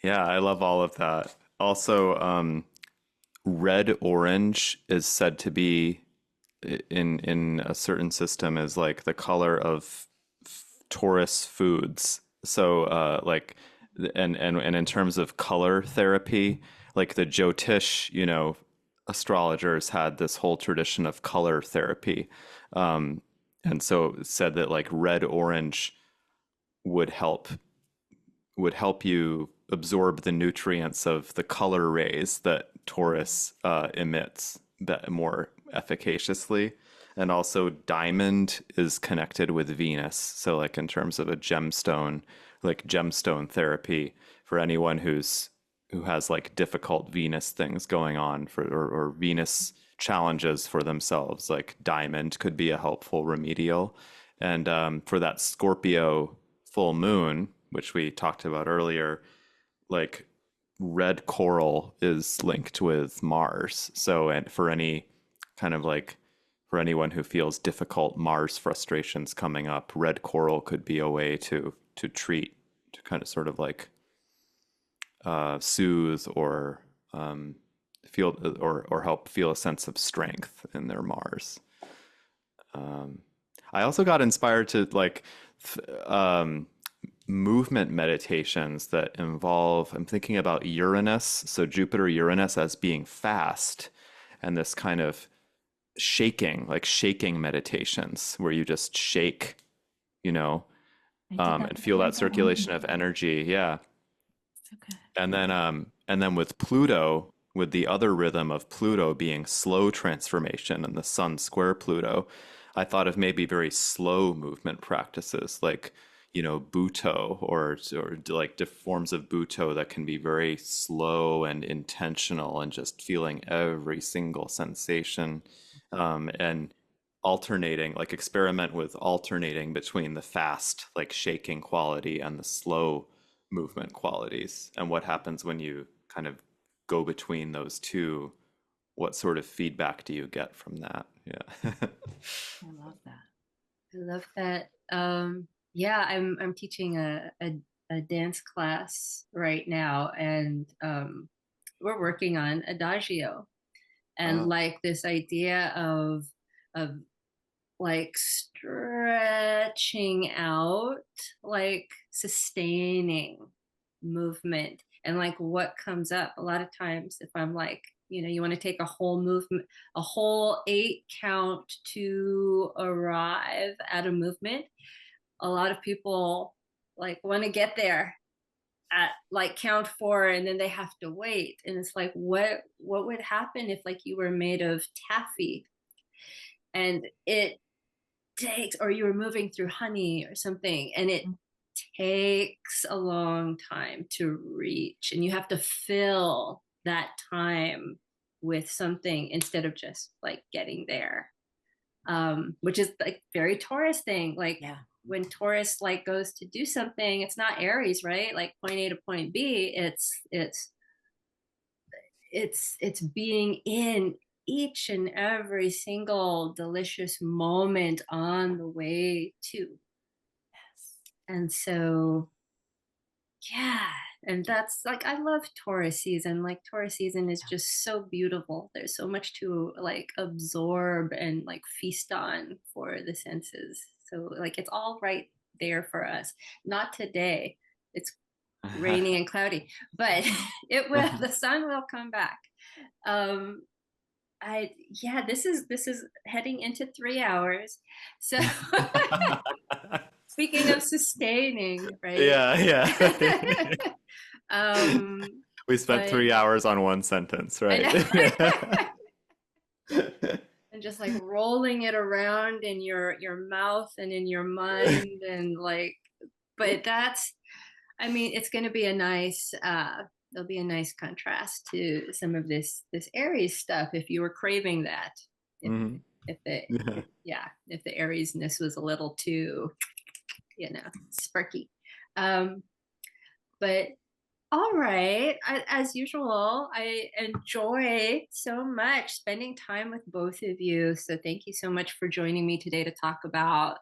yeah, I love all of that. Also, red orange is said to be in a certain system is like the color of Taurus foods. So like and in terms of color therapy, like the Jyotish, astrologers had this whole tradition of color therapy. Um, and so it said that like red orange would help you absorb the nutrients of the color rays that Taurus emits that more efficaciously. And also, diamond is connected with Venus. So, like in terms of a gemstone, like gemstone therapy for anyone who has like difficult Venus things going on or Venus challenges for themselves, like diamond could be a helpful remedial. And for that Scorpio full moon, which we talked about earlier, like red coral is linked with Mars. So, and for any kind of like for anyone who feels difficult Mars frustrations coming up, red coral could be a way to treat, to kind of sort of like soothe or feel or help feel a sense of strength in their Mars. I also got inspired to like movement meditations that involve, I'm thinking about Uranus, so Jupiter Uranus as being fast, and this kind of shaking, like shaking meditations where you just shake, you know, I did that and feel before that that circulation one. of energy. Yeah. So good. And then with Pluto, with the other rhythm of Pluto being slow transformation and the sun square Pluto, I thought of maybe very slow movement practices like, Buto or like different forms of Buto that can be very slow and intentional and just feeling every single sensation, and alternating, like experiment with alternating between the fast, like shaking quality and the slow movement qualities, and what happens when you kind of go between those two. What sort of feedback do you get from that? Yeah. I love that. I love that. Yeah, I'm teaching a dance class right now, and we're working on adagio, and uh, like this idea of like stretching out, like sustaining movement. and like what comes up. A lot of times if I'm like, you want to take a whole movement, a whole 8 count to arrive at a movement, a lot of people like want to get there at like count 4, and then they have to wait, and it's like, what would happen if like you were made of taffy and it takes, or you were moving through honey or something, and it takes a long time to reach, and you have to fill that time with something instead of just like getting there, which is like very Taurus thing. Like when Taurus like goes to do something, it's not Aries, right? Like point A to point B, it's being in each and every single delicious moment on the way to. Yes. And so, yeah. And that's like, I love Taurus season. Like Taurus season is just so beautiful. There's so much to like absorb and like feast on for the senses. So like, it's all right there for us. Not today. It's rainy and cloudy, but it will, the sun will come back. This is heading into 3 hours. So speaking of sustaining, right? Yeah. We spent 3 hours on one sentence, right? And just like rolling it around in your mouth and in your mind, and like, but that's, I mean, it's going to be a nice, there'll be a nice contrast to some of this Aries stuff if you were craving that. If the Ariesness was a little too, sparky. But all right, as usual, I enjoy so much spending time with both of you. So thank you so much for joining me today to talk about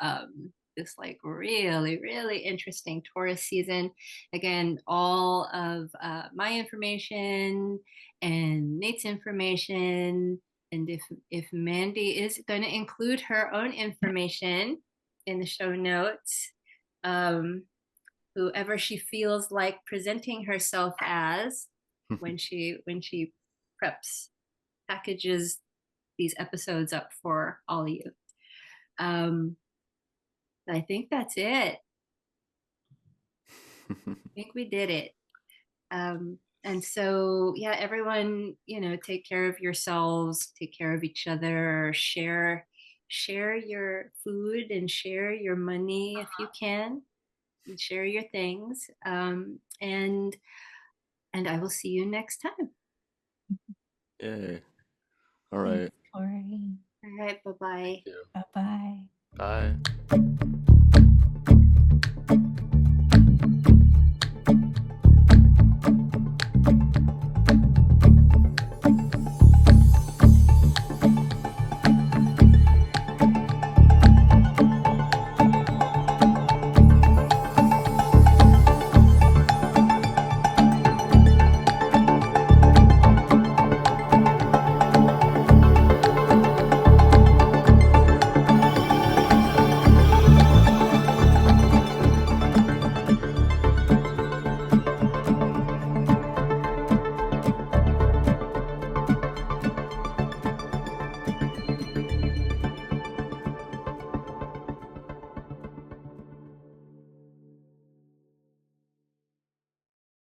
this like really, really interesting Taurus season. Again, all of my information and Nate's information, and if Mandee is going to include her own information in the show notes, whoever she feels like presenting herself as when she packages these episodes up for all of you. I think that's it. I think we did it. And so, yeah, everyone, take care of yourselves, take care of each other, share your food and share your money if you can, and share your things. And I will see you next time. Yay. All right. Cory. All right. Bye-bye. Bye-bye. Bye.